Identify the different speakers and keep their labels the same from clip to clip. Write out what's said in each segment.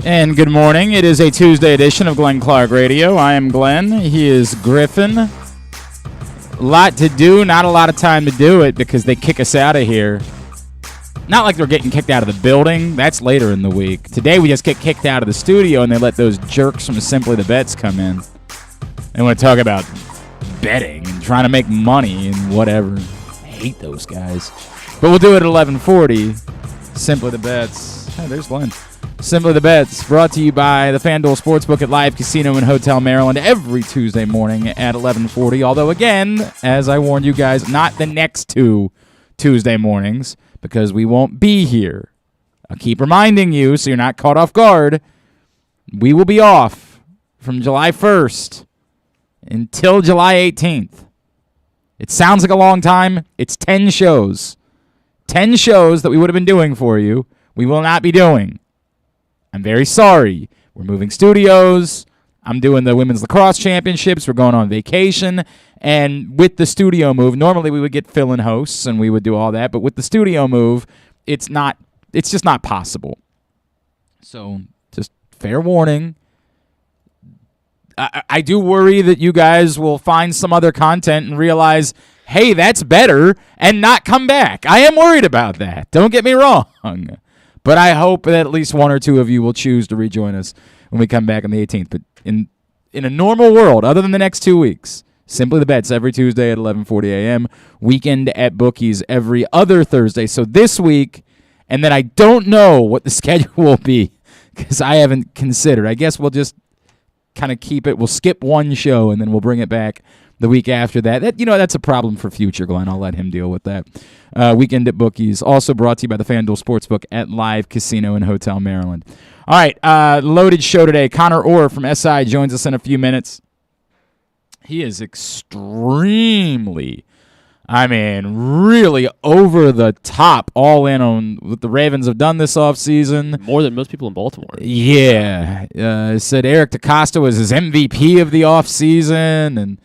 Speaker 1: And good morning. It is a Tuesday edition of Glenn Clark Radio. I am Glenn. He is Griffin. A lot to do, not a lot of time to do it because they kick us out of here. Not like they're getting kicked out of the building. That's later in the week. Today we just get kicked out of the studio and they let those jerks from Simply the Bets come in. They want to talk about betting and trying to make money and whatever. I hate those guys. But we'll do it at 11:40. Simply the Bets. Hey, there's Glenn. Simply the Bets, brought to you by the FanDuel Sportsbook at Live Casino in Hotel Maryland every Tuesday morning at 11:40. Although, again, as I warned you guys, not the next two Tuesday mornings because we won't be here. I'll keep reminding you so you're not caught off guard. We will be off from July 1st until July 18th. It sounds like a long time. It's 10 shows. 10 shows that we would have been doing for you, we will not be doing. I'm very sorry. We're moving studios. I'm doing the Women's Lacrosse Championships. We're going on vacation. And with the studio move, normally we would get fill-in hosts and we would do all that. But with the studio move, it's just not possible. So just fair warning. I do worry that you guys will find some other content and realize, hey, that's better, and not come back. I am worried about that. Don't get me wrong. But I hope that at least one or two of you will choose to rejoin us when we come back on the 18th. But in a normal world, other than the next 2 weeks, Simply the Bets every Tuesday at 11:40 a.m., Weekend at Bookies every other Thursday. So this week, and then I don't know what the schedule will be because I haven't considered. I guess we'll just kind of keep it. We'll skip one show, and then we'll bring it back the week after that. That's a problem for future Glenn. I'll let him deal with that. Weekend at Bookies, also brought to you by the FanDuel Sportsbook at Live Casino in Hotel Maryland. All right, loaded show today. Conor Orr from SI joins us in a few minutes. He is extremely, really over the top, all in on what the Ravens have done this offseason.
Speaker 2: More than most people in Baltimore.
Speaker 1: Yeah. Said Eric DeCosta was his MVP of the offseason, and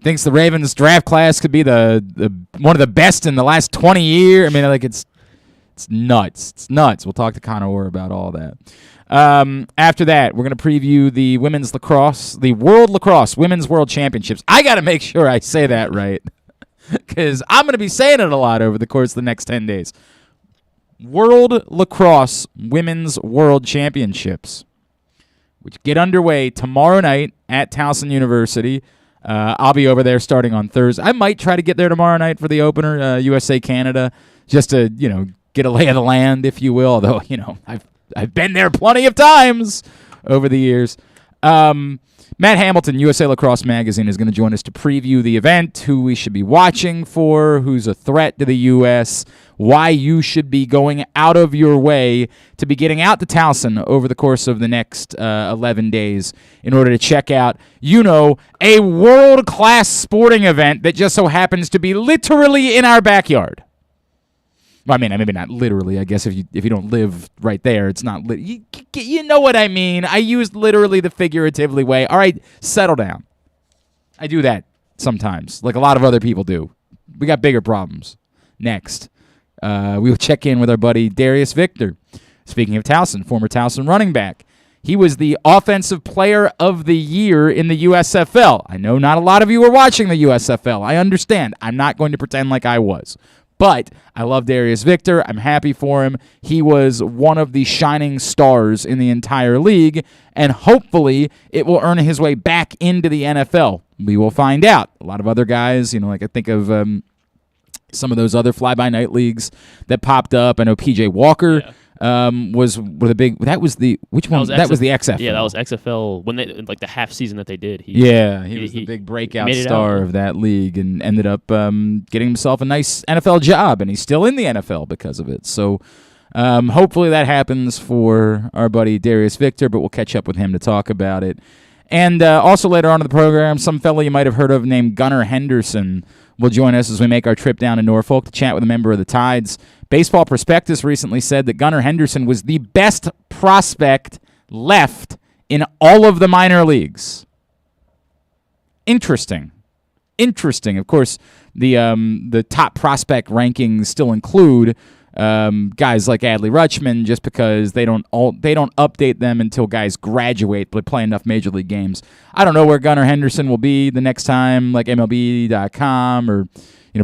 Speaker 1: thinks the Ravens draft class could be the one of the best in the last 20 years. It's nuts. It's nuts. We'll talk to Conor Orr about all that. After that, we're going to preview the women's lacrosse, the World Lacrosse Women's World Championships. I got to make sure I say that right because I'm going to be saying it a lot over the course of the next 10 days. World Lacrosse Women's World Championships, which get underway tomorrow night at Towson University. I'll be over there starting on Thursday. I might try to get there tomorrow night for the opener, USA Canada, just to get a lay of the land, if you will. Although I've been there plenty of times over the years. Matt Hamilton, USA Lacrosse Magazine, is going to join us to preview the event, who we should be watching for, who's a threat to the U.S., why you should be going out of your way to be getting out to Towson over the course of the next 11 days in order to check out, a world-class sporting event that just so happens to be literally in our backyard. Well, maybe not literally. I guess if you don't live right there, it's not. You know what I mean. I used literally the figuratively way. All right, settle down. I do that sometimes, like a lot of other people do. We got bigger problems. Next, we will check in with our buddy Darius Victor. Speaking of Towson, former Towson running back. He was the Offensive Player of the Year in the USFL. I know not a lot of you are watching the USFL. I understand. I'm not going to pretend like I was. But I love Darius Victor. I'm happy for him. He was one of the shining stars in the entire league, and hopefully it will earn his way back into the NFL. We will find out. A lot of other guys, like I think of some of those other fly-by-night leagues that popped up. I know P.J. Walker was the big. That was the which one? That was the XFL.
Speaker 2: Yeah, that was XFL when they the half season that they did.
Speaker 1: He was the big breakout star of that league and ended up getting himself a nice NFL job, and he's still in the NFL because of it. So hopefully that happens for our buddy Darius Victor, but we'll catch up with him to talk about it. And also later on in the program, some fellow you might have heard of named Gunnar Henderson will join us as we make our trip down to Norfolk to chat with a member of the Tides. Baseball Prospectus recently said that Gunnar Henderson was the best prospect left in all of the minor leagues. Interesting. Of course, the top prospect rankings still include guys like Adley Rutschman, just because they don't update them until guys graduate but play enough major league games. I don't know where Gunnar Henderson will be the next time, like MLB.com or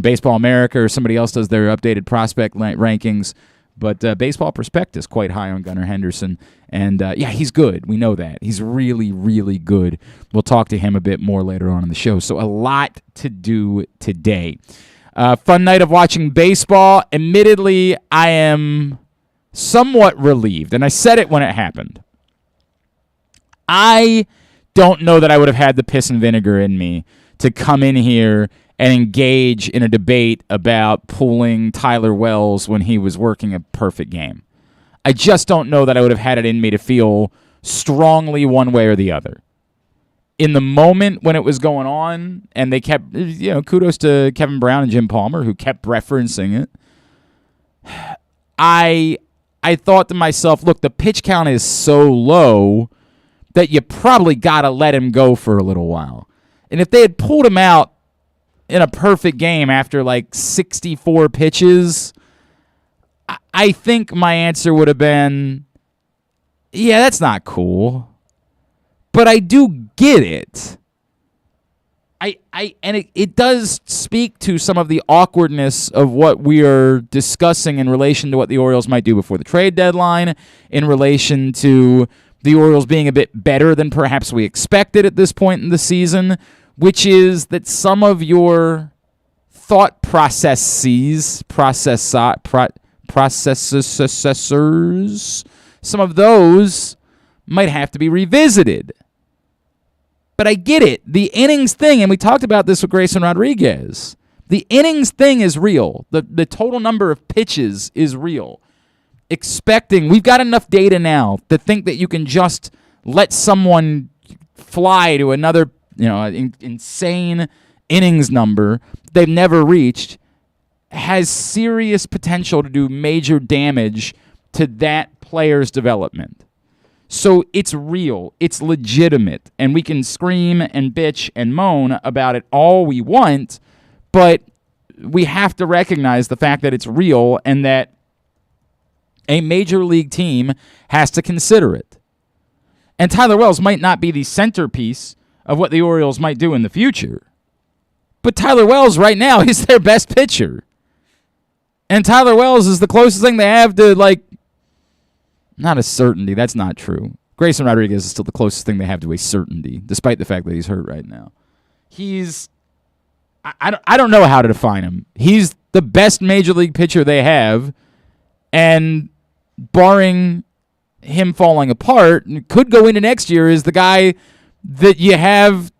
Speaker 1: Baseball America or somebody else does their updated prospect rankings. But Baseball Prospectus quite high on Gunnar Henderson. And, he's good. We know that. He's really, really good. We'll talk to him a bit more later on in the show. So a lot to do today. Fun night of watching baseball. Admittedly, I am somewhat relieved. And I said it when it happened. I don't know that I would have had the piss and vinegar in me to come in here and engage in a debate about pulling Tyler Wells when he was working a perfect game. I just don't know that I would have had it in me to feel strongly one way or the other. In the moment when it was going on, and they kept, kudos to Kevin Brown and Jim Palmer, who kept referencing it, I thought to myself, look, the pitch count is so low that you probably got to let him go for a little while. And if they had pulled him out in a perfect game after like 64 pitches, I think my answer would have been, yeah, that's not cool. But I do get it. It does speak to some of the awkwardness of what we are discussing in relation to what the Orioles might do before the trade deadline, in relation to the Orioles being a bit better than perhaps we expected at this point in the season, which is that some of your thought processors, some of those might have to be revisited. But I get it. The innings thing, and we talked about this with Grayson Rodriguez, the innings thing is real. The total number of pitches is real. We've got enough data now to think that you can just let someone fly to another insane innings number they've never reached, has serious potential to do major damage to that player's development. So it's real, it's legitimate, and we can scream and bitch and moan about it all we want, but we have to recognize the fact that it's real and that a major league team has to consider it. And Tyler Wells might not be the centerpiece of what the Orioles might do in the future. But Tyler Wells right now is their best pitcher. And Tyler Wells is the closest thing they have to, not a certainty. That's not true. Grayson Rodriguez is still the closest thing they have to a certainty, despite the fact that he's hurt right now. I don't know how to define him. He's the best major league pitcher they have, and barring him falling apart, could go into next year is the guy that you have.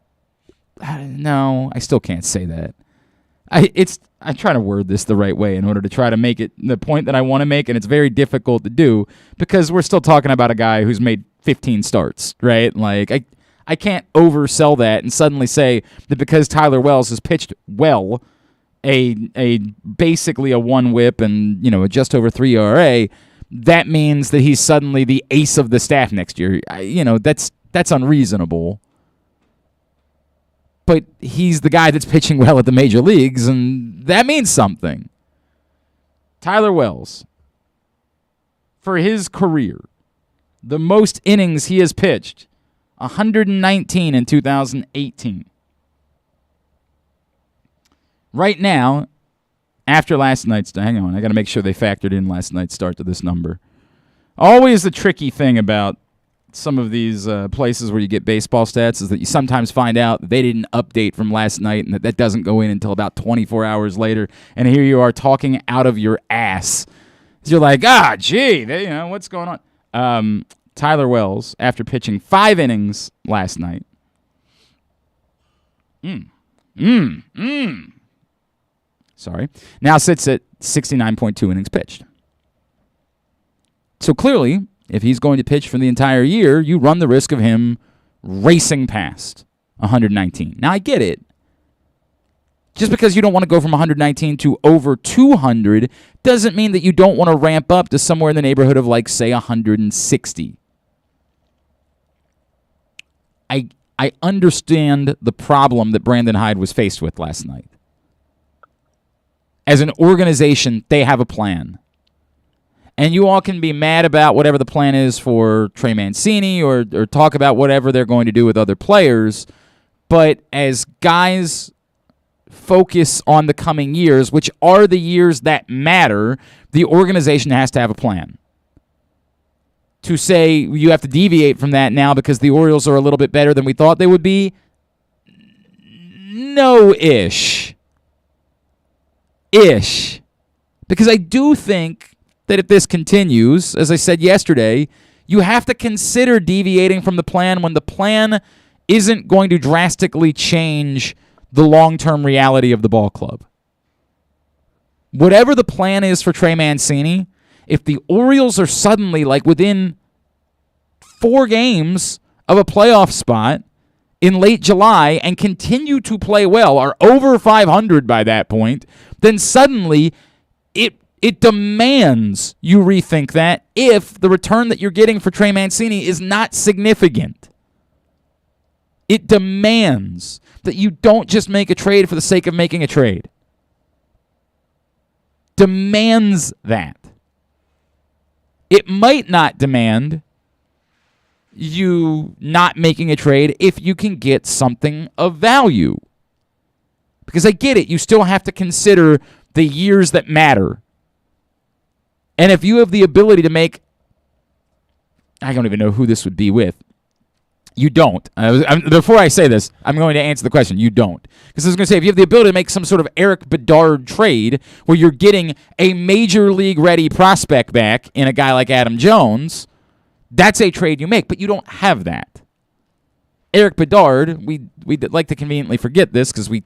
Speaker 1: No, I still can't say that. I'm trying to word this the right way in order to try to make it the point that I want to make, and it's very difficult to do because we're still talking about a guy who's made 15 starts, right? I can't oversell that and suddenly say that because Tyler Wells has pitched well, a basically a 1 WHIP and a just over 3 ERA, that means that he's suddenly the ace of the staff next year. That's unreasonable. But he's the guy that's pitching well at the major leagues, and that means something. Tyler Wells, for his career, the most innings he has pitched, 119 in 2018. Right now, after last night's... Hang on, I got to make sure they factored in last night's start to this number. Always the tricky thing about some of these places where you get baseball stats is that you sometimes find out that they didn't update from last night and that doesn't go in until about 24 hours later. And here you are talking out of your ass. You're like, gee, what's going on? Tyler Wells, after pitching 5 innings last night. Sorry. Now sits at 69.2 innings pitched. So clearly, if he's going to pitch for the entire year, you run the risk of him racing past 119. Now, I get it. Just because you don't want to go from 119 to over 200 doesn't mean that you don't want to ramp up to somewhere in the neighborhood of, say, 160. I understand the problem that Brandon Hyde was faced with last night. As an organization, they have a plan. And you all can be mad about whatever the plan is for Trey Mancini or talk about whatever they're going to do with other players. But as guys focus on the coming years, which are the years that matter, the organization has to have a plan. To say you have to deviate from that now because the Orioles are a little bit better than we thought they would be, no-ish. Because I do think that if this continues, as I said yesterday, you have to consider deviating from the plan when the plan isn't going to drastically change the long-term reality of the ball club. Whatever the plan is for Trey Mancini, if the Orioles are suddenly like within 4 games of a playoff spot in late July and continue to play well, are over 500 by that point, then suddenly it demands you rethink that if the return that you're getting for Trey Mancini is not significant. It demands that you don't just make a trade for the sake of making a trade. Demands that. It might not demand you not making a trade if you can get something of value. Because I get it, you still have to consider the years that matter. And if you have the ability to make, I don't even know who this would be with. You don't. Before I say this, I'm going to answer the question. You don't. Because I was going to say, if you have the ability to make some sort of Eric Bedard trade where you're getting a major league ready prospect back in a guy like Adam Jones, that's a trade you make, but you don't have that. Eric Bedard, we like to conveniently forget this because we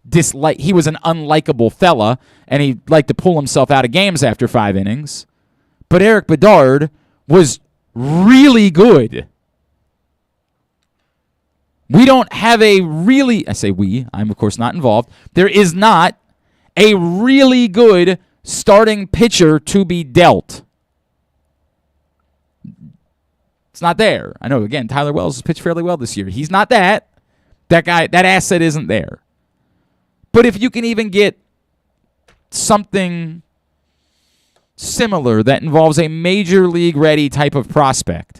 Speaker 1: dislike. He was an unlikable fella, and he liked to pull himself out of games after 5 innings. But Eric Bedard was really good. We don't have a really, I say we, I'm of course not involved. There is not a really good starting pitcher to be dealt. It's not there. I know, again, Tyler Wells has pitched fairly well this year. He's not that. That guy, that asset isn't there. But if you can even get something similar that involves a major league ready type of prospect,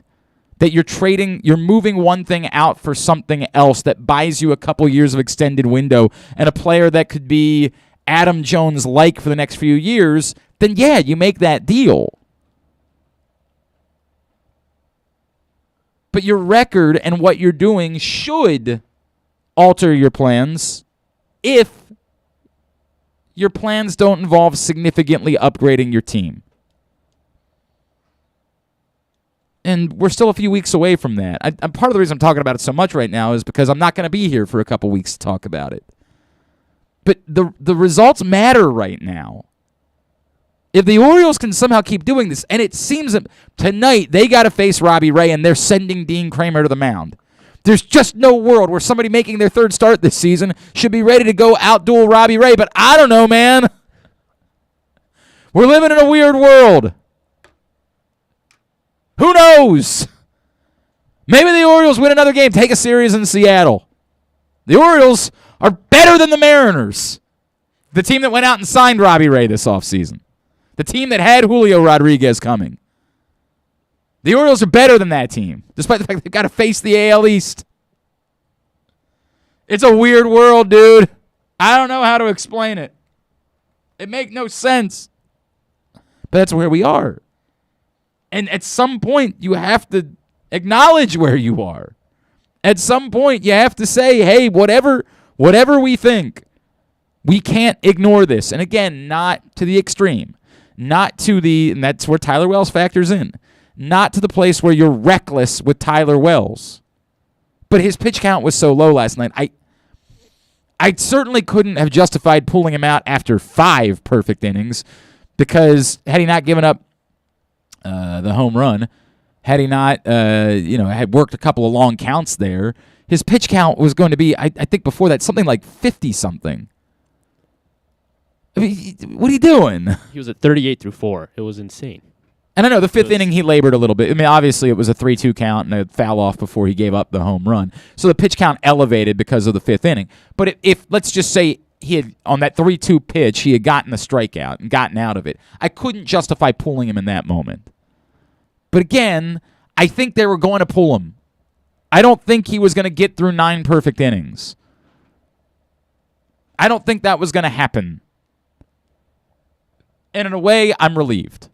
Speaker 1: that you're moving one thing out for something else that buys you a couple years of extended window and a player that could be Adam Jones-like for the next few years, then yeah, you make that deal. But your record and what you're doing should alter your plans if your plans don't involve significantly upgrading your team. And we're still a few weeks away from that. Part of the reason I'm talking about it so much right now is because I'm not going to be here for a couple weeks to talk about it. But the results matter right now. If the Orioles can somehow keep doing this, and it seems that tonight they got to face Robbie Ray and they're sending Dean Kramer to the mound. There's just no world where somebody making their 3rd start this season should be ready to go outduel Robbie Ray. But I don't know, man. We're living in a weird world. Who knows? Maybe the Orioles win another game, take a series in Seattle. The Orioles are better than the Mariners, the team that went out and signed Robbie Ray this offseason, the team that had Julio Rodriguez coming. The Orioles are better than that team, despite the fact they've got to face the AL East. It's a weird world, dude. I don't know how to explain it. It makes no sense. But that's where we are. And at some point, you have to acknowledge where you are. At some point, you have to say, hey, whatever we think, we can't ignore this. And again, not to the extreme. Not to the, and that's where Tyler Wells factors in. Not to the place where you're reckless with Tyler Wells. But his pitch count was so low last night. I certainly couldn't have justified pulling him out after 5 perfect innings because had he not given up the home run, had he not, had worked a couple of long counts there, his pitch count was going to be, I think before that, something like 50-something. I mean, what are you doing?
Speaker 2: He was at 38 through 4. It was insane.
Speaker 1: And I know the 5th inning he labored a little bit. I mean, obviously it was a 3-2 count and a foul off before he gave up the home run. So the pitch count elevated because of the 5th inning. But if let's just say he had on that 3-2 pitch, he had gotten the strikeout and gotten out of it. I couldn't justify pulling him in that moment. But again, I think they were going to pull him. I don't think he was going to get through 9 perfect innings. I don't think that was going to happen. And in a way, I'm relieved.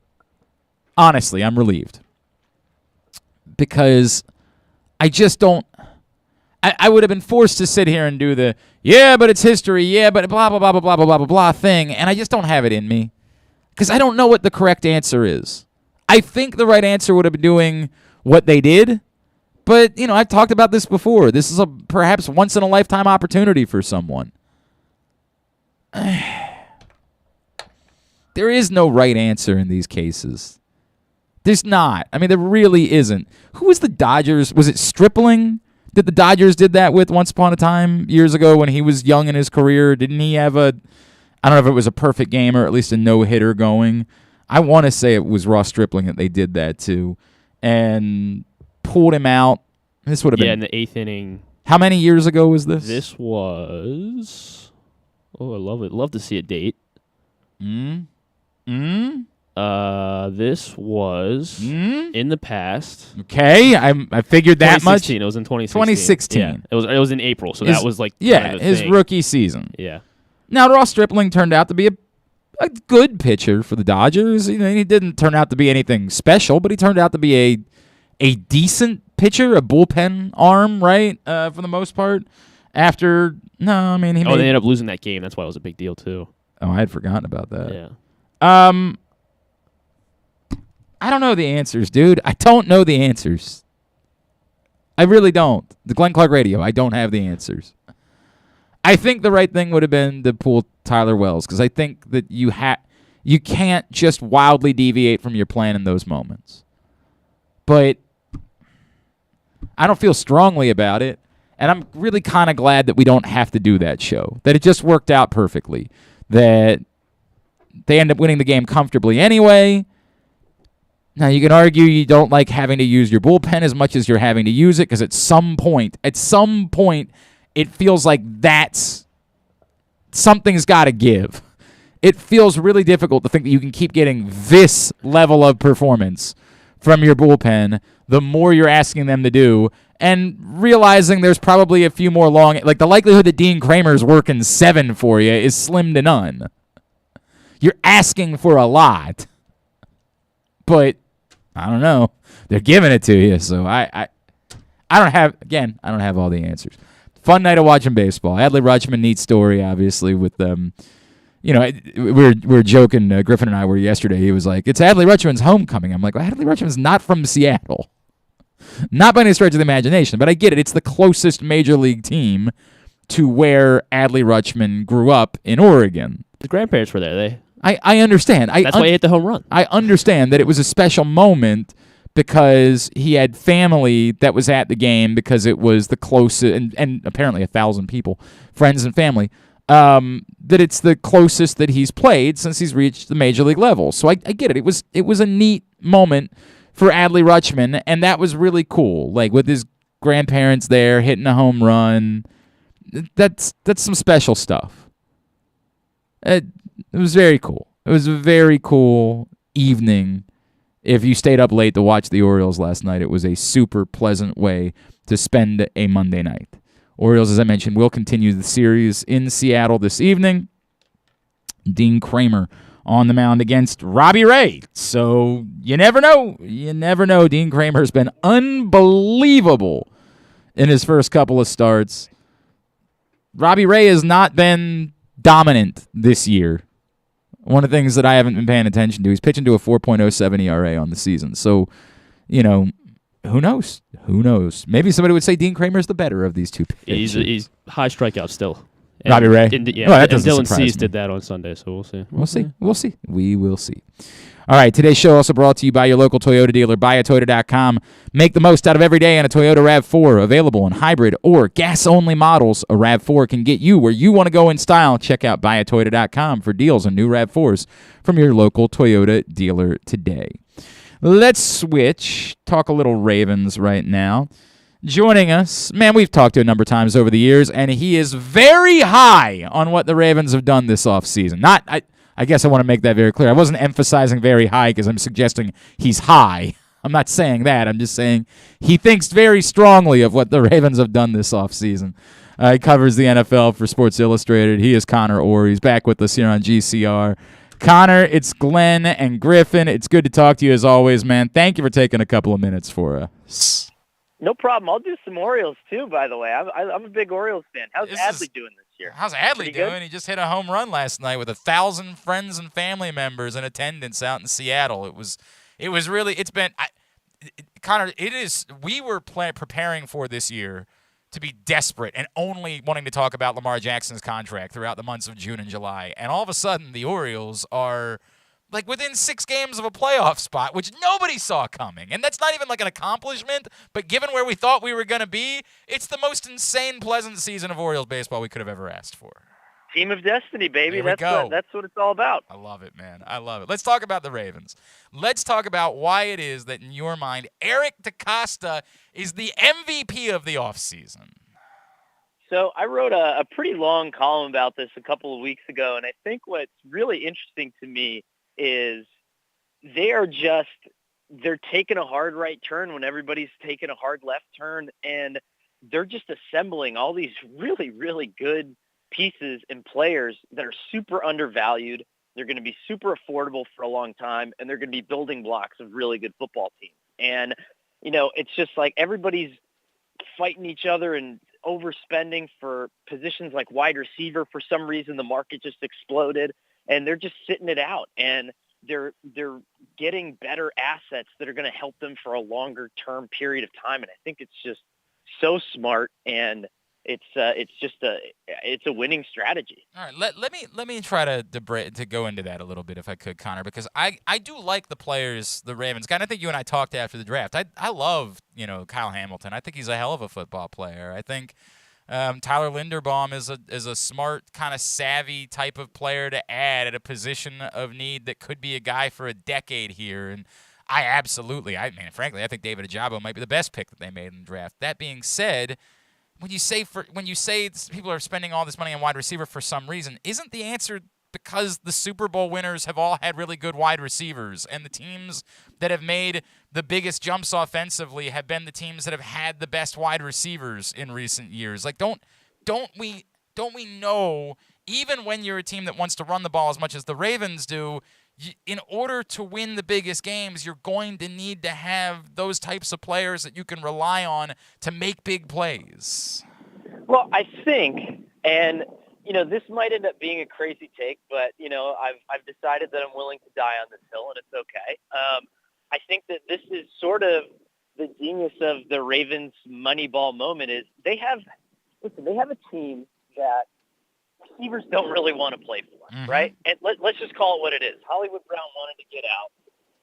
Speaker 1: Honestly, I'm relieved. Because I just don't... I would have been forced to sit here and do the, yeah, but it's history, yeah, but blah, blah, blah, blah, blah, blah, blah, blah, blah thing, and I just don't have it in me. Because I don't know what the correct answer is. I think the right answer would have been doing what they did, but, I've talked about this before. This is a perhaps once-in-a-lifetime opportunity for someone. There is no right answer in these cases. There's not. I mean, there really isn't. Who was the Dodgers? Was it Stripling that the Dodgers did that with once upon a time years ago when he was young in his career? Didn't he have I don't know if it was a perfect game or at least a no-hitter going. I want to say it was Ross Stripling that they did that to and pulled him out. This would have been...
Speaker 2: in the 8th inning.
Speaker 1: How many years ago was this?
Speaker 2: This was... Oh, I love it. Love to see a date. This was in the past.
Speaker 1: Okay, I figured that much.
Speaker 2: It was in 2016.
Speaker 1: 2016.
Speaker 2: Yeah, it was in April, so that was like
Speaker 1: his rookie season.
Speaker 2: Yeah.
Speaker 1: Now Ross Stripling turned out to be a good pitcher for the Dodgers. He didn't turn out to be anything special, but he turned out to be a decent pitcher, a bullpen arm, right? For the most part. They ended
Speaker 2: up losing that game. That's why it was a big deal too.
Speaker 1: Oh, I had forgotten about that.
Speaker 2: Yeah.
Speaker 1: I don't know the answers, dude. I don't know the answers. I really don't. The Glenn Clark Radio, I don't have the answers. I think the right thing would have been to pull Tyler Wells because I think that you can't just wildly deviate from your plan in those moments. But I don't feel strongly about it, and I'm really kind of glad that we don't have to do that show, that it just worked out perfectly, that they end up winning the game comfortably anyway. Now, you can argue you don't like having to use your bullpen as much as you're having to use it because at some point, it feels like something's got to give. It feels really difficult to think that you can keep getting this level of performance from your bullpen the more you're asking them to do and realizing there's probably a few more the likelihood that Dean Kramer's working 7 for you is slim to none. You're asking for a lot. But I don't know. They're giving it to you, so I don't have all the answers. Fun night of watching baseball. Adley Rutschman, neat story, obviously, with them. We were joking. Griffin and I were yesterday. He was like, "It's Adley Rutschman's homecoming." I'm like, well, Adley Rutschman's not from Seattle, not by any stretch of the imagination. But I get it. It's the closest major league team to where Adley Rutschman grew up in Oregon.
Speaker 2: His grandparents were there.
Speaker 1: I understand.
Speaker 2: That's why he hit the home run.
Speaker 1: I understand that it was a special moment because he had family that was at the game because it was the closest, and apparently 1,000 people, friends and family, that it's the closest that he's played since he's reached the major league level. So I get it. It was a neat moment for Adley Rutschman, and that was really cool. Like with his grandparents there hitting a home run, that's some special stuff. It was very cool. It was a very cool evening. If you stayed up late to watch the Orioles last night, it was a super pleasant way to spend a Monday night. Orioles, as I mentioned, will continue the series in Seattle this evening. Dean Kramer on the mound against Robbie Ray. So you never know. You never know. Dean Kramer has been unbelievable in his first couple of starts. Robbie Ray has not been dominant this year. One of the things that I haven't been paying attention to, he's pitching to a 4.07 ERA on the season. So, who knows? Who knows? Maybe somebody would say Dean Kramer's the better of these two pitchers.
Speaker 2: He's high strikeout still.
Speaker 1: Robbie Ray?
Speaker 2: And Dylan Cease did that on Sunday, so we'll see.
Speaker 1: We will see. All right, today's show also brought to you by your local Toyota dealer, buyatoyota.com. Make the most out of every day in a Toyota RAV4, available in hybrid or gas-only models. A RAV4 can get you where you want to go in style. Check out buyatoyota.com for deals on new RAV4s from your local Toyota dealer today. Let's switch, talk a little Ravens right now. joining us. Man, we've talked to a number of times over the years, and he is very high on what the Ravens have done this offseason. I guess I want to make that very clear. I wasn't emphasizing very high because I'm suggesting he's high. I'm not saying that. I'm just saying he thinks very strongly of what the Ravens have done this offseason. He covers the NFL for Sports Illustrated. He is Conor Orr. He's back with us here on GCR. Conor, it's Glenn and Griffin. It's good to talk to you as always, man. Thank you for taking a couple of minutes for us.
Speaker 3: No problem. I'll do some Orioles, too, by the way. I'm a big Orioles fan. How's Adley doing this year?
Speaker 1: How's Adley
Speaker 3: Pretty
Speaker 1: doing?
Speaker 3: good?
Speaker 1: He just hit a home run last night with 1,000 friends and family members in attendance out in Seattle. Conor, we were preparing for this year to be desperate and only wanting to talk about Lamar Jackson's contract throughout the months of June and July. And all of a sudden, the Orioles are like within 6 games of a playoff spot, which nobody saw coming. And that's not even like an accomplishment, but given where we thought we were going to be, it's the most insane, pleasant season of Orioles baseball we could have ever asked for.
Speaker 3: Team of destiny, baby.
Speaker 1: There we go.
Speaker 3: That's what it's all about.
Speaker 1: I love it, man. I love it. Let's talk about the Ravens. Let's talk about why it is that, in your mind, Eric DeCosta is the MVP of the offseason.
Speaker 3: So I wrote a pretty long column about this a couple of weeks ago, and I think what's really interesting to me is they're taking a hard right turn when everybody's taking a hard left turn, and they're just assembling all these really, really good pieces and players that are super undervalued. They're going to be super affordable for a long time, and they're going to be building blocks of really good football teams. And, it's just like everybody's fighting each other and overspending for positions like wide receiver. For some reason, the market just exploded. And they're just sitting it out, and they're getting better assets that are going to help them for a longer term period of time. And I think it's just so smart, and it's a winning strategy.
Speaker 1: All right, let me try to go into that a little bit if I could, Conor, because I do like the players the Ravens got. I think you and I talked after the draft. I love Kyle Hamilton. I think he's a hell of a football player. I think. Tyler Linderbaum is a smart, kind of savvy type of player to add at a position of need that could be a guy for a decade here. And frankly, I think David Ajabo might be the best pick that they made in the draft. That being said, when you say people are spending all this money on wide receiver for some reason, isn't the answer because the Super Bowl winners have all had really good wide receivers, and the teams that have made the biggest jumps offensively have been the teams that have had the best wide receivers in recent years? Like, don't we know, even when you're a team that wants to run the ball as much as the Ravens do, in order to win the biggest games, you're going to need to have those types of players that you can rely on to make big plays?
Speaker 3: Well, I think, and this might end up being a crazy take, but I've decided that I'm willing to die on this hill, and it's okay. I think that this is sort of the genius of the Ravens Moneyball moment. Is they have a team that receivers don't really want to play for, right? And let's just call it what it is. Hollywood Brown wanted to get out.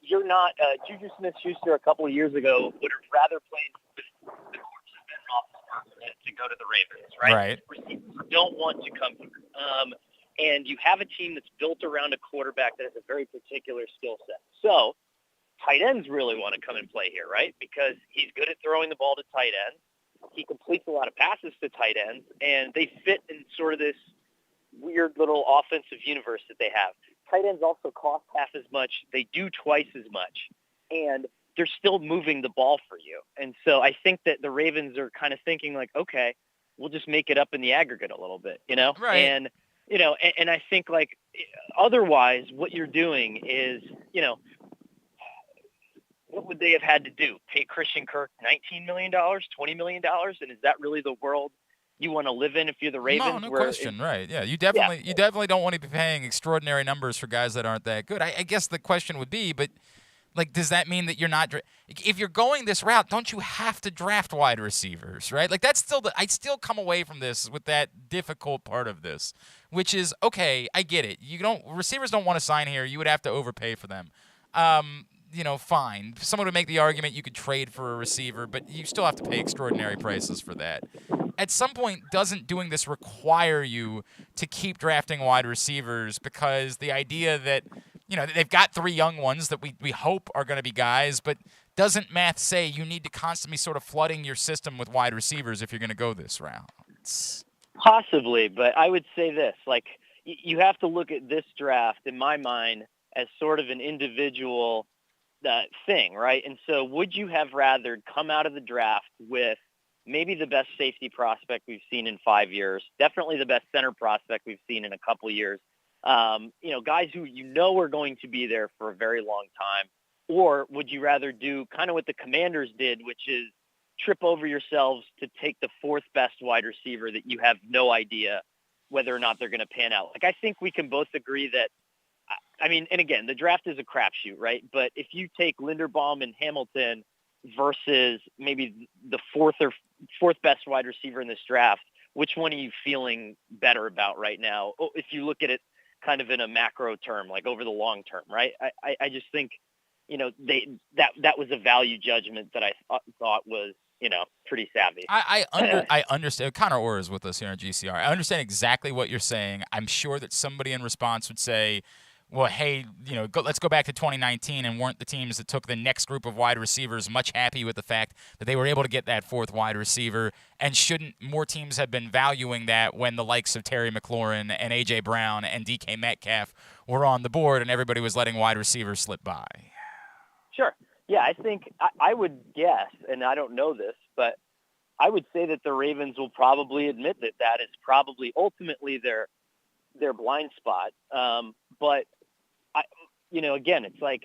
Speaker 3: You're not Juju Smith-Schuster a couple of years ago would have rather played with the corpse of Ben Roethlisberger to go to the Ravens, right?
Speaker 1: Right.
Speaker 3: Receivers don't want to come here. And you have a team that's built around a quarterback that has a very particular skill set. So tight ends really want to come and play here, right? Because he's good at throwing the ball to tight ends. He completes a lot of passes to tight ends, and they fit in sort of this weird little offensive universe that they have. Tight ends also cost half as much. They do twice as much, and they're still moving the ball for you. And so I think that the Ravens are kind of thinking like, okay, we'll just make it up in the aggregate a little bit,
Speaker 1: Right.
Speaker 3: And, and I think like otherwise what you're doing is, what would they have had to do? Pay Christian Kirk $19 million, $20 million? And is that really the world you want to live in if you're the Ravens?
Speaker 1: No question, right. Yeah, you definitely don't want to be paying extraordinary numbers for guys that aren't that good. I guess the question would be, but like, does that mean that you're not if you're going this route, don't you have to draft wide receivers, right? Like, that's still I still come away from this with that difficult part of this, which is, okay, I get it. Receivers don't want to sign here. You would have to overpay for them. Fine. Someone would make the argument you could trade for a receiver, but you still have to pay extraordinary prices for that. At some point, doesn't doing this require you to keep drafting wide receivers, because the idea that, they've got 3 young ones that we hope are going to be guys, but doesn't math say you need to constantly sort of flooding your system with wide receivers if you're going to go this route?
Speaker 3: Possibly, but I would say this, like, you have to look at this draft, in my mind, as sort of an individual thing, right? And so would you have rather come out of the draft with maybe the best safety prospect we've seen in 5 years, definitely the best center prospect we've seen in a couple years, guys who are going to be there for a very long time? Or would you rather do kind of what the Commanders did, which is trip over yourselves to take the fourth best wide receiver that you have no idea whether or not they're going to pan out? Like, I think we can both agree that, and again, the draft is a crapshoot, right? But if you take Linderbaum and Hamilton versus maybe the fourth best wide receiver in this draft, which one are you feeling better about right now? If you look at it kind of in a macro term, like over the long term, right? I just think, that was a value judgment that I thought was, pretty savvy.
Speaker 1: I understand. Conor Orr is with us here on GCR. I understand exactly what you're saying. I'm sure that somebody in response would say, well, hey, let's go back to 2019, and weren't the teams that took the next group of wide receivers much happy with the fact that they were able to get that fourth wide receiver? And shouldn't more teams have been valuing that when the likes of Terry McLaurin and A.J. Brown and DK Metcalf were on the board and everybody was letting wide receivers slip by?
Speaker 3: Sure. Yeah, I think I would guess, and I don't know this, but I would say that the Ravens will probably admit that is probably ultimately their blind spot. But again, it's like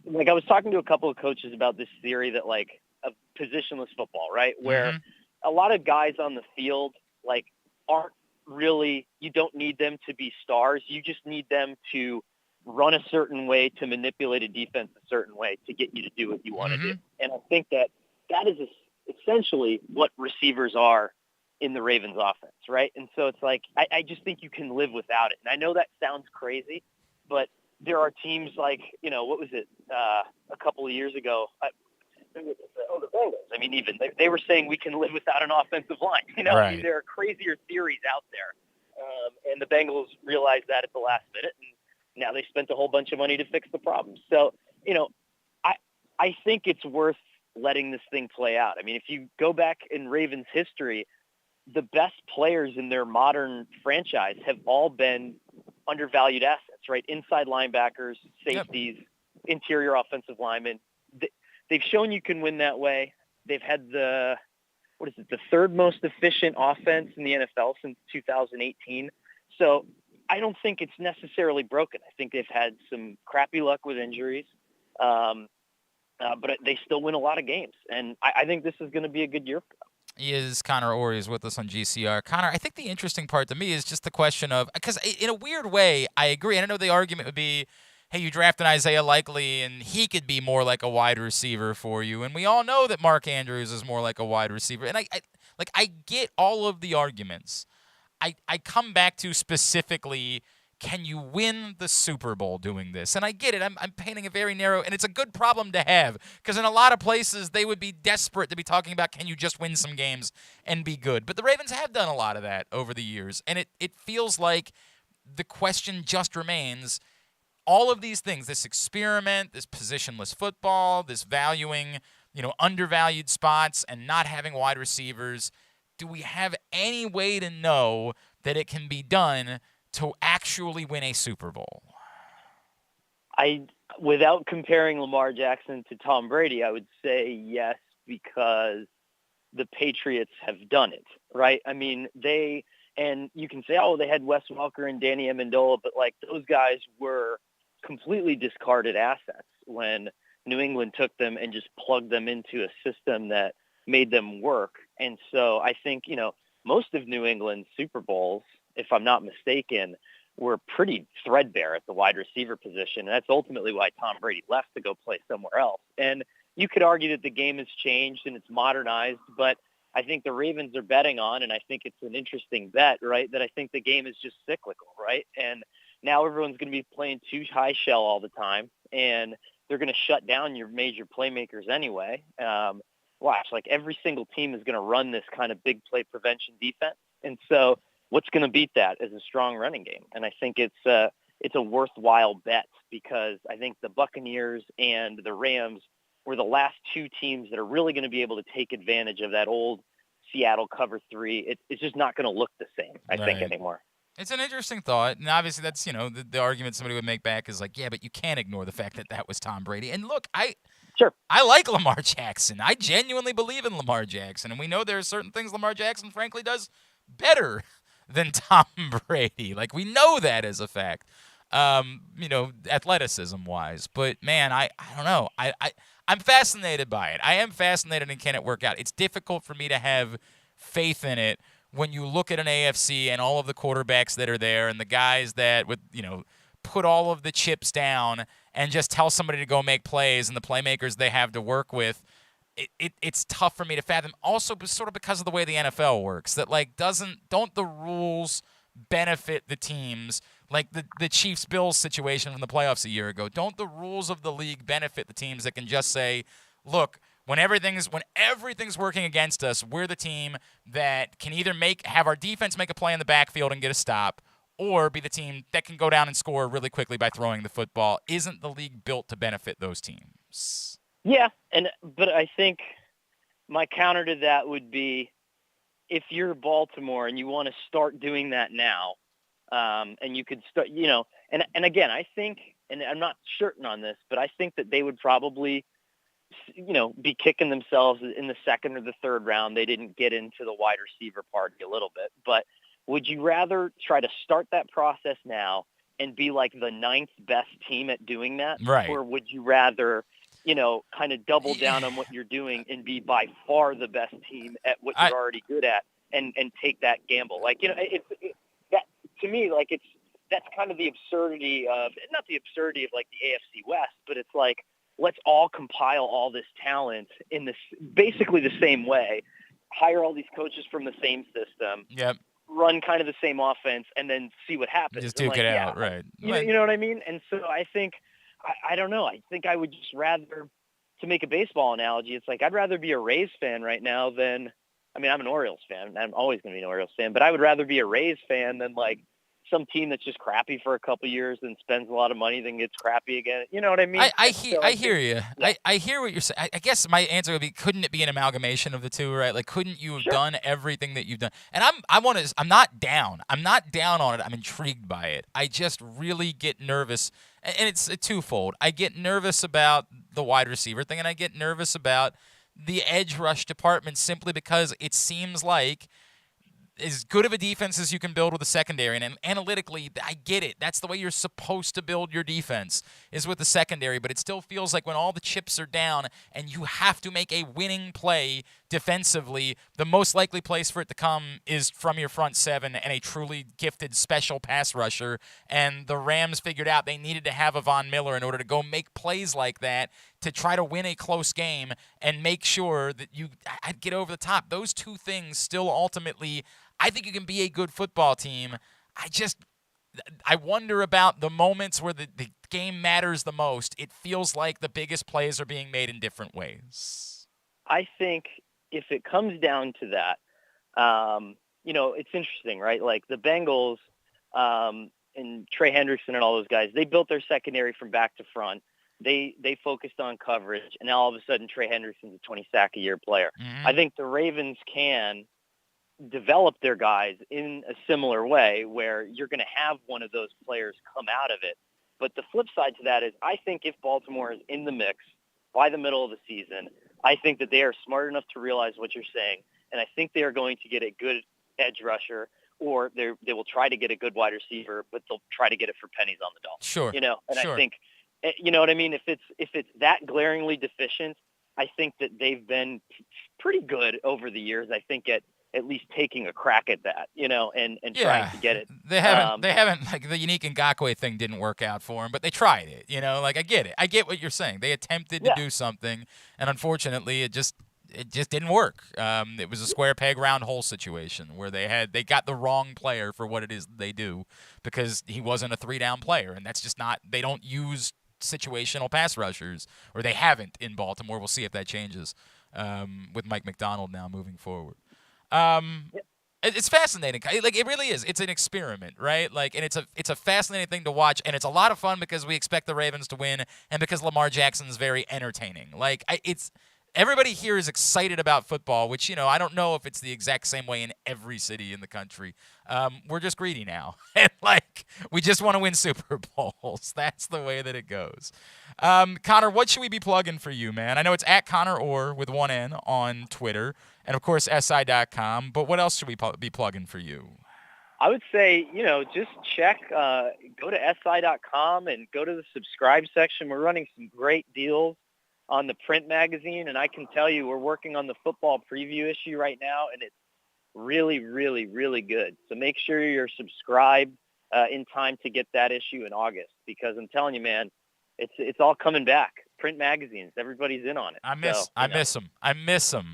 Speaker 3: like I was talking to a couple of coaches about this theory that like of positionless football, right? Where a lot of guys on the field like aren't really, you don't need them to be stars. You just need them to run a certain way, to manipulate a defense a certain way to get you to do what you want to do. And I think that is essentially what receivers are in the Ravens offense, right? And so it's like, I just think you can live without it. And I know that sounds crazy, but there are teams like, what was it, a couple of years ago? The Bengals. I mean, even they were saying we can live without an offensive line.
Speaker 1: Right.
Speaker 3: I mean, there are crazier theories out there. And the Bengals realized that at the last minute, and now they spent a whole bunch of money to fix the problem. So, I think it's worth letting this thing play out. I mean, if you go back in Ravens history, the best players in their modern franchise have all been undervalued assets, right? Inside linebackers, safeties, interior offensive linemen. They've shown you can win that way. They've had the third most efficient offense in the NFL since 2018. So I don't think it's necessarily broken. I think they've had some crappy luck with injuries, but they still win a lot of games. And I think this is going to be a good year for them.
Speaker 1: He is Conor Orr. He's with us on GCR. Conor, I think the interesting part to me is just the question of, because in a weird way, I agree. And I know the argument would be, hey, you drafted Isaiah Likely, and he could be more like a wide receiver for you. And we all know that Mark Andrews is more like a wide receiver. And I get all of the arguments. I come back to specifically, can you win the Super Bowl doing this? And I get it. I'm painting a very narrow, and it's a good problem to have, because in a lot of places they would be desperate to be talking about, can you just win some games and be good? But the Ravens have done a lot of that over the years, and it feels like the question just remains, all of these things, this experiment, this positionless football, this valuing, undervalued spots and not having wide receivers, do we have any way to know that it can be done to actually win a Super Bowl?
Speaker 3: Without comparing Lamar Jackson to Tom Brady, I would say yes, because the Patriots have done it, right? I mean, and you can say, they had Wes Welker and Danny Amendola, but like those guys were completely discarded assets when New England took them and just plugged them into a system that made them work. And so I think, most of New England's Super Bowls, if I'm not mistaken, were pretty threadbare at the wide receiver position. And that's ultimately why Tom Brady left to go play somewhere else. And you could argue that the game has changed and it's modernized, but I think the Ravens are betting on, and I think it's an interesting bet, right, that I think the game is just cyclical, right? And now everyone's going to be playing too high shell all the time, and they're going to shut down your major playmakers anyway. Watch, like every single team is going to run this kind of big play prevention defense. And so what's going to beat that is a strong running game. And I think it's it's a worthwhile bet because I think the Buccaneers and the Rams were the last two teams that are really going to be able to take advantage of that old Seattle cover 3. It's just not going to look the same, I think, anymore.
Speaker 1: It's an interesting thought, and obviously that's, the argument somebody would make back is like, yeah, but you can't ignore the fact that that was Tom Brady. And look, I like Lamar Jackson. I genuinely believe in Lamar Jackson, and we know there are certain things Lamar Jackson, frankly, does better than Tom Brady. Like, we know that as a fact, athleticism-wise. But, man, I don't know. I'm fascinated by it. I am fascinated, and can it work out? It's difficult for me to have faith in it when you look at an AFC and all of the quarterbacks that are there and the guys that would, put all of the chips down and just tell somebody to go make plays and the playmakers they have to work with. It's tough for me to fathom. Also, sort of because of the way the NFL works, that don't the rules benefit the teams? Like the Chiefs-Bills situation from the playoffs a year ago. Don't the rules of the league benefit the teams that can just say, look, when everything's working against us, we're the team that can either have our defense make a play in the backfield and get a stop, or be the team that can go down and score really quickly by throwing the football. Isn't the league built to benefit those teams?
Speaker 3: Yeah, but I think my counter to that would be, if you're Baltimore and you want to start doing that now, and you could start, and again, I think, and I'm not certain on this, but I think that they would probably, be kicking themselves in the second or the third round. They didn't get into the wide receiver party a little bit, but would you rather try to start that process now and be like the 9th best team at doing that?
Speaker 1: Right.
Speaker 3: Or would you rather, kind of double down on what you're doing and be by far the best team at what you're already good at and take that gamble? Like, that to me, like that's kind of the absurdity of, not the absurdity of like the AFC West, but it's like, let's all compile all this talent in this basically the same way, hire all these coaches from the same system, run kind of the same offense, and then see what happens.
Speaker 1: Just duke it out, right.
Speaker 3: You know what I mean? And so I think, I don't know, I think I would just rather, to make a baseball analogy, it's like I'd rather be a Rays fan right now than, I'm an Orioles fan. I'm always going to be an Orioles fan, but I would rather be a Rays fan than like some team that's just crappy for a couple of years and spends a lot of money, then gets crappy again. You know what I mean?
Speaker 1: I hear you. Yeah. I hear what you're saying. I guess my answer would be, couldn't it be an amalgamation of the two, right? Like, couldn't you have done everything that you've done? And I'm not down. I'm not down on it. I'm intrigued by it. I just really get nervous. And it's a twofold. I get nervous about the wide receiver thing, and I get nervous about the edge rush department simply because it seems like as good of a defense as you can build with a secondary, and analytically, I get it. That's the way you're supposed to build your defense, is with the secondary, but it still feels like when all the chips are down and you have to make a winning play defensively, the most likely place for it to come is from your front seven and a truly gifted special pass rusher, and the Rams figured out they needed to have a Von Miller in order to go make plays like that to try to win a close game and make sure that I'd get over the top. Those two things still ultimately, I think you can be a good football team. I wonder about the moments where the game matters the most. It feels like the biggest plays are being made in different ways.
Speaker 3: I think if it comes down to that, it's interesting, right? Like the Bengals and Trey Henderson and all those guys, they built their secondary from back to front. They focused on coverage, and now all of a sudden Trey Henderson's a 20-sack-a-year player. Mm-hmm. I think the Ravens can develop their guys in a similar way where you're going to have one of those players come out of it. But the flip side to that is I think if Baltimore is in the mix by the middle of the season, I think that they are smart enough to realize what you're saying, and I think they are going to get a good edge rusher, or they will try to get a good wide receiver, but they'll try to get it for pennies on the dollar.
Speaker 1: Sure.
Speaker 3: I think, you know what I mean? If it's that glaringly deficient, I think that they've been pretty good over the years. I think at least taking a crack at that, and trying to get it.
Speaker 1: They haven't like the unique Ngakoue thing didn't work out for them, but they tried it, like I get it. I get what you're saying. They attempted to do something, and unfortunately it just didn't work. It was a square peg round hole situation where they got the wrong player for what it is they do, because he wasn't a 3-down player, and that's just not, they don't use situational pass rushers, or they haven't in Baltimore. We'll see if that changes with Mike McDonald now moving forward. It's fascinating. Like, it really is. It's an experiment, right? Like, and it's a fascinating thing to watch, and it's a lot of fun because we expect the Ravens to win, and because Lamar Jackson's very entertaining. Like, everybody here is excited about football, which, I don't know if it's the exact same way in every city in the country. We're just greedy now. And, we just want to win Super Bowls. That's the way that it goes. Connor, what should we be plugging for you, man? I know it's at Conor Orr with one N on Twitter, and, of course, SI.com. But what else should we be plugging for you?
Speaker 3: I would say, just check, go to SI.com and go to the subscribe section. We're running some great deals on the print magazine, and I can tell you we're working on the football preview issue right now, and it's really, really, really good. So make sure you're subscribed in time to get that issue in August, because I'm telling you, man, it's all coming back. Print magazines, everybody's in on it.
Speaker 1: I miss them.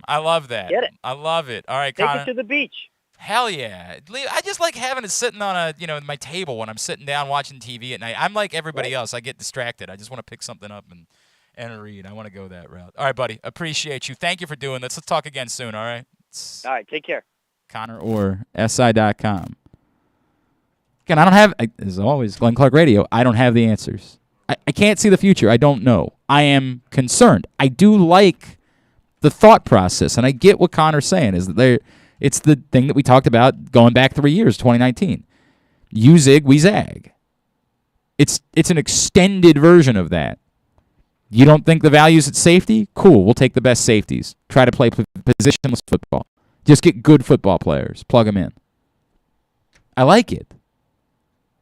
Speaker 1: I love that.
Speaker 3: Get it.
Speaker 1: I love it. All right,
Speaker 3: Take
Speaker 1: Connor.
Speaker 3: it to the beach.
Speaker 1: Hell yeah. I just like having it sitting on my table when I'm sitting down watching TV at night. I'm like everybody else. I get distracted. I just want to pick something up and read. I want to go that route. All right, buddy. Appreciate you. Thank you for doing this. Let's talk again soon, all right?
Speaker 3: All right, take care.
Speaker 1: Conor Orr, SI.com. Again, I don't have, as always, Glenn Clark Radio, I don't have the answers. I can't see the future. I don't know. I am concerned. I do like the thought process, and I get what Connor's saying, is that it's the thing that we talked about going back 3 years, 2019. You zig, we zag. It's an extended version of that. You don't think the value's at safety? Cool, we'll take the best safeties. Try to play positionless football. Just get good football players. Plug them in. I like it.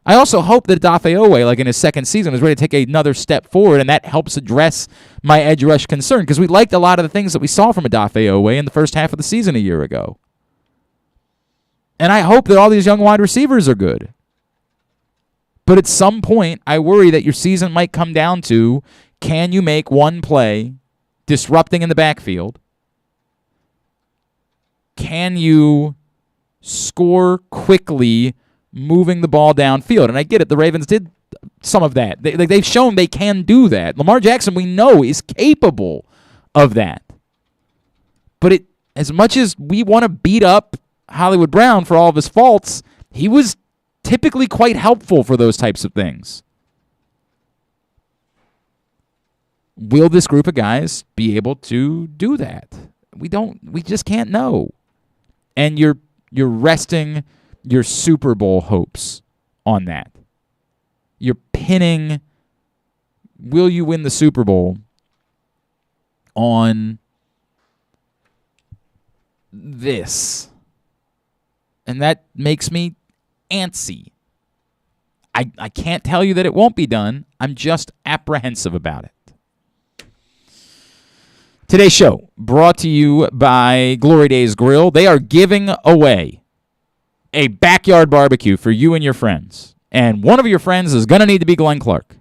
Speaker 1: I also hope that Dafe Owe, in his second season, is ready to take another step forward, and that helps address my edge rush concern, because we liked a lot of the things that we saw from Dafe Owe in the first half of the season a year ago. And I hope that all these young wide receivers are good. But at some point, I worry that your season might come down to, can you make one play disrupting in the backfield? Can you score quickly moving the ball downfield? And I get it. The Ravens did some of that. They've shown they can do that. Lamar Jackson, we know, is capable of that. But as much as we want to beat up Hollywood Brown for all of his faults, he was typically quite helpful for those types of things. Will this group of guys be able to do that? We just can't know. And you're resting your Super Bowl hopes on that. You're pinning, will you win the Super Bowl, on this. And that makes me antsy. I can't tell you that it won't be done. I'm just apprehensive about it. Today's show brought to you by Glory Days Grill. They are giving away a backyard barbecue for you and your friends. And one of your friends is going to need to be Glenn Clark.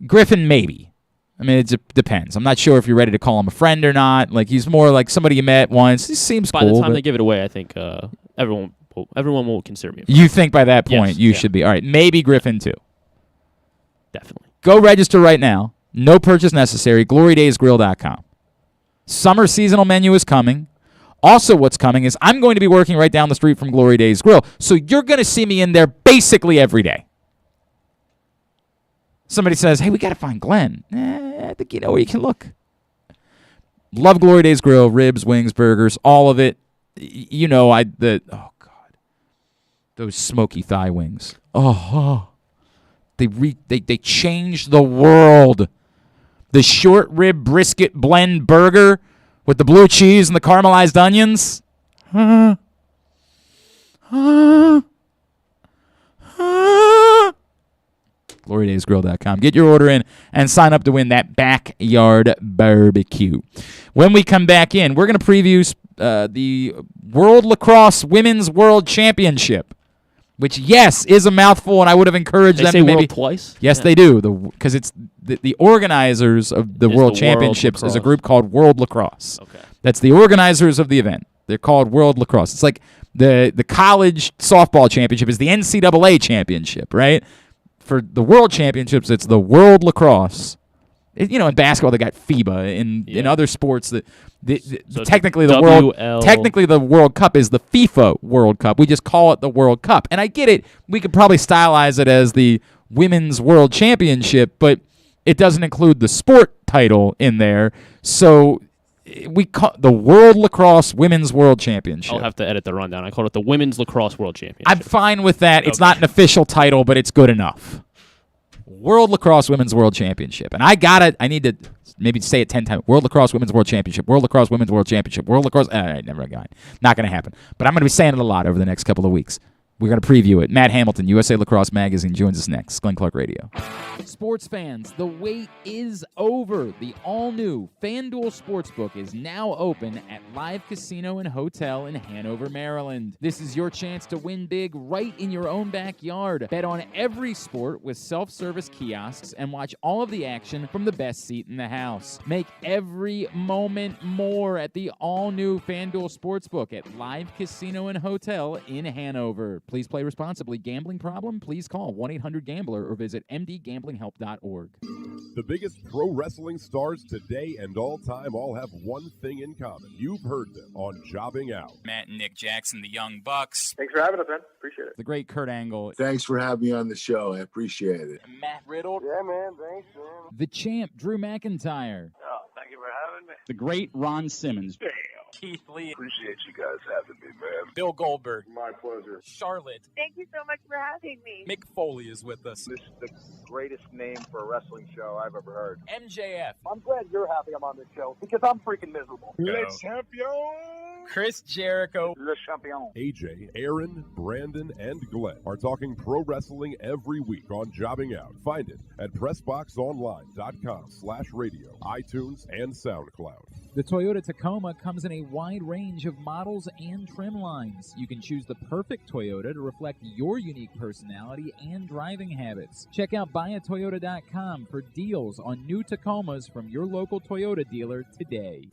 Speaker 1: Griffin, maybe. I mean, it depends. I'm not sure if you're ready to call him a friend or not. He's more like somebody you met once. He seems cool.
Speaker 2: By the time they give it away, I think everyone will consider me a friend.
Speaker 1: You think by that point you should be. All right, maybe Griffin too.
Speaker 2: Definitely.
Speaker 1: Go register right now. No purchase necessary. GloryDaysGrill.com. Summer seasonal menu is coming. Also, what's coming is I'm going to be working right down the street from Glory Days Grill, so you're going to see me in there basically every day. Somebody says, hey, we got to find Glenn. I think you know where you can look. Love Glory Days Grill, ribs, wings, burgers, all of it. Oh, God. Those smoky thigh wings. They changed the world. The short rib brisket blend burger with the blue cheese and the caramelized onions. GloryDaysGrill.com. Get your order in and sign up to win that backyard barbecue. When we come back in, we're going to preview the World Lacrosse Women's World Championship, which, yes, is a mouthful, and I would have encouraged them
Speaker 2: to
Speaker 1: maybe.
Speaker 2: World twice?
Speaker 1: Yes, they do, because it's the organizers of the World Championships is a group called World Lacrosse.
Speaker 2: Okay.
Speaker 1: That's the organizers of the event. They're called World Lacrosse. It's like the college softball championship is the NCAA championship, right? For the World Championships, it's the World Lacrosse In basketball they got FIBA. In other sports,
Speaker 2: So
Speaker 1: technically the
Speaker 2: WL.
Speaker 1: World Cup is the FIFA World Cup. We just call it the World Cup. And I get it. We could probably stylize it as the Women's World Championship, but it doesn't include the sport title in there. So we call the World Lacrosse Women's World Championship.
Speaker 2: I'll have to edit the rundown. I call it the Women's Lacrosse World Championship.
Speaker 1: I'm fine with that. It's not an official title, but it's good enough. World Lacrosse Women's World Championship. And I need to maybe say it 10 times. World Lacrosse Women's World Championship. World Lacrosse Women's World Championship. World Lacrosse. All right, never mind. Not going to happen. But I'm going to be saying it a lot over the next couple of weeks. We're going to preview it. Matt Hamilton, USA Lacrosse Magazine, joins us next. Glenn Clark Radio. Sports fans, the wait is over. The all-new FanDuel Sportsbook is now open at Live Casino and Hotel in Hanover, Maryland. This is your chance to win big right in your own backyard. Bet on every sport with self-service kiosks and watch all of the action from the best seat in the house. Make every moment more at the all-new FanDuel Sportsbook at Live Casino and Hotel in Hanover. Please play responsibly. Gambling problem? Please call 1-800-GAMBLER or visit mdgamblinghelp.org.
Speaker 4: The biggest pro wrestling stars today and all time all have one thing in common. You've heard them on Jobbing Out.
Speaker 1: Matt and Nick Jackson, the Young Bucks.
Speaker 5: Thanks for having us, man. Appreciate it.
Speaker 1: The great Kurt Angle.
Speaker 6: Thanks for having me on the show. I appreciate it.
Speaker 1: Matt Riddle.
Speaker 5: Yeah, man. Thanks, man.
Speaker 1: The champ, Drew McIntyre.
Speaker 5: Oh, thank you for having me.
Speaker 7: The great Ron Simmons.
Speaker 5: Damn.
Speaker 1: Keith Lee.
Speaker 6: Appreciate you guys having me, man.
Speaker 1: Bill Goldberg.
Speaker 5: My pleasure.
Speaker 1: Charlotte.
Speaker 8: Thank you so much for having me.
Speaker 1: Mick Foley is with us.
Speaker 5: This is the greatest name for a wrestling show I've ever heard.
Speaker 1: MJF.
Speaker 5: I'm glad you're happy I'm on this show because I'm freaking miserable.
Speaker 4: Le
Speaker 5: champion.
Speaker 1: Chris Jericho.
Speaker 5: Le champion.
Speaker 4: AJ, Aaron, Brandon, and Glenn are talking pro wrestling every week on Jobbing Out. Find it at PressBoxOnline.com/radio, iTunes, and SoundCloud.
Speaker 1: The Toyota Tacoma comes in a wide range of models and trim lines. You can choose the perfect Toyota to reflect your unique personality and driving habits. Check out buyatoyota.com for deals on new Tacomas from your local Toyota dealer today.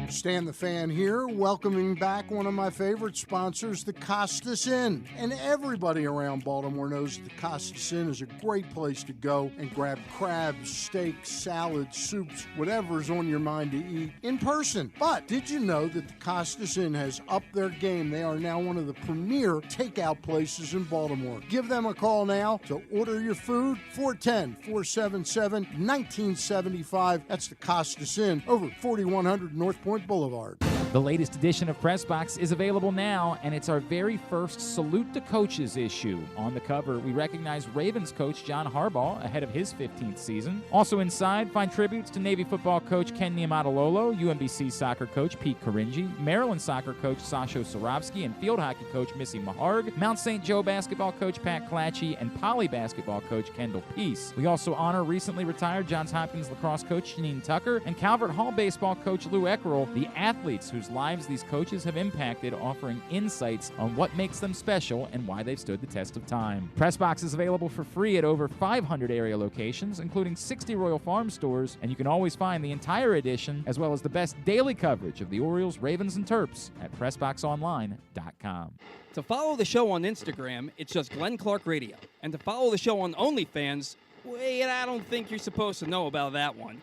Speaker 9: Stan the Fan here, welcoming back one of my favorite sponsors, the Costas Inn. And everybody around Baltimore knows the Costas Inn is a great place to go and grab crabs, steaks, salads, soups, whatever's on your mind to eat in person. But did you know that the Costas Inn has upped their game? They are now one of the premier takeout places in Baltimore. Give them a call now to order your food, 410-477-1975. That's the Costas Inn, over 4100 North Point Boulevard.
Speaker 1: The latest edition of Pressbox is available now, and it's our very first Salute to Coaches issue. On the cover, we recognize Ravens coach John Harbaugh ahead of his 15th season. Also inside, find tributes to Navy football coach Ken Niumatalolo, UMBC soccer coach Pete Caringi, Maryland soccer coach Sasho Sarabsky, and field hockey coach Missy Maharg, Mount St. Joe basketball coach Pat Clatchy, and Poly basketball coach Kendall Peace. We also honor recently retired Johns Hopkins lacrosse coach Janine Tucker and Calvert Hall baseball coach Lou Eckerl, the athletes whose lives these coaches have impacted, offering insights on what makes them special and why they've stood the test of time. Pressbox is available for free at over 500 area locations, including 60 Royal Farm stores, and you can always find the entire edition, as well as the best daily coverage of the Orioles, Ravens, and Terps at PressBoxOnline.com.
Speaker 10: To follow the show on Instagram, it's just Glenn Clark Radio. And to follow the show on OnlyFans, wait, I don't think you're supposed to know about that one.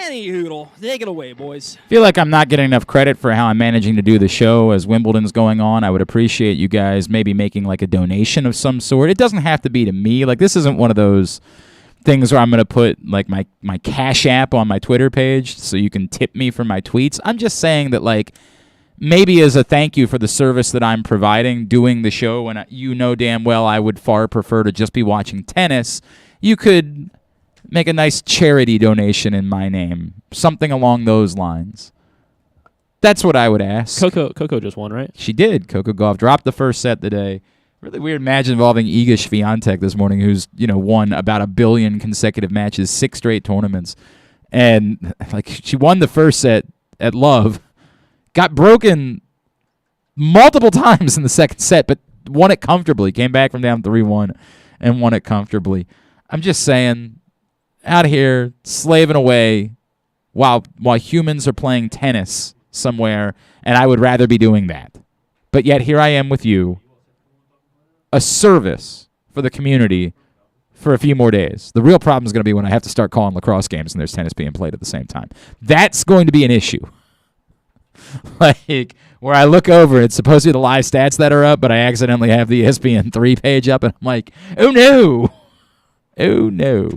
Speaker 10: Any hoodle. Take it away, boys.
Speaker 1: I feel like I'm not getting enough credit for how I'm managing to do the show as Wimbledon's going on. I would appreciate you guys maybe making like a donation of some sort. It doesn't have to be to me. Like, this isn't one of those things where I'm going to put like my Cash App on my Twitter page so you can tip me for my tweets. I'm just saying that, like, maybe as a thank you for the service that I'm providing doing the show, and you know damn well I would far prefer to just be watching tennis, you could make a nice charity donation in my name. Something along those lines. That's what I would ask.
Speaker 2: Coco just won, right?
Speaker 1: She did. Coco Gauff dropped the first set today. Really weird match involving Iga Swiatek this morning, who's, won about 1 billion consecutive matches, 6 straight tournaments. And like, she won the first set at Love, got broken multiple times in the second set, but won it comfortably. Came back from down 3-1 and won it comfortably. I'm just saying, out here slaving away while humans are playing tennis somewhere, and I would rather be doing that. But yet here I am with you, a service for the community for a few more days. The real problem is going to be when I have to start calling lacrosse games and there's tennis being played at the same time. That's going to be an issue. Like, where I look over, it's supposed to be the live stats that are up, but I accidentally have the ESPN3 page up, and I'm like, oh no. Oh no.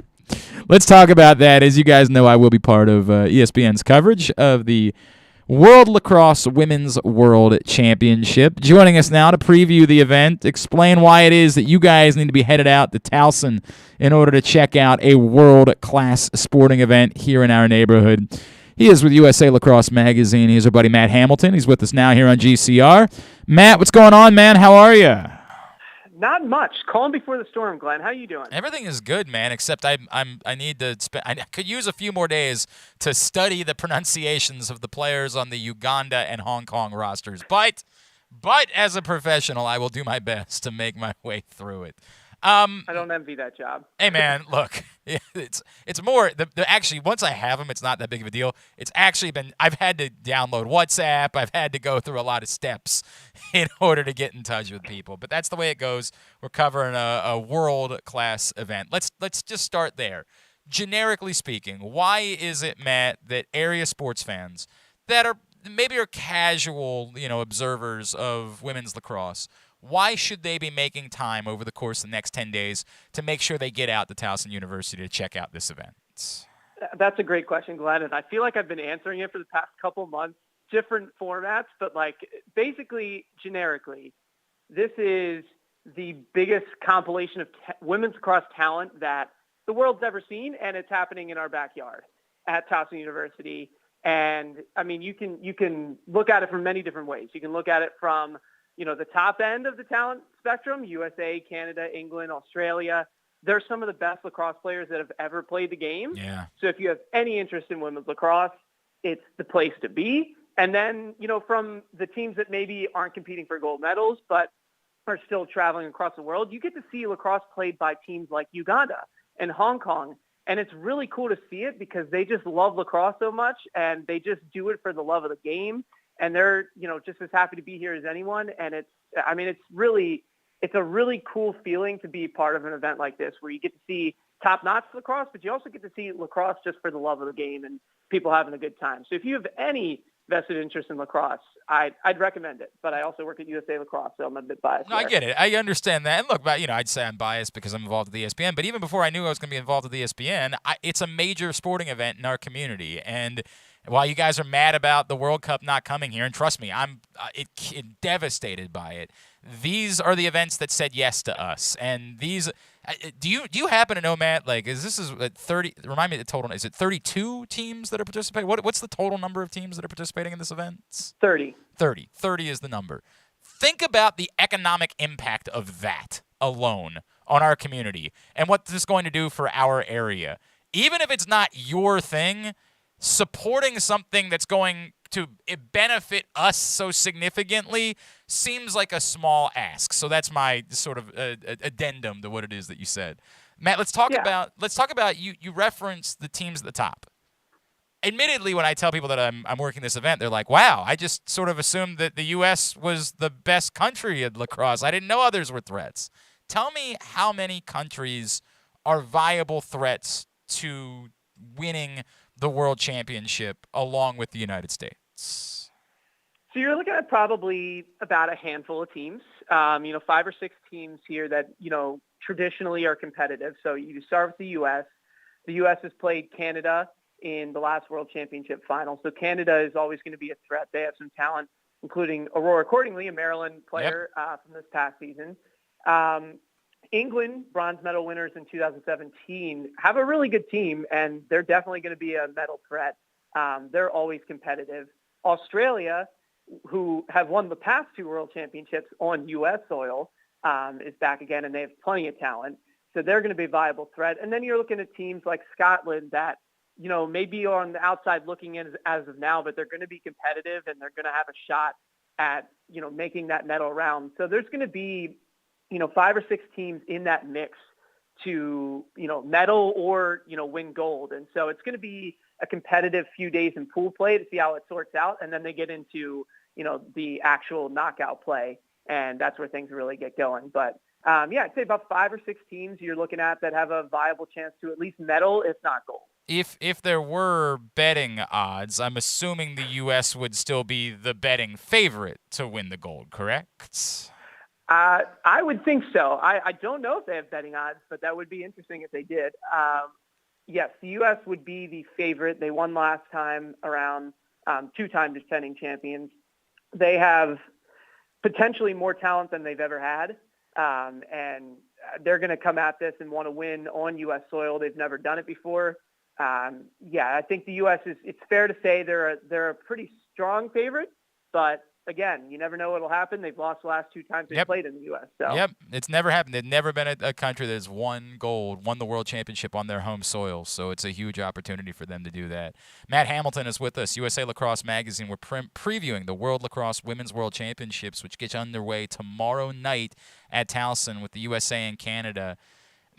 Speaker 1: Let's talk about that. As you guys know, I will be part of ESPN's coverage of the World Lacrosse Women's World Championship. Joining us now to preview the event, explain why it is that you guys need to be headed out to Towson in order to check out a world-class sporting event here in our neighborhood. He is with USA Lacrosse Magazine. He's our buddy Matt Hamilton. He's with us now here on GCR. Matt, what's going on, man? How are you?
Speaker 11: Not much. Calm before the storm, Glenn. How you doing?
Speaker 1: Everything is good, man, except I need to spend. I could use a few more days to study the pronunciations of the players on the Uganda and Hong Kong rosters. But as a professional, I will do my best to make my way through it.
Speaker 11: I don't envy that job.
Speaker 1: Hey, man, look, it's more actually, once I have them, it's not that big of a deal. It's actually been, I've had to download WhatsApp. I've had to go through a lot of steps in order to get in touch with people. But that's the way it goes. We're covering a world-class event. Let's just start there. Generically speaking, why is it, Matt, that area sports fans that are casual, observers of women's lacrosse, why should they be making time over the course of the next 10 days to make sure they get out to Towson University to check out this event?
Speaker 11: That's a great question, Glenn, and I feel like I've been answering it for the past couple months, different formats, but basically, generically, this is the biggest compilation of women's lacrosse talent that the world's ever seen, and it's happening in our backyard at Towson University. And I mean, you can look at it from many different ways. You can look at it from the top end of the talent spectrum, USA, Canada, England, Australia. They're some of the best lacrosse players that have ever played the game.
Speaker 1: Yeah.
Speaker 11: So if you have any interest in women's lacrosse, it's the place to be. And then, from the teams that maybe aren't competing for gold medals, but are still traveling across the world, you get to see lacrosse played by teams like Uganda and Hong Kong. And it's really cool to see it because they just love lacrosse so much and they just do it for the love of the game. And they're, just as happy to be here as anyone. And it's a really cool feeling to be part of an event like this where you get to see top-notch lacrosse, but you also get to see lacrosse just for the love of the game and people having a good time. So if you have any vested interest in lacrosse, I'd recommend it. But I also work at USA Lacrosse, so I'm a bit biased.
Speaker 1: No, I get it. I understand that. And look, I'd say I'm biased because I'm involved with the ESPN. But even before I knew I was going to be involved with the ESPN, it's a major sporting event in our community. And while you guys are mad about the World Cup not coming here, and trust me, I'm devastated by it. These are the events that said yes to us. And these, do you happen to know, Matt? Is 30? Remind me the total. Is it 32 teams that are participating? What's the total number of teams that are participating in this event?
Speaker 11: 30.
Speaker 1: 30. 30 is the number. Think about the economic impact of that alone on our community and what this is going to do for our area. Even if it's not your thing, supporting something that's going to benefit us so significantly seems like a small ask. So that's my sort of addendum to what it is that you said. Matt, let's talk about you referenced the teams at the top. Admittedly, when I tell people that I'm working this event, they're like, wow, I just sort of assumed that the U.S. was the best country at lacrosse. I didn't know others were threats. Tell me how many countries are viable threats to winning the World Championship along with the United States.
Speaker 11: So you're looking at probably about a handful of teams, 5 or 6 teams here that, traditionally are competitive. So you start with the U.S. The U.S. has played Canada in the last World Championship final. So Canada is always going to be a threat. They have some talent, including Aurora Accordingly, a Maryland player from this past season. England, bronze medal winners in 2017, have a really good team, and they're definitely going to be a medal threat. They're always competitive. Australia, who have won the past 2 World Championships on U.S. soil, is back again, and they have plenty of talent. So they're going to be a viable threat. And then you're looking at teams like Scotland that, maybe on the outside looking in as of now, but they're going to be competitive, and they're going to have a shot at, making that medal round. So there's going to be 5 or 6 teams in that mix to, medal or, win gold. And so it's going to be a competitive few days in pool play to see how it sorts out. And then they get into, the actual knockout play. And that's where things really get going. But I'd say about 5 or 6 teams you're looking at that have a viable chance to at least medal, if not gold.
Speaker 1: If there were betting odds, I'm assuming the U.S. would still be the betting favorite to win the gold, correct?
Speaker 11: I would think so. I don't know if they have betting odds, but that would be interesting if they did. Yes, the U.S. would be the favorite. They won last time around, 2-time defending champions. They have potentially more talent than they've ever had, and they're going to come at this and want to win on U.S. soil. They've never done it before. I think the U.S. it's fair to say they're a pretty strong favorite, but again, you never know what'll happen. They've lost the last 2 times they played in the U.S. So.
Speaker 1: Yep, it's never happened. There's never been a country that has won the world championship on their home soil, so it's a huge opportunity for them to do that. Matt Hamilton is with us, USA Lacrosse Magazine. We're previewing the World Lacrosse Women's World Championships, which gets underway tomorrow night at Towson with the USA and Canada.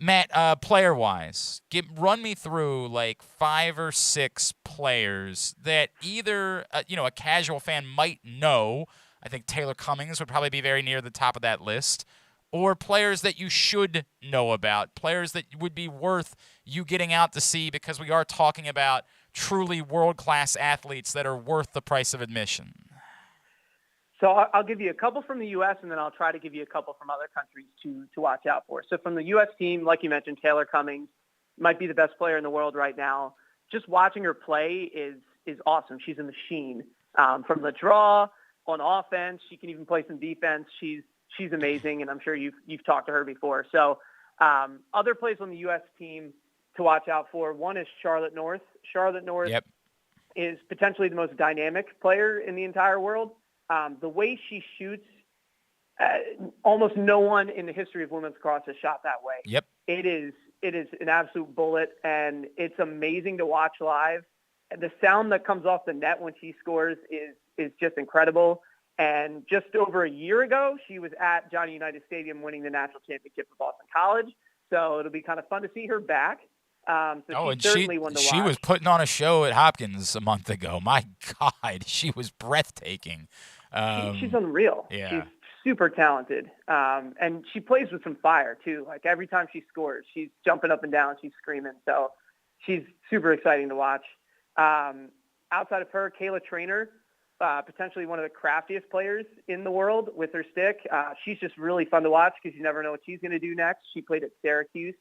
Speaker 1: Matt, player-wise, run me through like 5 or 6 players that either a casual fan might know. I think Taylor Cummings would probably be very near the top of that list, or players that you should know about, players that would be worth you getting out to see, because we are talking about truly world-class athletes that are worth the price of admission.
Speaker 11: So I'll give you a couple from the U.S., and then I'll try to give you a couple from other countries to watch out for. So from the U.S. team, like you mentioned, Taylor Cummings might be the best player in the world right now. Just watching her play is awesome. She's a machine. From the draw, on offense, she can even play some defense. She's amazing, and I'm sure you've talked to her before. So other players on the U.S. team to watch out for, one is Charlotte North. Charlotte North is potentially the most dynamic player in the entire world. The way she shoots, almost no one in the history of women's lacrosse has shot that way.
Speaker 1: Yep.
Speaker 11: It is an absolute bullet, and it's amazing to watch live. The sound that comes off the net when she scores is just incredible. And just over a year ago, she was at Johnny Unitas Stadium winning the national championship for Boston College. So it'll be kind of fun to see her back. She's certainly one to watch.
Speaker 1: She was putting on a show at Hopkins a month ago. My God, she was breathtaking.
Speaker 11: She's unreal.
Speaker 1: Yeah.
Speaker 11: She's super talented. And she plays with some fire, too. Like, every time she scores, she's jumping up and down. She's screaming. So she's super exciting to watch. Outside of her, Kayla Traynor, potentially one of the craftiest players in the world with her stick. She's just really fun to watch because you never know what she's going to do next. She played at Syracuse.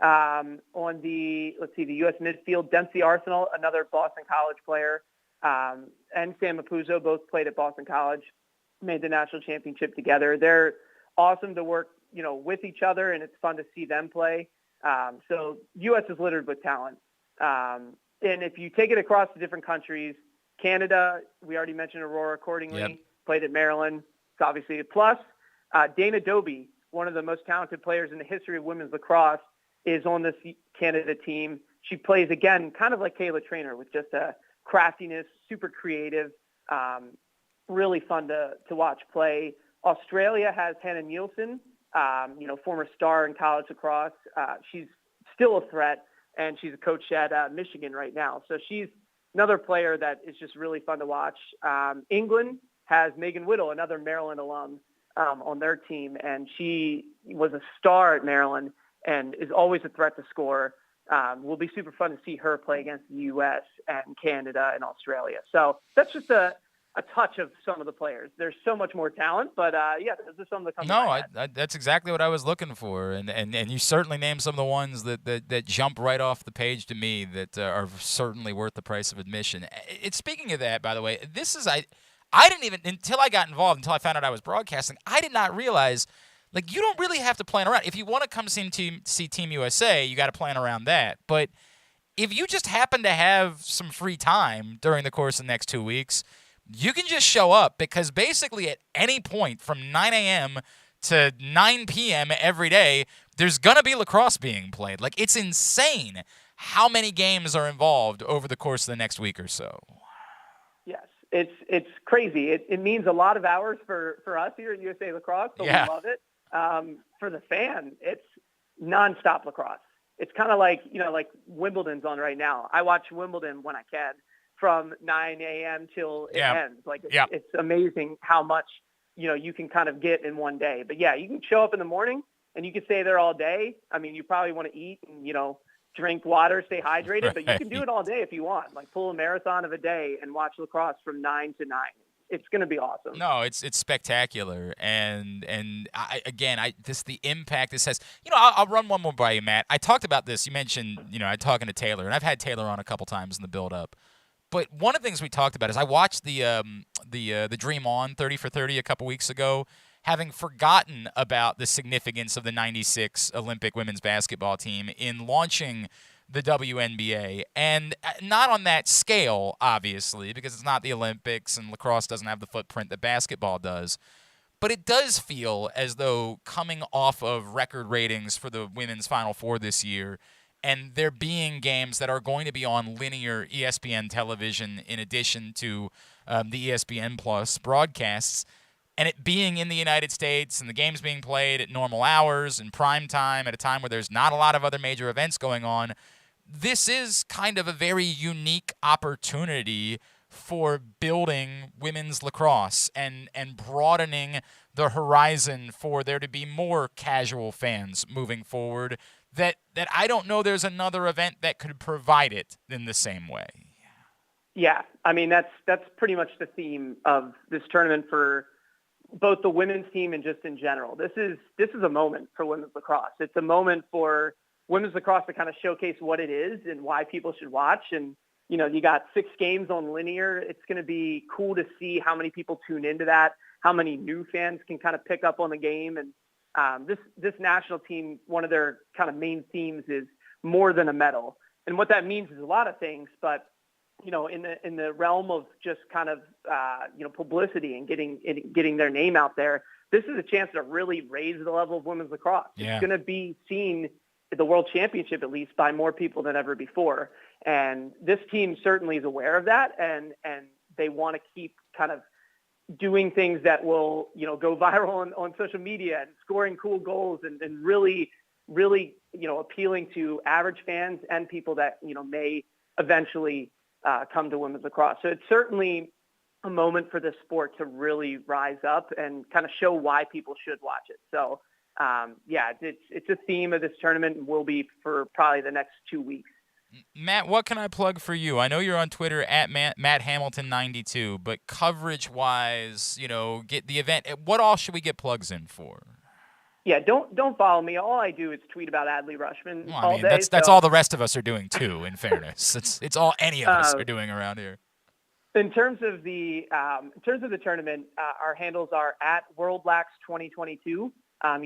Speaker 11: On the U.S. midfield, Dempsey Arsenal, another Boston College player, and Sam Mapuzzo both played at Boston College, made the national championship together. They're awesome to work, with each other, and it's fun to see them play. So U.S. is littered with talent. And if you take it across the different countries, Canada, we already mentioned Aurora Accordingly, played at Maryland. It's obviously a plus. Dana Doby, one of the most talented players in the history of women's lacrosse, is on this Canada team. She plays, again, kind of like Kayla Traynor, with just a craftiness, super creative, really fun to watch play. Australia has Hannah Nielsen, former star in college lacrosse. She's still a threat, and she's a coach at Michigan right now. So she's another player that is just really fun to watch. England has Megan Whittle, another Maryland alum, on their team, and she was a star at Maryland and is always a threat to score. Will be super fun to see her play against the U.S. and Canada and Australia. So that's just a touch of some of the players. There's so much more talent, but those are some of the.
Speaker 1: No, that's exactly what I was looking for, and you certainly named some of the ones that jump right off the page to me that are certainly worth the price of admission. Speaking of that, by the way, I didn't even, until I got involved, until I found out I was broadcasting, I did not realize. Like, you don't really have to plan around. If you want to come see Team USA, you got to plan around that. But if you just happen to have some free time during the course of the next 2 weeks, you can just show up, because basically at any point from 9 a.m. to 9 p.m. every day, there's going to be lacrosse being played. Like, it's insane how many games are involved over the course of the next week or so.
Speaker 11: Yes, it's crazy. It means a lot of hours for us here at USA Lacrosse, but we love it. For the fan, it's nonstop lacrosse. It's kind of like, like Wimbledon's on right now. I watch Wimbledon when I can from 9 a.m. till it ends. Like, it's amazing how much you can kind of get in one day. But yeah, you can show up in the morning and you can stay there all day. I mean, you probably want to eat and, drink water, stay hydrated, but you can do it all day if you want. Like pull a marathon of a day and watch lacrosse from 9 to 9. It's going to be awesome.
Speaker 1: No, it's spectacular, and the impact this has. I'll run one more by you, Matt. I talked about this. You mentioned, I'm talking to Taylor, and I've had Taylor on a couple times in the build-up. But one of the things we talked about is I watched the Dream On 30 for 30 a couple weeks ago, having forgotten about the significance of the '96 Olympic women's basketball team in launching the WNBA, and not on that scale, obviously, because it's not the Olympics and lacrosse doesn't have the footprint that basketball does. But it does feel as though coming off of record ratings for the women's Final Four this year, and there being games that are going to be on linear ESPN television in addition to the ESPN Plus broadcasts, and it being in the United States and the games being played at normal hours and prime time at a time where there's not a lot of other major events going on, this is kind of a very unique opportunity for building women's lacrosse and broadening the horizon for there to be more casual fans moving forward that I don't know there's another event that could provide it in the same way.
Speaker 11: Yeah, I mean, that's pretty much the theme of this tournament for both the women's team and just in general. This is a moment for women's lacrosse. It's a moment for women's lacrosse to kind of showcase what it is and why people should watch. And, you got 6 games on linear. It's going to be cool to see how many people tune into that, how many new fans can kind of pick up on the game. And this national team, one of their kind of main themes is more than a medal. And what that means is a lot of things, but, in the realm of just kind of, publicity and getting their name out there, this is a chance to really raise the level of women's lacrosse.
Speaker 1: Yeah.
Speaker 11: It's going to be seen at the World Championship, at least, by more people than ever before. And this team certainly is aware of that, and they want to keep kind of doing things that will, go viral on social media and scoring cool goals and really, really, appealing to average fans and people that, may eventually come to women's lacrosse. So it's certainly a moment for the sport to really rise up and kind of show why people should watch it. So, it's a theme of this tournament and will be for probably the next 2 weeks.
Speaker 1: Matt, what can I plug for you? I know you're on Twitter at Matt Hamilton 92, but coverage-wise, get the event. What all should we get plugs in for?
Speaker 11: Yeah, don't follow me. All I do is tweet about Adley Rushman
Speaker 1: all
Speaker 11: day.
Speaker 1: That's all the rest of us are doing too. In fairness, it's all any of us are doing around here.
Speaker 11: In terms of the tournament, our handles are at WorldLax2022. You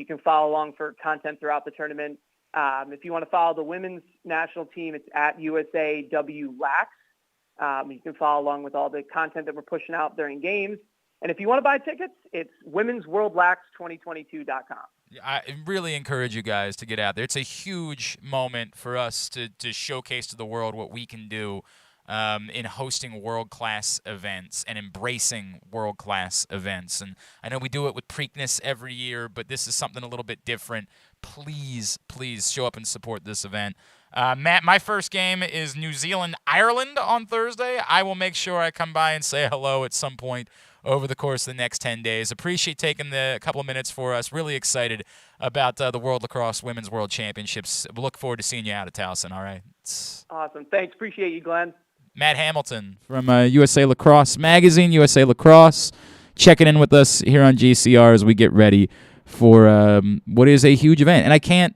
Speaker 11: can follow along for content throughout the tournament. If you want to follow the women's national team, it's at USAWLax. You can follow along with all the content that we're pushing out during games. And if you want to buy tickets, it's womensworldlax2022.com.
Speaker 1: I really encourage you guys to get out there. It's a huge moment for us to showcase to the world what we can do in hosting world-class events and embracing world-class events. And I know we do it with Preakness every year, but this is something a little bit different. Please, please show up and support this event. Matt, my first game is New Zealand-Ireland on Thursday. I will make sure I come by and say hello at some point over the course of the next 10 days. Appreciate taking the couple of minutes for us. Really excited about the World Lacrosse Women's World Championships. Look forward to seeing you out at Towson, all right?
Speaker 11: Awesome. Thanks. Appreciate you, Glenn.
Speaker 1: Matt Hamilton from USA Lacrosse Magazine, USA Lacrosse, checking in with us here on GCR as we get ready for what is a huge event. And I can't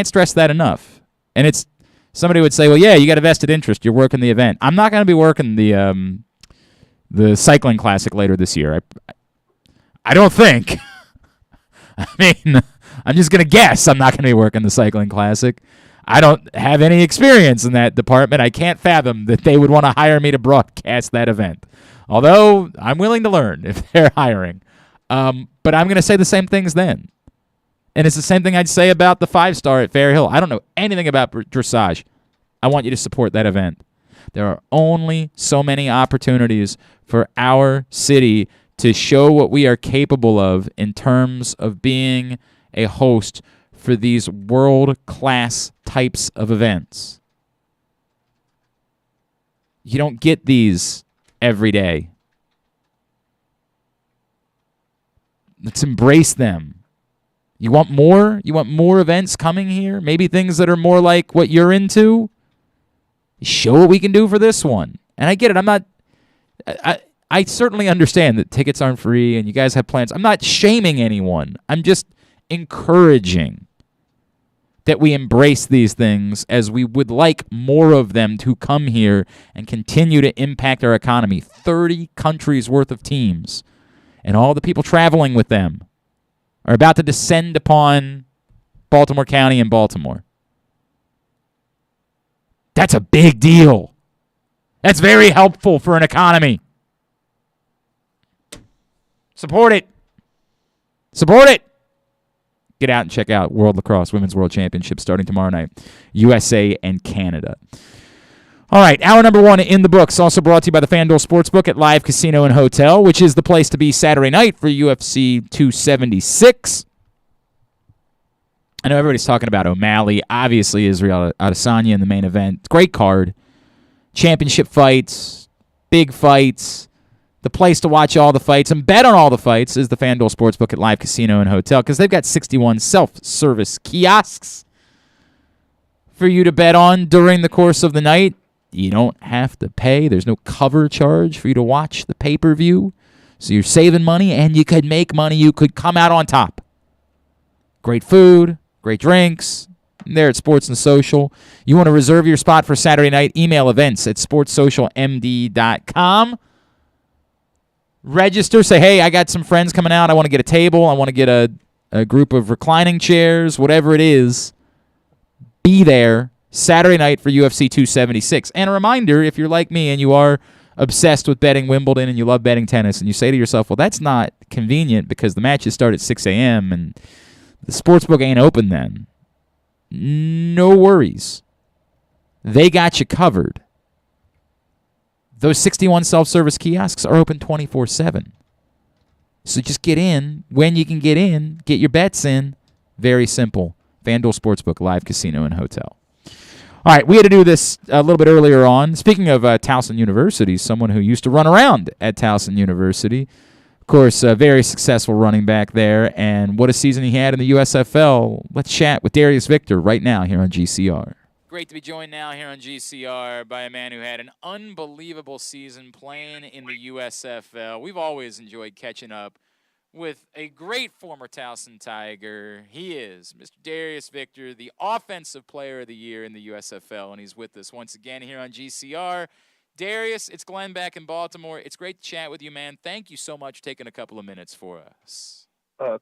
Speaker 1: stress that enough. And it's somebody would say, well, yeah, you got a vested interest. You're working the event. I'm not going to be working the cycling classic later this year. I don't think. I mean, I'm just going to guess I'm not going to be working the cycling classic. I don't have any experience in that department. I can't fathom that they would want to hire me to broadcast that event. Although I'm willing to learn if they're hiring. But I'm going to say the same things then. And it's the same thing I'd say about the 5-star at Fair Hill. I don't know anything about dressage. I want you to support that event. There are only so many opportunities for our city to show what we are capable of in terms of being a host for these world-class types of events. You don't get these every day. Let's embrace them. You want more? You want more events coming here? Maybe things that are more like what you're into? Show what we can do for this one. And I get it. I certainly understand that tickets aren't free and you guys have plans. I'm not shaming anyone. I'm just encouraging that we embrace these things, as we would like more of them to come here and continue to impact our economy. 30 countries worth of teams and all the people traveling with them are about to descend upon Baltimore County and Baltimore. That's a big deal. That's very helpful for an economy. Support it. Support it. Get out and check out World Lacrosse Women's World Championship starting tomorrow night. USA and Canada. All right, hour number 1 in the books. Also brought to you by the FanDuel Sportsbook at Live Casino and Hotel, which is the place to be Saturday night for UFC 276. I know everybody's talking about O'Malley. Obviously, Israel Adesanya in the main event. Great card. Championship fights. Big fights. The place to watch all the fights and bet on all the fights is the FanDuel Sportsbook at Live Casino and Hotel, because they've got 61 self-service kiosks for you to bet on during the course of the night. You don't have to pay. There's no cover charge for you to watch the pay-per-view. So you're saving money, and you could make money. You could come out on top. Great food, great drinks. There at Sports and Social. You want to reserve your spot for Saturday night? Email events@sportssocialmd.com. Register, say, hey, I got some friends coming out. I want to get a table. I want to get a group of reclining chairs, whatever it is. Be there Saturday night for UFC 276. And a reminder, if you're like me and you are obsessed with betting Wimbledon and you love betting tennis, and you say to yourself, well, that's not convenient because the matches start at 6 a.m. and the sportsbook ain't open then. No worries. They got you covered. Those 61 self-service kiosks are open 24/7. So just get in when you can get in. Get your bets in. Very simple. FanDuel Sportsbook, Live Casino and Hotel. All right, we had to do this a little bit earlier on. Speaking of Towson University, someone who used to run around at Towson University. Of course, a very successful running back there. And what a season he had in the USFL. Let's chat with Darius Victor right now here on GCR. Great to be joined now here on GCR by a man who had an unbelievable season playing in the USFL. We've always enjoyed catching up with a great former Towson Tiger. He is Mr. Darius Victor, the Offensive Player of the Year in the USFL, and he's with us once again here on GCR. Darius, it's Glenn back in Baltimore. It's great to chat with you, man. Thank you so much for taking a couple of minutes for us.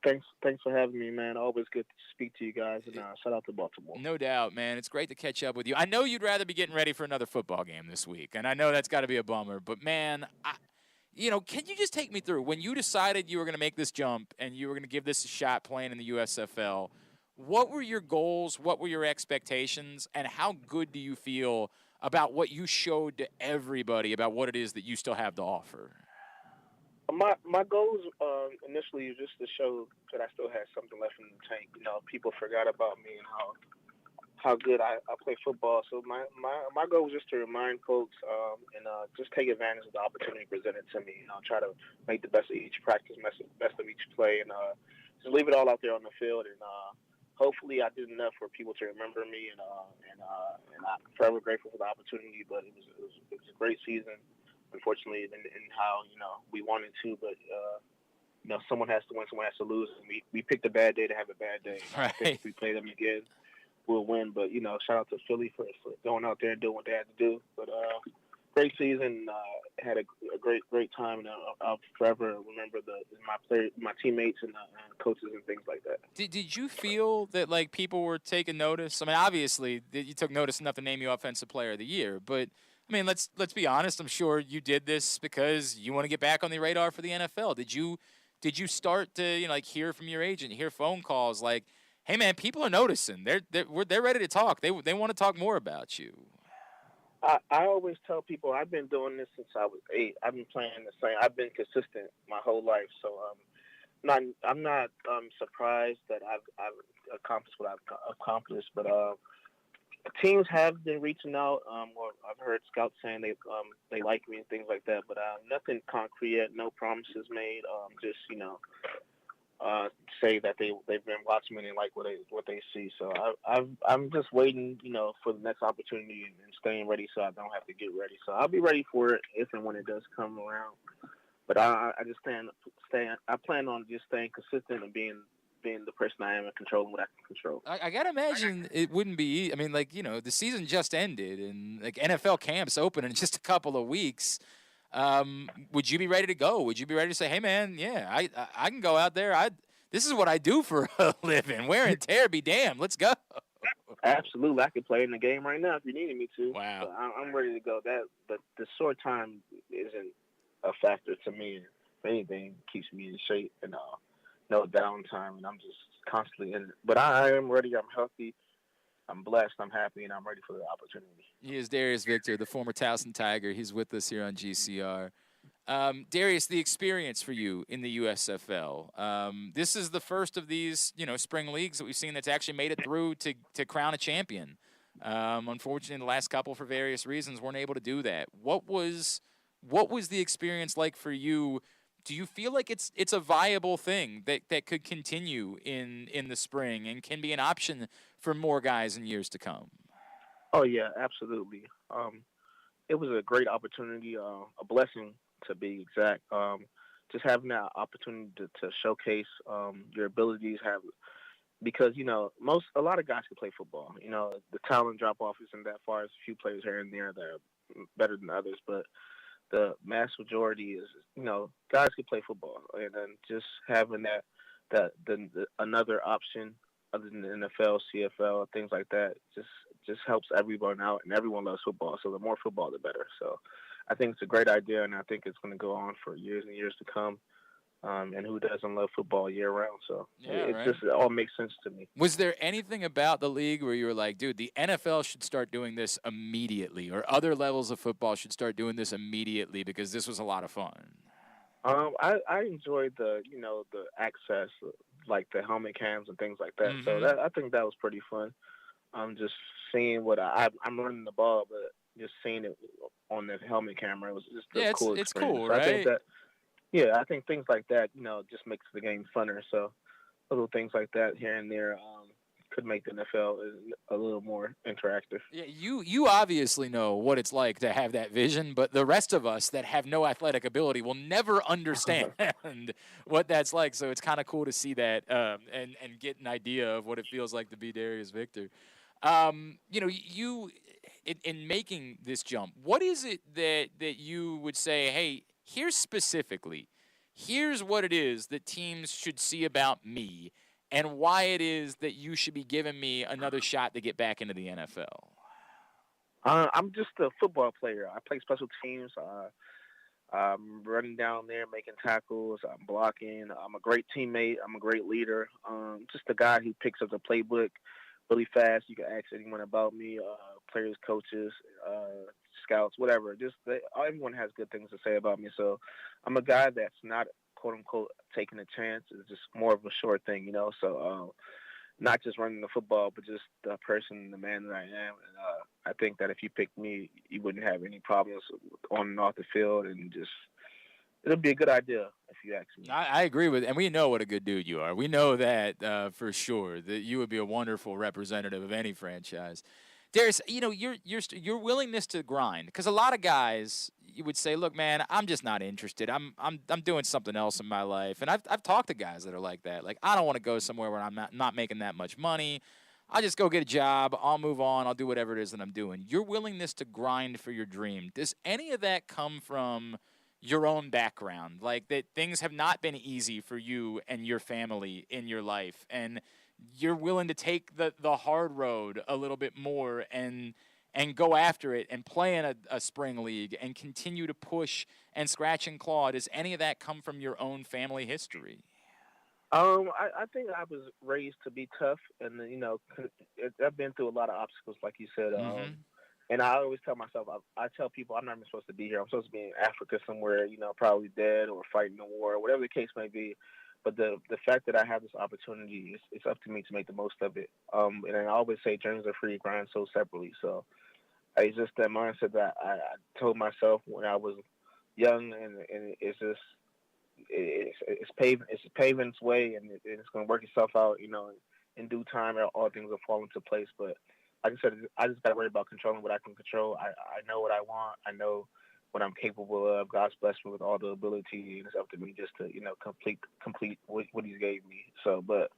Speaker 12: Thanks for having me, man. Always good to speak to you guys, and shout out to Baltimore.
Speaker 1: No doubt, man. It's great to catch up with you. I know you'd rather be getting ready for another football game this week, and I know that's got to be a bummer. But, man, can you just take me through when you decided you were going to make this jump and you were going to give this a shot playing in the USFL? What were your goals? What were your expectations? And how good do you feel about what you showed to everybody about what it is that you still have to offer?
Speaker 12: My goals initially was just to show that I still had something left in the tank. You know, people forgot about me and how good I play football. So my goal was just to remind folks and just take advantage of the opportunity presented to me. You know, try to make the best of each practice, best of each play, and just leave it all out there on the field. And hopefully, I did enough for people to remember me. And I'm forever grateful for the opportunity. But it was a great season. Unfortunately, in how we wanted to, but someone has to win, someone has to lose, and we picked a bad day to have a bad day.
Speaker 1: Right.
Speaker 12: I think if we play them again, we'll win. But shout out to Philly for going out there and doing what they had to do. But great season, had a great time, and I'll forever remember my teammates and coaches and things like that.
Speaker 1: Did you feel that people were taking notice? I mean, obviously you took notice enough to name you Offensive Player of the Year, but I mean, let's be honest. I'm sure you did this because you want to get back on the radar for the NFL. Did you start to hear from your agent, hear phone calls like, "Hey man, people are noticing. They're ready to talk. They want to talk more about you."
Speaker 12: I always tell people I've been doing this since I was 8. I've been playing the same. I've been consistent my whole life. So I'm not surprised that I've accomplished what I've accomplished, but. Teams have been reaching out, or I've heard scouts saying they like me and things like that, but nothing concrete yet, no promises made. Just say that they've been watching me and like what they see. So I'm just waiting, for the next opportunity and staying ready so I don't have to get ready. So I'll be ready for it if and when it does come around. But I just I plan on just staying consistent and being the person I am and controlling what I can control.
Speaker 1: I gotta imagine it wouldn't be. I mean, the season just ended and NFL camps open in just a couple of weeks. Would you be ready to go? Would you be ready to say, "Hey, man, yeah, I can go out there. This is what I do for a living. Wear and tear be damned. Let's go."
Speaker 12: Absolutely, I could play in the game right now if you needed me to.
Speaker 1: Wow,
Speaker 12: so I'm ready to go. But the short time isn't a factor to me. If anything, keeps me in shape and no downtime, and I'm just constantly in it. But I am ready. I'm healthy. I'm blessed. I'm happy, and I'm ready for the opportunity.
Speaker 1: He is Darius Victor, the former Towson Tiger. He's with us here on GCR. Darius, the experience for you in the USFL. This is the first of these, spring leagues that we've seen that's actually made it through to crown a champion. Unfortunately, the last couple, for various reasons, weren't able to do that. What was the experience like for you? Do you feel like it's a viable thing that could continue in the spring and can be an option for more guys in years to come?
Speaker 12: Oh yeah, absolutely. It was a great opportunity, a blessing to be exact. Just having that opportunity to showcase your abilities, because a lot of guys can play football. The talent drop off isn't that far. There's a few players here and there that are better than others, but the mass majority is, guys can play football, and then just having the another option other than the NFL, CFL, things like that, just helps everyone out, and everyone loves football. So the more football, the better. So I think it's a great idea, and I think it's going to go on for years and years to come. And who doesn't love football year round? So it all makes sense to me.
Speaker 1: Was there anything about the league where you were like, dude, the NFL should start doing this immediately, or other levels of football should start doing this immediately because this was a lot of fun?
Speaker 12: I enjoyed the access, like the helmet cams and things like that.
Speaker 1: Mm-hmm.
Speaker 12: So I think that was pretty fun. Just seeing what I'm running the ball, but just seeing it on the helmet camera was just a cool experience.
Speaker 1: It's cool,
Speaker 12: so
Speaker 1: right?
Speaker 12: I think things like that, just makes the game funner. So little things like that here and there could make the NFL a little more interactive.
Speaker 1: Yeah, you obviously know what it's like to have that vision, but the rest of us that have no athletic ability will never understand what that's like. So it's kind of cool to see that and get an idea of what it feels like to be Darius Victor. You in making this jump, what is it that you would say, hey, here's what it is that teams should see about me and why it is that you should be giving me another shot to get back into the NFL?
Speaker 12: I'm just a football player. I play special teams. I'm running down there, making tackles. I'm blocking. I'm a great teammate. I'm a great leader. Just a guy who picks up the playbook really fast. You can ask anyone about me, players, coaches, scouts, whatever. Everyone has good things to say about me. So I'm a guy that's not, quote unquote, taking a chance. It's just more of a short thing, So not just running the football, but just the person, the man that I am. And I think that if you picked me, you wouldn't have any problems on and off the field, and just it'll be a good idea if you ask me.
Speaker 1: I agree with, and we know what a good dude you are. We know that for sure, that you would be a wonderful representative of any franchise. Darius, your willingness to grind, because a lot of guys, you would say, look, man, I'm just not interested. I'm doing something else in my life, and I've talked to guys that are like that. Like, I don't want to go somewhere where I'm not making that much money. I'll just go get a job. I'll move on. I'll do whatever it is that I'm doing. Your willingness to grind for your dream, does any of that come from your own background? Like, that things have not been easy for you and your family in your life, and you're willing to take the hard road a little bit more and go after it and play in a spring league and continue to push and scratch and claw? Does any of that come from your own family history?
Speaker 12: I think I was raised to be tough, and I've been through a lot of obstacles, like you said. And I always tell myself, I tell people, I'm not even supposed to be here. I'm supposed to be in Africa somewhere, probably dead or fighting a war, whatever the case may be. But the fact that I have this opportunity, it's up to me to make the most of it. And I always say dreams are free, grind sold separately. So it's just that mindset that I told myself when I was young, and it's just it's paving its way, and it's going to work itself out. In due time, all things will fall into place. But like I said, I just got to worry about controlling what I can control. I know what I want. I know what I'm capable of. God's blessed me with all the ability, and it's up to me just to complete what He's gave me. So, but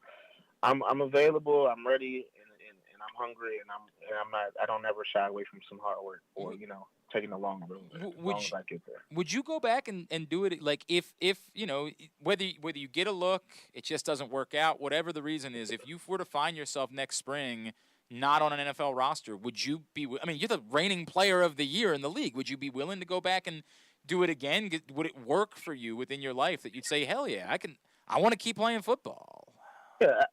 Speaker 12: I'm available. I'm ready, and I'm hungry, and I don't ever shy away from some hard work or taking a long road as long as I get there.
Speaker 1: Would you go back and do it, like, if whether you get a look, it just doesn't work out, whatever the reason is, if you were to find yourself next spring not on an NFL roster, would you be, I mean, you're the reigning player of the year in the league, would you be willing to go back and do it again? Would it work for you within your life that you'd say, hell yeah, I want to keep playing football?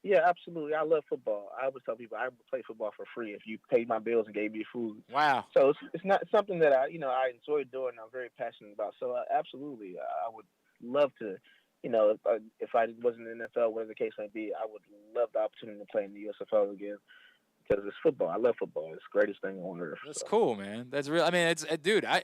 Speaker 12: Yeah, absolutely. I love football. I always tell people I would play football for free if you paid my bills and gave me food.
Speaker 1: Wow.
Speaker 12: So it's not something that I enjoy doing. I'm very passionate about. So absolutely, I would love to. If I wasn't in the NFL, whatever the case may be, I would love the opportunity to play in the USFL again. Because it's football. I love football. It's the greatest thing on earth.
Speaker 1: That's cool, man. That's real. I mean, it's dude. I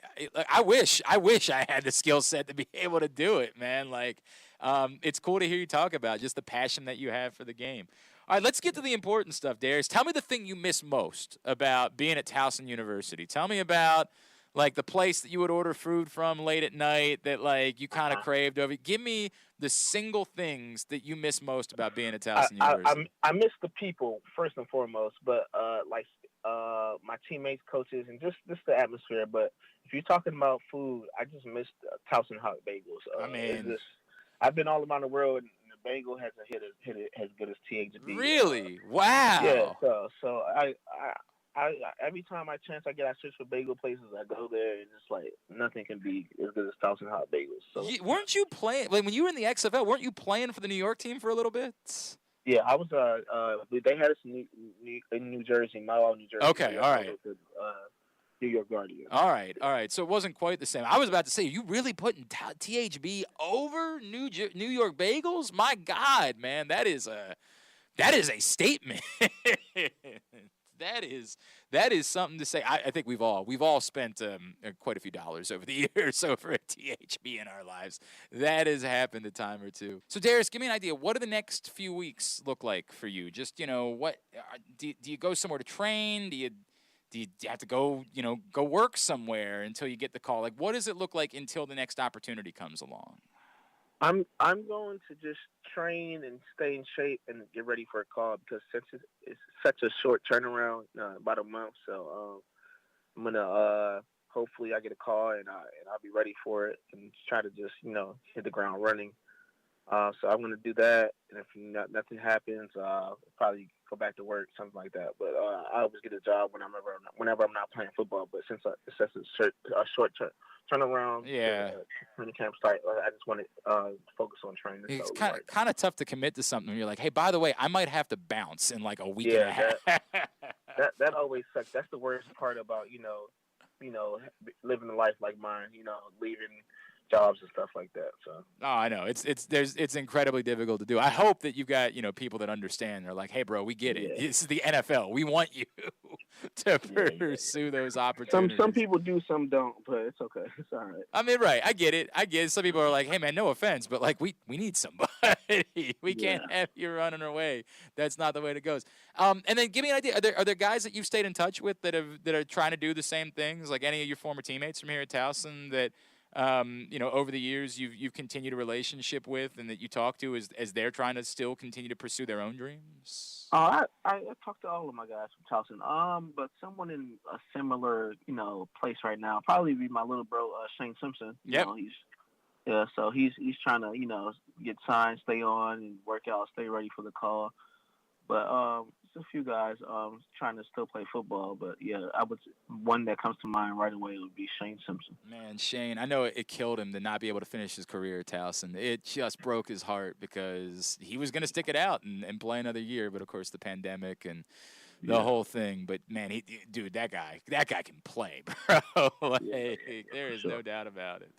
Speaker 1: wish I had the skill set to be able to do it, man. Like, it's cool to hear you talk about just the passion that you have for the game. All right, let's get to the important stuff, Darius. Tell me the thing you miss most about being at Towson University. Tell me about, like, the place that you would order food from late at night that, like, you kind of craved over. Give me the single things that you miss most about being at Towson University.
Speaker 12: I miss the people first and foremost, but my teammates, coaches, and just the atmosphere. But if you're talking about food, I just miss Towson hot bagels. I've been all around the world, and the bagel hasn't hit as good as THB.
Speaker 1: Really? Wow.
Speaker 12: Yeah. So I every time I search for bagel places. I go there, and it's like nothing can be as good as Towson hot bagels. So
Speaker 1: weren't you playing, like, when you were in the XFL? Weren't you playing for the New York team for a little bit?
Speaker 12: Yeah, I was. They had us in New Jersey, New Jersey.
Speaker 1: Okay, all right.
Speaker 12: New York Guardians.
Speaker 1: All right. So it wasn't quite the same. I was about to say, you really putting THB over New York bagels? My God, man, that is a statement. That is something to say. I think we've all spent quite a few dollars over the years over a THB in our lives. That has happened a time or two. So Darius, give me an idea. What do the next few weeks look like for you? Just, what do you go somewhere to train? Do you have to go work somewhere until you get the call? Like, what does it look like until the next opportunity comes along?
Speaker 12: I'm going to just train and stay in shape and get ready for a call, because since it's such a short turnaround, about a month. So I'm gonna hopefully I get a call and I'll be ready for it and try to just hit the ground running. So I'm gonna do that, and if nothing happens, probably go back to work, something like that. But I always get a job whenever I'm not playing football. But since it's such a short turnaround, training camp start, I just want to focus on training.
Speaker 1: It's kind of tough to commit to something when you're like, hey, by the way, I might have to bounce in like a week and a half.
Speaker 12: That always sucks. That's the worst part about living a life like mine. Leaving jobs and stuff like that. So.
Speaker 1: Oh, I know. It's incredibly difficult to do. I hope that you've got, people that understand. They're like, hey, bro, we get it. This is the NFL. We want you to pursue those opportunities.
Speaker 12: Some people do, some don't, but it's okay. It's all right.
Speaker 1: I mean, right. I get it. Some people are like, hey, man, no offense, but like we need somebody. We can't have you running away. That's not the way it goes. And then give me an idea. Are there guys that you've stayed in touch with that are trying to do the same things? Like any of your former teammates from here at Towson that over the years you've continued a relationship with and that you talk to as they're trying to still continue to pursue their own dreams?
Speaker 12: I talked to all of my guys from Towson. But someone in a similar, place right now, probably be my little bro, Shane Simpson.
Speaker 1: Yep.
Speaker 12: So he's trying to, get signed, stay on and work out, stay ready for the call. But just a few guys trying to still play football. But one that comes to mind right away would be Shane Simpson.
Speaker 1: Man, Shane, I know it killed him to not be able to finish his career at Towson. It just broke his heart because he was going to stick it out and play another year. But of course, the pandemic and the whole thing. But man, that guy can play, bro. There is no doubt about it.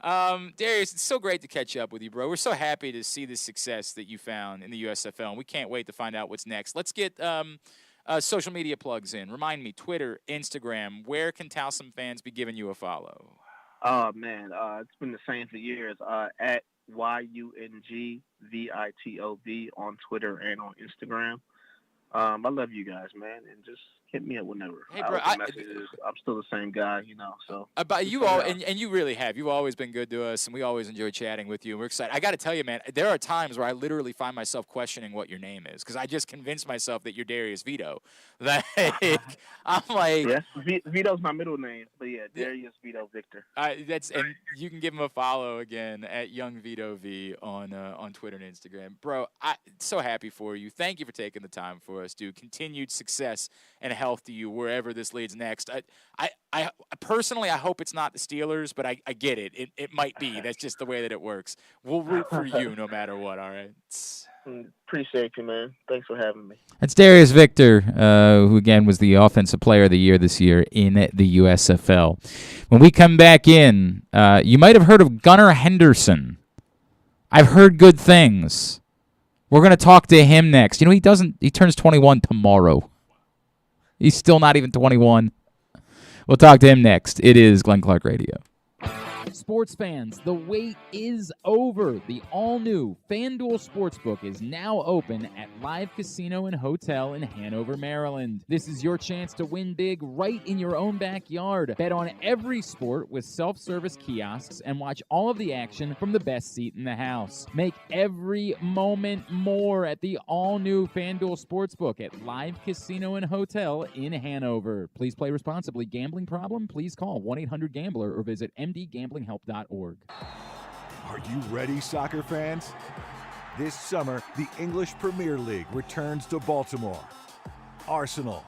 Speaker 1: Darius, it's so great to catch up with you, bro. We're so happy to see the success that you found in the USFL, and we can't wait to find out what's next. Let's get social media plugs in. Remind me, Twitter, Instagram, where can Towson fans be giving you a follow?
Speaker 12: Oh man, it's been the same for years. At YUNGVITOB on Twitter and on Instagram. I love you guys, man, and just hit me up whenever.
Speaker 1: Hey, bro,
Speaker 12: messages. I'm still the same guy, So.
Speaker 1: But you all, and you really have. You've always been good to us, and we always enjoy chatting with you. And we're excited. I got to tell you, man, there are times where I literally find myself questioning what your name is because I just convinced myself that you're Darius Vito. Like, I'm like,
Speaker 12: yeah, Vito's my middle name, but yeah, Darius Vito Victor.
Speaker 1: And you can give him a follow again at Young Vito V on Twitter and Instagram, bro. I'm so happy for you. Thank you for taking the time for us, dude. Continued success and health to you wherever this leads next. I personally, I hope it's not the Steelers, but I get it. It might be. That's just the way that it works. We'll root for you no matter what, all right?
Speaker 12: Appreciate you, man. Thanks for having me.
Speaker 1: That's Darius Victor, who, again, was the Offensive Player of the Year this year in the USFL. When we come back in, you might have heard of Gunnar Henderson. I've heard good things. We're going to talk to him next. He turns 21 tomorrow. He's still not even 21. We'll talk to him next. It is Glenn Clark Radio.
Speaker 7: Sports fans, the wait is over. The all-new FanDuel Sportsbook is now open at Live Casino and Hotel in Hanover, Maryland. This is your chance to win big right in your own backyard. Bet on every sport with self-service kiosks and watch all of the action from the best seat in the house. Make every moment more at the all-new FanDuel Sportsbook at Live Casino and Hotel in Hanover. Please play responsibly. Gambling problem? Please call 1-800-GAMBLER or visit mdgamblinghelp.org.
Speaker 13: Are you ready, soccer fans? This summer, the English Premier League returns to Baltimore. Arsenal,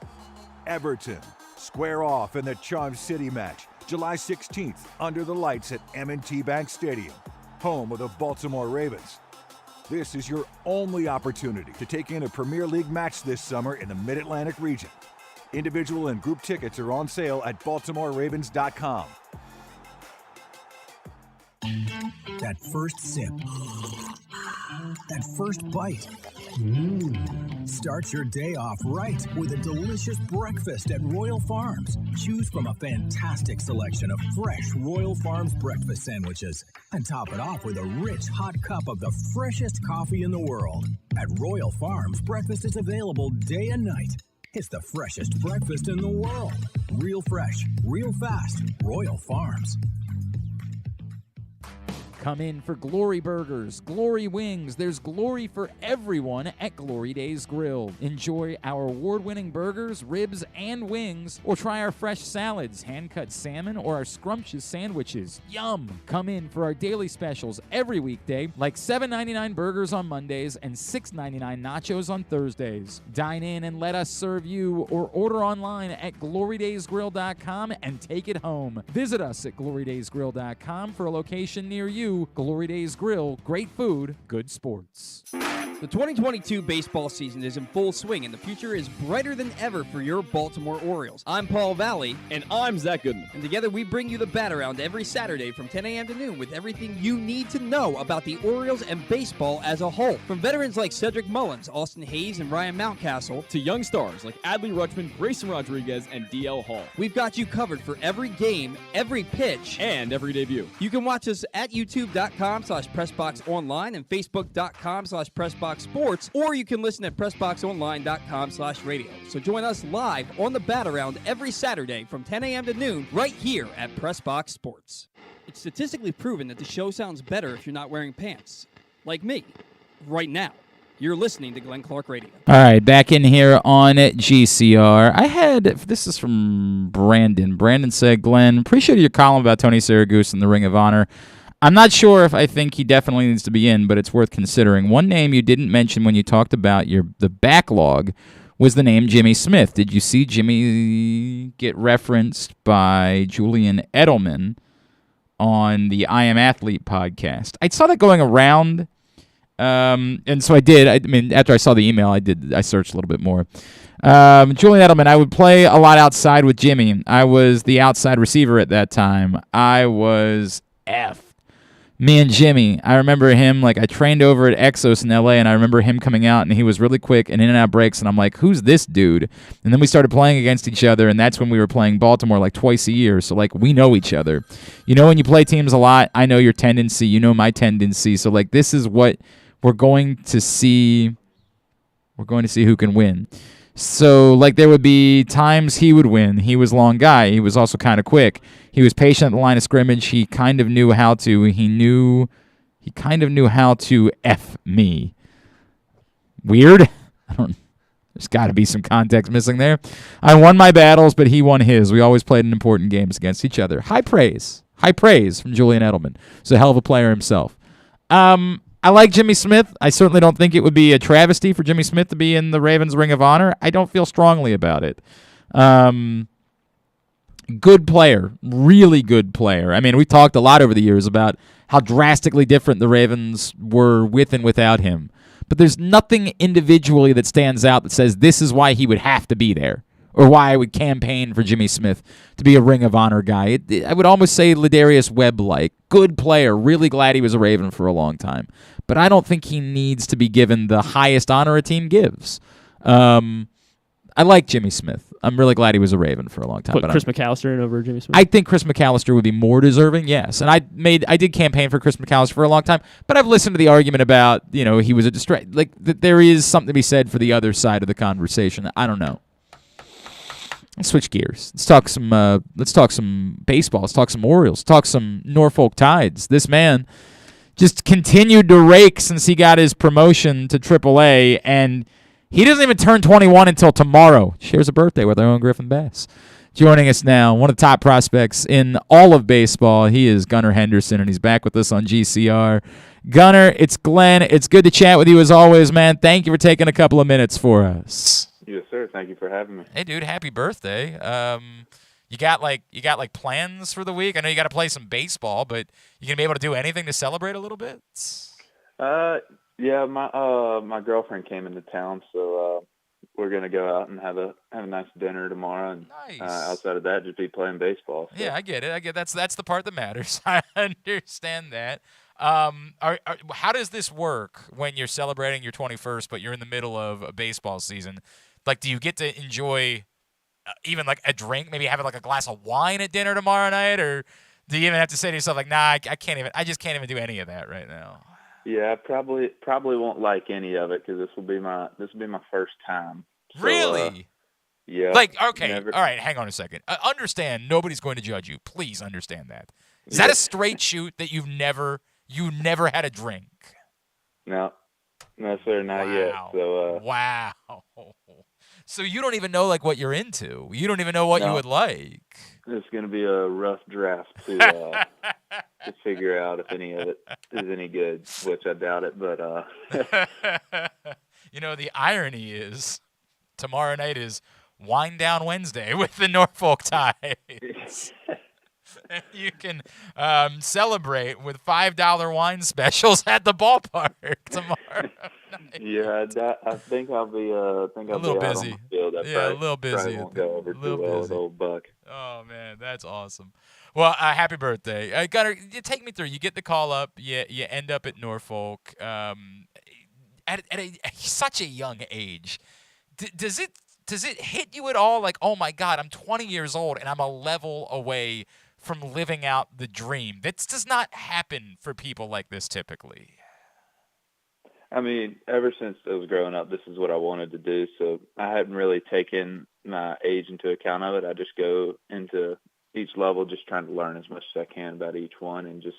Speaker 13: Everton, square off in the Charm City match, July 16th, under the lights at M&T Bank Stadium, home of the Baltimore Ravens. This is your only opportunity to take in a Premier League match this summer in the Mid-Atlantic region. Individual and group tickets are on sale at BaltimoreRavens.com.
Speaker 14: That first sip. That first bite. Start your day off right with a delicious breakfast at Royal Farms. Choose from a fantastic selection of fresh Royal Farms breakfast sandwiches and top it off with a rich hot cup of the freshest coffee in the world. At Royal Farms, breakfast is available day and night. It's the freshest breakfast in the world. Real fresh, real fast. Royal Farms.
Speaker 7: Come in for Glory Burgers, Glory Wings. There's glory for everyone at Glory Days Grill. Enjoy our award-winning burgers, ribs, and wings, or try our fresh salads, hand-cut salmon, or our scrumptious sandwiches. Yum! Come in for our daily specials every weekday, like $7.99 burgers on Mondays and $6.99 nachos on Thursdays. Dine in and let us serve you, or order online at glorydaysgrill.com and take it home. Visit us at glorydaysgrill.com for a location near you. Glory Days Grill, great food, good sports.
Speaker 10: The 2022 baseball season is in full swing, and the future is brighter than ever for your Baltimore Orioles. I'm Paul Valley.
Speaker 2: And I'm Zach Goodman.
Speaker 10: And together we bring you the Bat Around every Saturday from 10 a.m. to noon with everything you need to know about the Orioles and baseball as a whole. From veterans like Cedric Mullins, Austin Hayes, and Ryan Mountcastle,
Speaker 2: to young stars like Adley Rutschman, Grayson Rodriguez, and DL Hall.
Speaker 10: We've got you covered for every game, every pitch,
Speaker 2: and every debut.
Speaker 10: You can watch us at youtube.com/PressBoxOnline and Facebook.com/PressBoxSports, or you can listen at PressBoxOnline.com/radio. So join us live on the Bat Around every Saturday from 10 a.m. to noon right here at PressBox Sports. It's statistically proven that the show sounds better if you're not wearing pants. Like me, right now. You're listening to Glenn Clark Radio.
Speaker 1: All right, back in here on GCR. This is from Brandon. Brandon said, Glenn, appreciate your column about Tony Saragusa and the Ring of Honor. I'm not sure if I think he definitely needs to be in, but it's worth considering. One name you didn't mention when you talked about the backlog was the name Jimmy Smith. Did you see Jimmy get referenced by Julian Edelman on the I Am Athlete podcast? I saw that going around. And so I did. I mean, after I saw the email, I searched a little bit more. Julian Edelman, I would play a lot outside with Jimmy. I was the outside receiver at that time. I was effed. me and Jimmy, I remember him, like, I trained over at Exos in L.A., and I remember him coming out, and he was really quick and in and out breaks, and I'm like, who's this dude? And then we started playing against each other, and that's when we were playing Baltimore, like, twice a year, so, like, we know each other. You know, when you play teams a lot, I know your tendency, you know my tendency, so, like, this is what we're going to see. We're going to see who can win. So, like, there would be times he would win. He was a long guy. He was also kind of quick. He was patient at the line of scrimmage. He kind of knew how to. He kind of knew how to F me. Weird? There's got to be some context missing there. I won my battles, but he won his. We always played in important games against each other. High praise. High praise from Julian Edelman. He's a hell of a player himself. I like Jimmy Smith. I certainly don't think it would be a travesty for Jimmy Smith to be in the Ravens Ring of Honor. I don't feel strongly about it. Good player. Really good player. I mean, we talked a lot over the years about how drastically different the Ravens were with and without him. But there's nothing individually that stands out that says this is why he would have to be there or why I would campaign for Jimmy Smith to be a Ring of Honor guy. I would almost say Ladarius Webb-like. Good player. Really glad he was a Raven for a long time. But I don't think he needs to be given the highest honor a team gives. I like Jimmy Smith. I'm really glad he was a Raven for a long time.
Speaker 2: Put Chris McAllister in over Jimmy Smith?
Speaker 1: I think Chris McAllister would be more deserving, yes. And I did campaign for Chris McAllister for a long time, but I've listened to the argument about, he was a distract. Like, there is something to be said for the other side of the conversation. I don't know. Let's switch gears. Let's talk some baseball. Let's talk some Orioles. Let's talk some Norfolk Tides. This man just continued to rake since he got his promotion to AAA, and he doesn't even turn 21 until tomorrow. Shares a birthday with our own Griffin Bass. Joining us now, one of the top prospects in all of baseball. He is Gunnar Henderson, and he's back with us on GCR. Gunnar, it's Glenn. It's good to chat with you as always, man. Thank you for taking a couple of minutes for us.
Speaker 15: Yes, sir. Thank you for having me.
Speaker 1: Hey, dude, happy birthday. You got plans for the week? I know you got to play some baseball, but you gonna be able to do anything to celebrate a little bit?
Speaker 15: Yeah, my girlfriend came into town, so we're gonna go out and have a nice dinner tomorrow, and outside of that, just be playing baseball. So.
Speaker 1: Yeah, I get it. That's the part that matters. I understand that. How does this work when you're celebrating your 21st, but you're in the middle of a baseball season? Like, do you get to enjoy even like a drink, maybe having like a glass of wine at dinner tomorrow night, or do you even have to say to yourself like, nah, I just can't even do any of that right now?
Speaker 15: Yeah, I probably won't like any of it because this will be my first time. So,
Speaker 1: really?
Speaker 15: Yeah.
Speaker 1: Like, okay, all right, hang on a second. Understand, nobody's going to judge you. Please understand that. Is that a straight shoot that you never had a drink?
Speaker 15: No, sir, not yet. So.
Speaker 1: Wow. So you don't even know like what you're into. You don't even know what you would like.
Speaker 15: It's going to be a rough draft to figure out if any of it is any good, which I doubt it. But
Speaker 1: the irony is, tomorrow night is Wind Down Wednesday with the Norfolk Tides. And you can celebrate with $5 wine specials at the ballpark tomorrow night.
Speaker 15: Yeah, I think I'll be a
Speaker 1: little busy.
Speaker 15: On the field.
Speaker 1: A little busy.
Speaker 15: Probably won't go over too well with old Buck.
Speaker 1: Oh man, that's awesome. Well, happy birthday, Gunnar. You take me through. You get the call up. You end up at Norfolk at such a young age. Does it hit you at all? Like, oh my God, I'm 20 years old and I'm a level away from living out the dream. That does not happen for people like this typically.
Speaker 15: I mean, ever since I was growing up, this is what I wanted to do. So I hadn't really taken my age into account of it. I just go into each level just trying to learn as much as I can about each one and just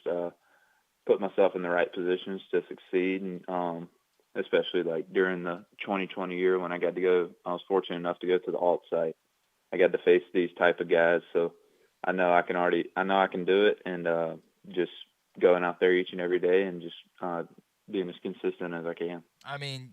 Speaker 15: put myself in the right positions to succeed. And especially like during the 2020 year when I was fortunate enough to go to the alt site. I got to face these type of guys. So I know I can do it, and just going out there each and every day and just being as consistent as I can.
Speaker 1: I mean,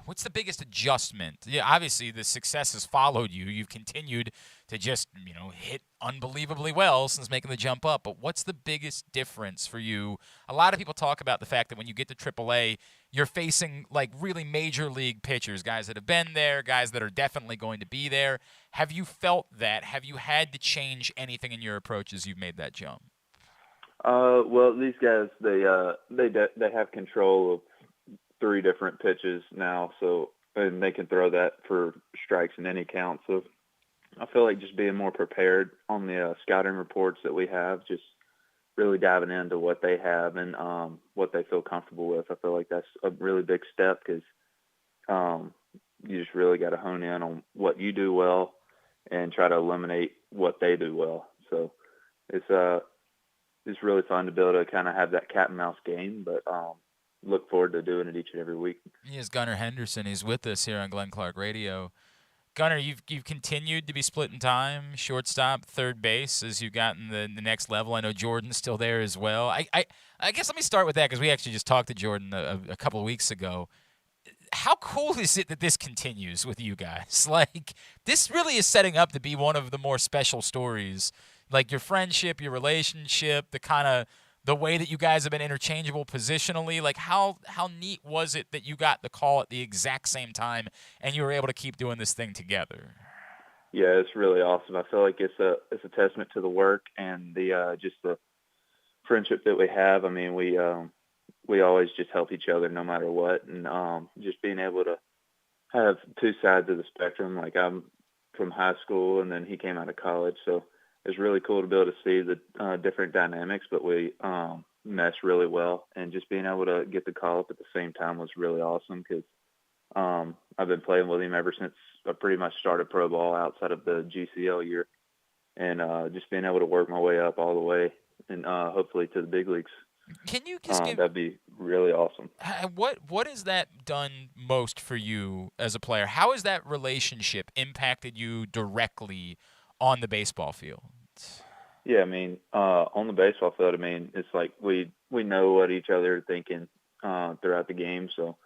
Speaker 1: what's the biggest adjustment? Yeah, obviously the success has followed you. You've continued to just, hit unbelievably well since making the jump up. But what's the biggest difference for you? A lot of people talk about the fact that when you get to AAA, you're facing like really major league pitchers, guys that have been there, guys that are definitely going to be there. Have you felt that? Have you had to change anything in your approach as you've made that jump?
Speaker 15: Well, these guys, they have control of 3 different pitches now, so and they can throw that for strikes in any count. So I feel like just being more prepared on the scouting reports that we have, just really diving into what they have and what they feel comfortable with. I feel like that's a really big step because you just really got to hone in on what you do well and try to eliminate what they do well. So it's really fun to be able to kind of have that cat and mouse game, but look forward to doing it each and every week.
Speaker 1: He is Gunnar Henderson. He's with us here on Glenn Clark Radio. Gunnar, you've continued to be splitting time, shortstop, third base, as you've gotten the next level. I know Jordan's still there as well. I guess let me start with that because we actually just talked to Jordan a couple of weeks ago. How cool is it that this continues with you guys? Like, this really is setting up to be one of the more special stories. Like, your friendship, your relationship, the way that you guys have been interchangeable positionally. Like, how neat was it that you got the call at the exact same time and you were able to keep doing this thing together?
Speaker 15: Yeah, it's really awesome. I feel like it's a testament to the work and the just the friendship that we have. I mean, we always just help each other no matter what, and just being able to have 2 sides of the spectrum. Like, I'm from high school, and then he came out of college, so it's really cool to be able to see the different dynamics, but we mesh really well. And just being able to get the call up at the same time was really awesome because I've been playing with him ever since I pretty much started pro ball outside of the GCL year, and just being able to work my way up all the way and hopefully to the big leagues.
Speaker 1: Can you just give
Speaker 15: that'd be really awesome.
Speaker 1: What has that done most for you as a player? How has that relationship impacted you directly on the baseball field?
Speaker 15: Yeah, I mean, on the baseball field, I mean, it's like we know what each other are thinking throughout the game. So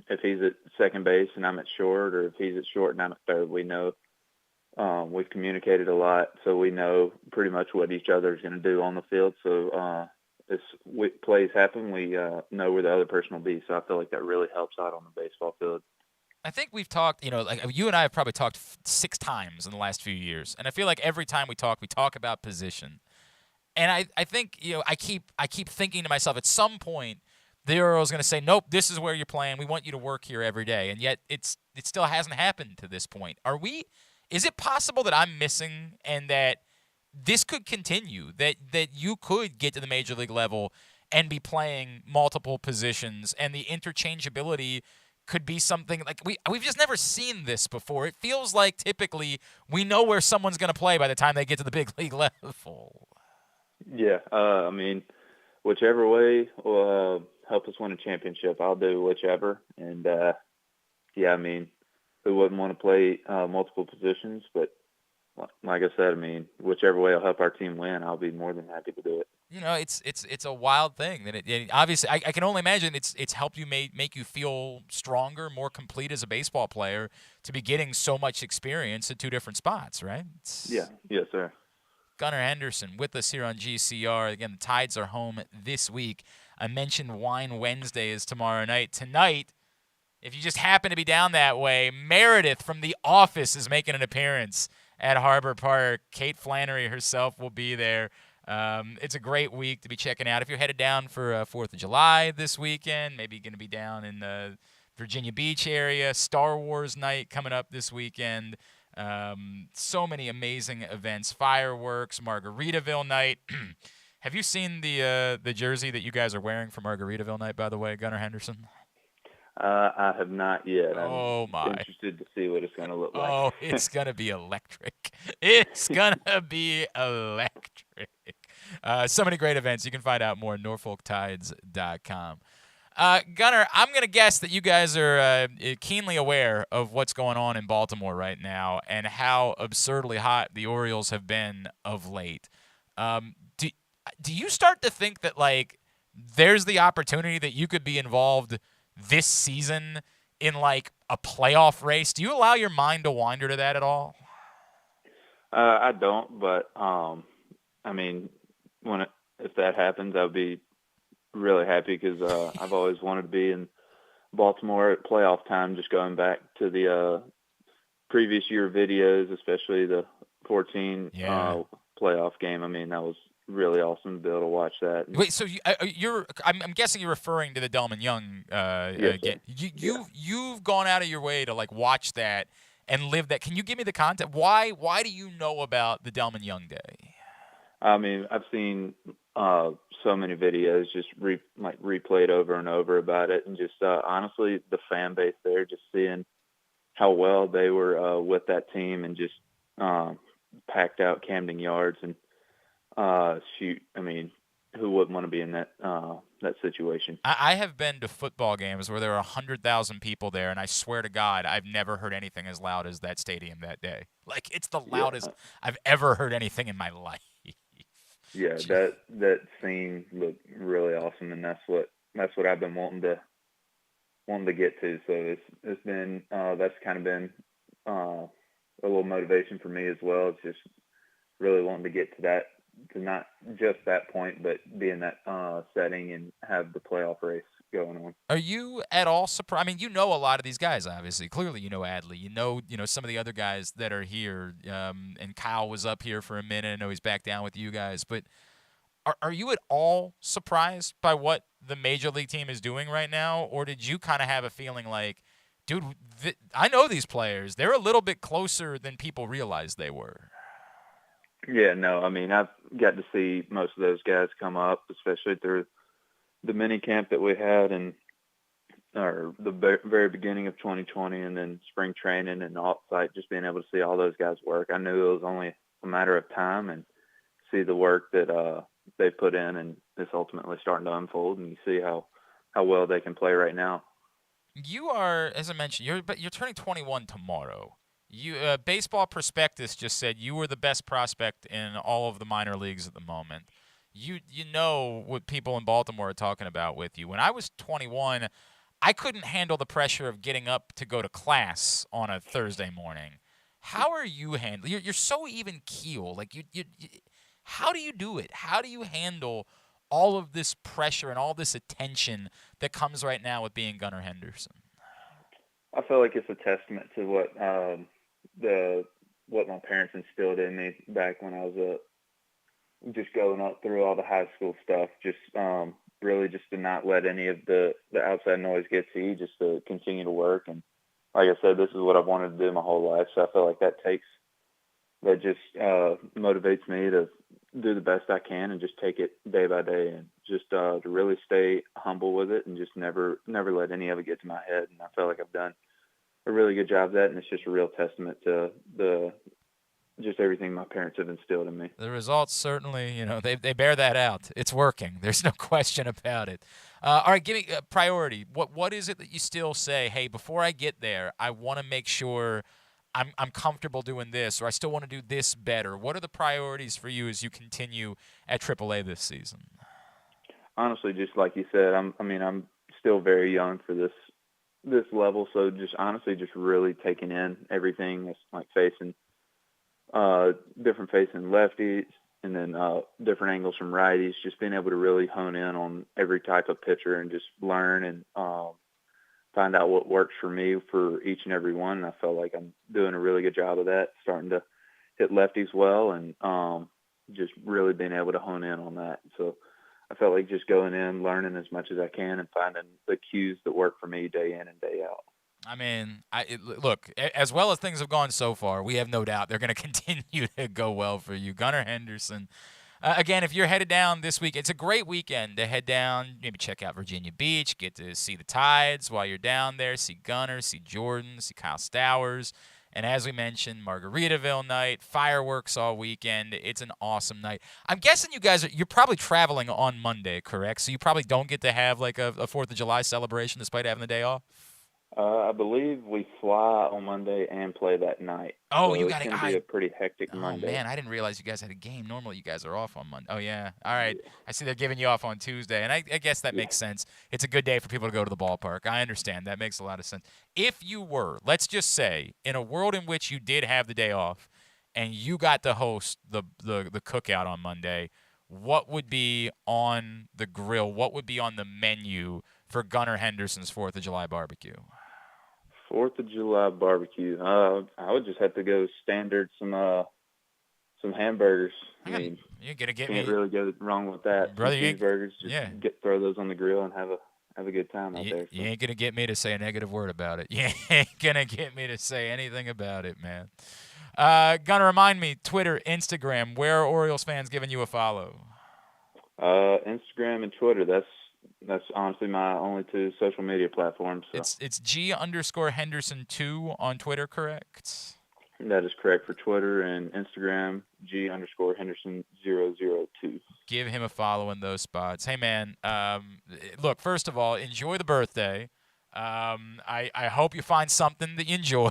Speaker 15: if he's at second base and I'm at short, or if he's at short and I'm at third, we know. We've communicated a lot, so we know pretty much what each other is going to do on the field. So as plays happen, we know where the other person will be. So I feel like that really helps out on the baseball field.
Speaker 1: I think we've talked, like you and I have probably talked 6 times in the last few years, and I feel like every time we talk about position. And I think, I keep thinking to myself, at some point, the Orioles going to say, nope, this is where you're playing. We want you to work here every day. And yet it still hasn't happened to this point. Is it possible that I'm missing and that this could continue, that you could get to the major league level and be playing multiple positions, and the interchangeability could be something like we've just never seen this before? It feels like typically we know where someone's going to play by the time they get to the big league level.
Speaker 15: Yeah, I mean, whichever way will help us win a championship, I'll do whichever. And, yeah, I mean, who wouldn't want to play multiple positions? But like I said, I mean, whichever way will help our team win, I'll be more than happy to do it.
Speaker 1: It's a wild thing that it obviously I can only imagine it's helped you make you feel stronger, more complete as a baseball player to be getting so much experience at 2 different spots, right?
Speaker 15: Yeah, yes, sir.
Speaker 1: Gunnar Henderson with us here on GCR. Again, the Tides are home this week. I mentioned Wine Wednesday is tomorrow night. Tonight, if you just happen to be down that way, Meredith from The Office is making an appearance at Harbor Park. Kate Flannery herself will be there. It's a great week to be checking out. If you're headed down for 4th of July this weekend, maybe you're going to be down in the Virginia Beach area. Star Wars night coming up this weekend. So many amazing events. Fireworks, Margaritaville night. Have you seen the jersey that you guys are wearing for Margaritaville night, by the way, Gunnar Henderson?
Speaker 15: I have not yet.
Speaker 1: Oh,
Speaker 15: I'm interested to see what it's going to look like.
Speaker 1: Oh, it's going to be electric. It's going to be electric. So many great events. You can find out more at NorfolkTides.com. Gunnar, I'm going to guess that you guys are keenly aware of what's going on in Baltimore right now and how absurdly hot the Orioles have been of late. Do you start to think that, like, there's the opportunity that you could be involved this season in, like, a playoff race? Do you allow your mind to wander to that at all?
Speaker 15: I don't, but, I mean, if that happens, I'll be really happy because I've always wanted to be in Baltimore at playoff time, just going back to the previous year videos, especially the 14 playoff game. I mean, that was really awesome to be able to watch that.
Speaker 1: Wait, so I'm guessing you're referring to the Delman Young
Speaker 15: Yes,
Speaker 1: game. You've gone out of your way to like watch that and live that. Can you give me the context? Why do you know about the Delman Young Day?
Speaker 15: I mean, I've seen so many videos just replayed over and over about it, and just honestly, the fan base there, just seeing how well they were with that team, and just packed out Camden Yards, and shoot, I mean, who wouldn't want to be in that situation?
Speaker 1: I have been to football games where there are 100,000 people there, and I swear to God, I've never heard anything as loud as that stadium that day. Like, it's the loudest I've ever heard anything in my life.
Speaker 15: Yeah, that scene looked really awesome, and that's what I've been wanting to get to. So it's been that's kind of been a little motivation for me as well. It's just really wanting to get to that, to not just that point, but be in that setting and have the playoff race going on.
Speaker 1: Are you at all surprised? I mean, you know a lot of these guys, obviously. Clearly, you know Adley. You know some of the other guys that are here. And Kyle was up here for a minute. I know he's back down with you guys. But are you at all surprised by what the Major League team is doing right now? Or did you kind of have a feeling like, dude, I know these players. They're a little bit closer than people realized they were.
Speaker 15: Yeah, no, I mean, I've got to see most of those guys come up, especially through the mini camp that we had or the very beginning of 2020, and then spring training and off-site, just being able to see all those guys work. I knew it was only a matter of time, and see the work that they put in, and it's ultimately starting to unfold, and you see how well they can play right now.
Speaker 1: You are, as I mentioned, you're turning 21 tomorrow. Baseball Prospectus just said you were the best prospect in all of the minor leagues at the moment. You know what people in Baltimore are talking about with you. When I was 21, I couldn't handle the pressure of getting up to go to class on a Thursday morning. How are you handling? You're so even keel. Like you, how do you do it? How do you handle all of this pressure and all this attention that comes right now with being Gunnar Henderson?
Speaker 15: I feel like it's a testament to what my parents instilled in me back when I was just going up through all the high school stuff. Just really just to not let any of the outside noise get to you, just to continue to work. And like I said, this is what I've wanted to do my whole life. So I feel like that just motivates me to do the best I can and just take it day by day, and just to really stay humble with it, and just never let any of it get to my head. And I feel like I've done a really good job of that, and it's just a real testament to just everything my parents have instilled in me.
Speaker 1: The results certainly, they bear that out. It's working. There's no question about it. All right, give me a priority. What is it that you still say, hey, before I get there, I want to make sure I'm comfortable doing this, or I still want to do this better? What are the priorities for you as you continue at AAA this season?
Speaker 15: Honestly, just like you said, I'm still very young for this level, so just honestly just really taking in everything. It's like facing lefties, and then different angles from righties, just being able to really hone in on every type of pitcher and just learn and find out what works for me for each and every one. And I feel like I'm doing a really good job of that, starting to hit lefties well, and just really being able to hone in on that. So I felt like just going in, learning as much as I can, and finding the cues that work for me day in and day out.
Speaker 1: I mean, look, as well as things have gone so far, we have no doubt they're going to continue to go well for you. Gunnar Henderson. Again, if you're headed down this week, it's a great weekend to head down, maybe check out Virginia Beach, get to see the Tides while you're down there, see Gunnar, see Jordan, see Kyle Stowers. And as we mentioned, Margaritaville night, fireworks all weekend. It's an awesome night. I'm guessing you're probably traveling on Monday, correct? So you probably don't get to have like a 4th of July celebration despite having the day off?
Speaker 15: I believe we fly on Monday and play that night.
Speaker 1: Oh,
Speaker 15: so
Speaker 1: you got
Speaker 15: to be a pretty hectic Monday.
Speaker 1: Oh, man, I didn't realize you guys had a game. Normally you guys are off on Monday. Oh, yeah. All right. Yeah. I see they're giving you off on Tuesday, and I guess that makes sense. It's a good day for people to go to the ballpark. I understand. That makes a lot of sense. If you were, let's just say, in a world in which you did have the day off and you got to host the cookout on Monday, what would be on the grill? What would be on the menu for Gunnar Henderson's 4th of July barbecue? 4th
Speaker 15: of July barbecue. I would just have to go standard some some hamburgers. I mean,
Speaker 1: you're gonna get
Speaker 15: can't
Speaker 1: me,
Speaker 15: really go wrong with that.
Speaker 1: brother.
Speaker 15: Cheeseburgers, just throw those on the grill and have a good time out there. So.
Speaker 1: You ain't gonna get me to say a negative word about it. You ain't gonna get me to say anything about it, man. Gonna remind me, Twitter, Instagram, where are Orioles fans giving you a follow?
Speaker 15: Instagram and Twitter. That's honestly my only two social media platforms. So.
Speaker 1: It's G_Henderson2 on Twitter, correct?
Speaker 15: That is correct for Twitter and Instagram, G_Henderson002.
Speaker 1: Give him a follow in those spots. Hey, man, look, first of all, enjoy the birthday. I hope you find something that you enjoy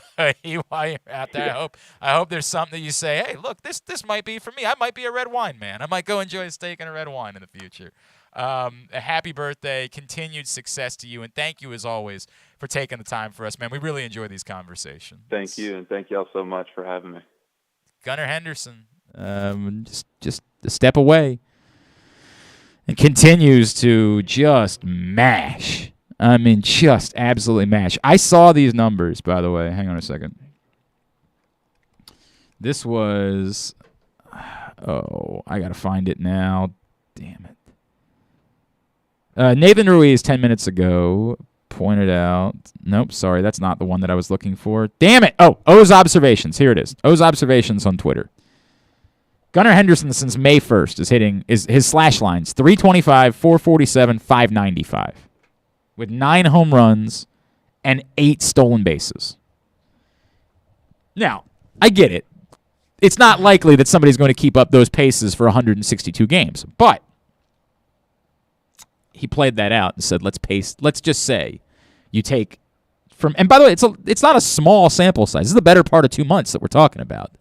Speaker 1: while you're out there.
Speaker 15: Yeah.
Speaker 1: I hope there's something that you say, hey, look, this might be for me. I might be a red wine man. I might go enjoy a steak and a red wine in the future. A happy birthday, continued success to you, and thank you as always for taking the time for us, man. We really enjoy these conversations.
Speaker 15: Thank you, and thank y'all so much for having me.
Speaker 1: Gunnar Henderson, just a step away, and continues to just mash. I mean, just absolutely mash. I saw these numbers, by the way. Hang on a second. This was, I got to find it now. Damn it. Nathan Ruiz 10 minutes ago pointed out. Nope, sorry, that's not the one that I was looking for. Damn it! Oh, O's Observations. Here it is. O's Observations on Twitter. Gunnar Henderson since May 1st is hitting his slash lines 325, 447, 595 with 9 home runs and 8 stolen bases. Now, I get it. It's not likely that somebody's going to keep up those paces for 162 games, but he played that out and said, let's just say you take from, and by the way, it's not a small sample size. This is the better part of 2 months that we're talking about.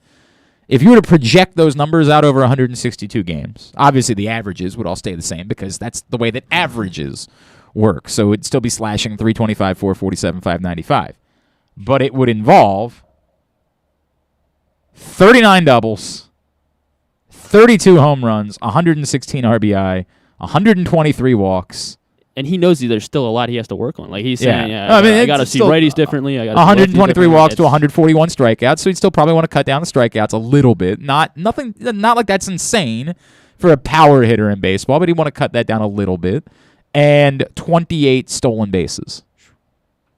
Speaker 1: If you were to project those numbers out over 162 games, obviously the averages would all stay the same because that's the way that averages work. So it'd still be slashing 325, 447, 595. But it would involve 39 doubles, 32 home runs, 116 RBI, 123 walks.
Speaker 2: And he knows there's still a lot he has to work on. Like he's saying,
Speaker 1: I
Speaker 2: got to see righties differently. I got
Speaker 1: 123 walks to 141 strikeouts. So he'd still probably want to cut down the strikeouts a little bit. Not like that's insane for a power hitter in baseball, but he'd want to cut that down a little bit. And 28 stolen bases.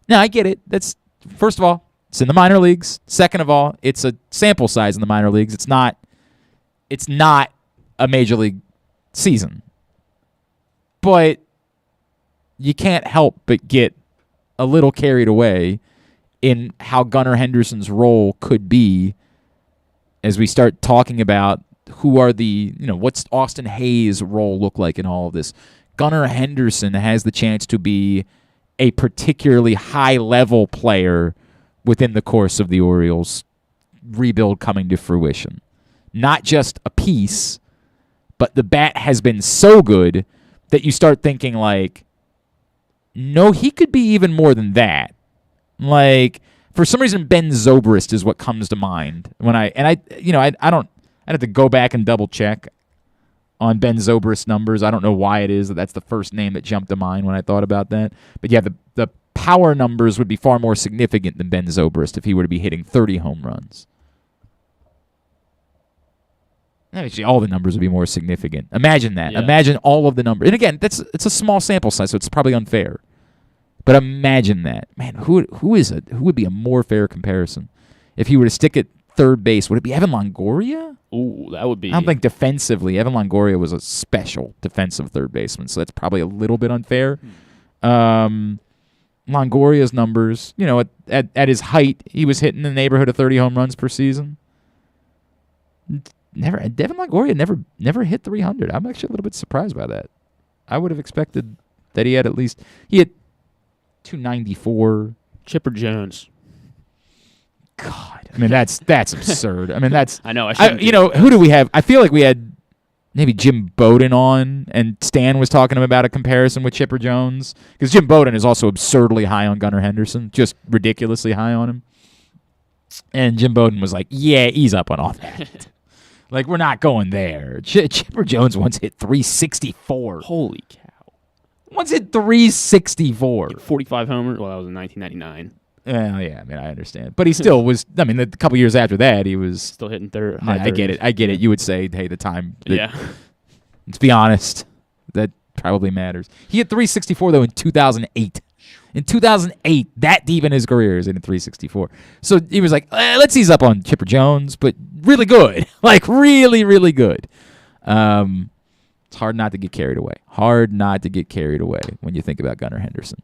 Speaker 1: Now I get it. That's first of all, it's in the minor leagues. Second of all, it's a sample size in the minor leagues. It's not a major league season. But you can't help but get a little carried away in how Gunnar Henderson's role could be as we start talking about who are what's Austin Hayes' role look like in all of this. Gunnar Henderson has the chance to be a particularly high-level player within the course of the Orioles' rebuild coming to fruition. Not just a piece, but the bat has been so good that you start thinking like, no, he could be even more than that. Like, for some reason, Ben Zobrist is what comes to mind when I'd have to go back and double check on Ben Zobrist numbers. I don't know why it is that's the first name that jumped to mind when I thought about that. But yeah, the power numbers would be far more significant than Ben Zobrist if he were to be hitting 30 home runs. Actually, all the numbers would be more significant. Imagine that. Yeah. Imagine all of the numbers. And again, it's a small sample size, so it's probably unfair. But imagine that. Man, who would be a more fair comparison? If he were to stick at third base, would it be Evan Longoria?
Speaker 2: Ooh, that would be.
Speaker 1: I don't think defensively, Evan Longoria was a special defensive third baseman, so that's probably a little bit unfair. Longoria's numbers, at his height, he was hitting in the neighborhood of 30 home runs per season. Devin Longoria never hit 300. I'm actually a little bit surprised by that. I would have expected that he had 294.
Speaker 2: Chipper Jones.
Speaker 1: God, I mean that's absurd. I mean that's
Speaker 2: I know.
Speaker 1: Who do we have? I feel like we had maybe Jim Bowden on, and Stan was talking about a comparison with Chipper Jones because Jim Bowden is also absurdly high on Gunnar Henderson, just ridiculously high on him. And Jim Bowden was like, "Yeah, ease up on all that." Like, we're not going there. Chipper Jones once hit 364.
Speaker 2: Holy cow.
Speaker 1: Once hit 364.
Speaker 2: 45 homers. Well, that was in 1999.
Speaker 1: Yeah, I mean, I understand. But he still was, I mean, a couple years after that, he was...
Speaker 2: Still hitting third.
Speaker 1: I get it. You would say, hey, the time...
Speaker 2: Yeah.
Speaker 1: Let's be honest. That probably matters. He hit 364, though, in 2008. In 2008, that deep in his career is in 364. So he was like, let's ease up on Chipper Jones, but really good. Like, really, really good. It's hard not to get carried away. Hard not to get carried away when you think about Gunnar Henderson.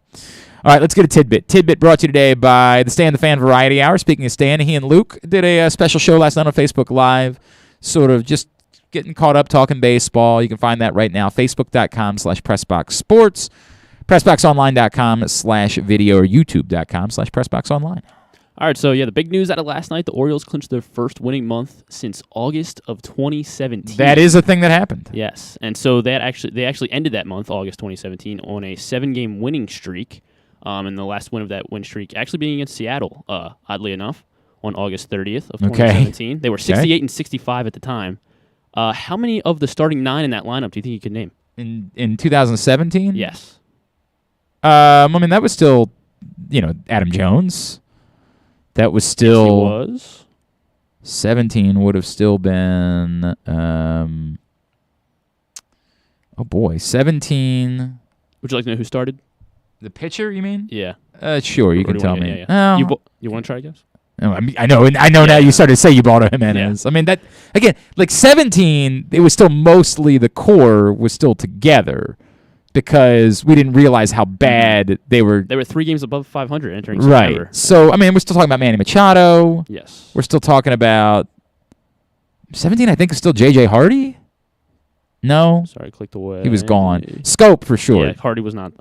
Speaker 1: All right, let's get a tidbit. Tidbit brought to you today by the Stay on the Fan Variety Hour. Speaking of Stan, he and Luke did a special show last night on Facebook Live, sort of just getting caught up talking baseball. You can find that right now, facebook.com/PressBoxSports, PressBoxOnline.com/video, or YouTube.com/PressBoxOnline.
Speaker 2: All right, so the big news out of last night, the Orioles clinched their first winning month since August of 2017.
Speaker 1: That is a thing that happened.
Speaker 2: Yes, and so they actually ended that month, August 2017, on a 7-game winning streak. And the last win of that win streak actually being against Seattle, oddly enough, on August 30th of 2017. Okay. They were 68 and 65 at the time. How many of the starting 9 in that lineup do you think you could name?
Speaker 1: In 2017?
Speaker 2: Yes.
Speaker 1: I mean, that was still, Adam Jones. That was still...
Speaker 2: Yes, he was.
Speaker 1: 17 would have still been... 17...
Speaker 2: Would you like to know who started?
Speaker 1: The pitcher, you mean?
Speaker 2: Yeah.
Speaker 1: Sure, you can tell me.
Speaker 2: Yeah. You want to try, I guess?
Speaker 1: No, I know now you started to say Ubaldo Jimenez. Yeah. I mean, that, again, like 17, it was still mostly the core was still together because we didn't realize how bad they were.
Speaker 2: They were 3 games above 500 entering September.
Speaker 1: Right. So, I mean, we're still talking about Manny Machado.
Speaker 2: Yes.
Speaker 1: We're still talking about 17, I think, is still J.J. Hardy. No.
Speaker 2: Sorry, clicked away.
Speaker 1: He was gone. Scope for sure.
Speaker 2: Yeah, Hardy was not.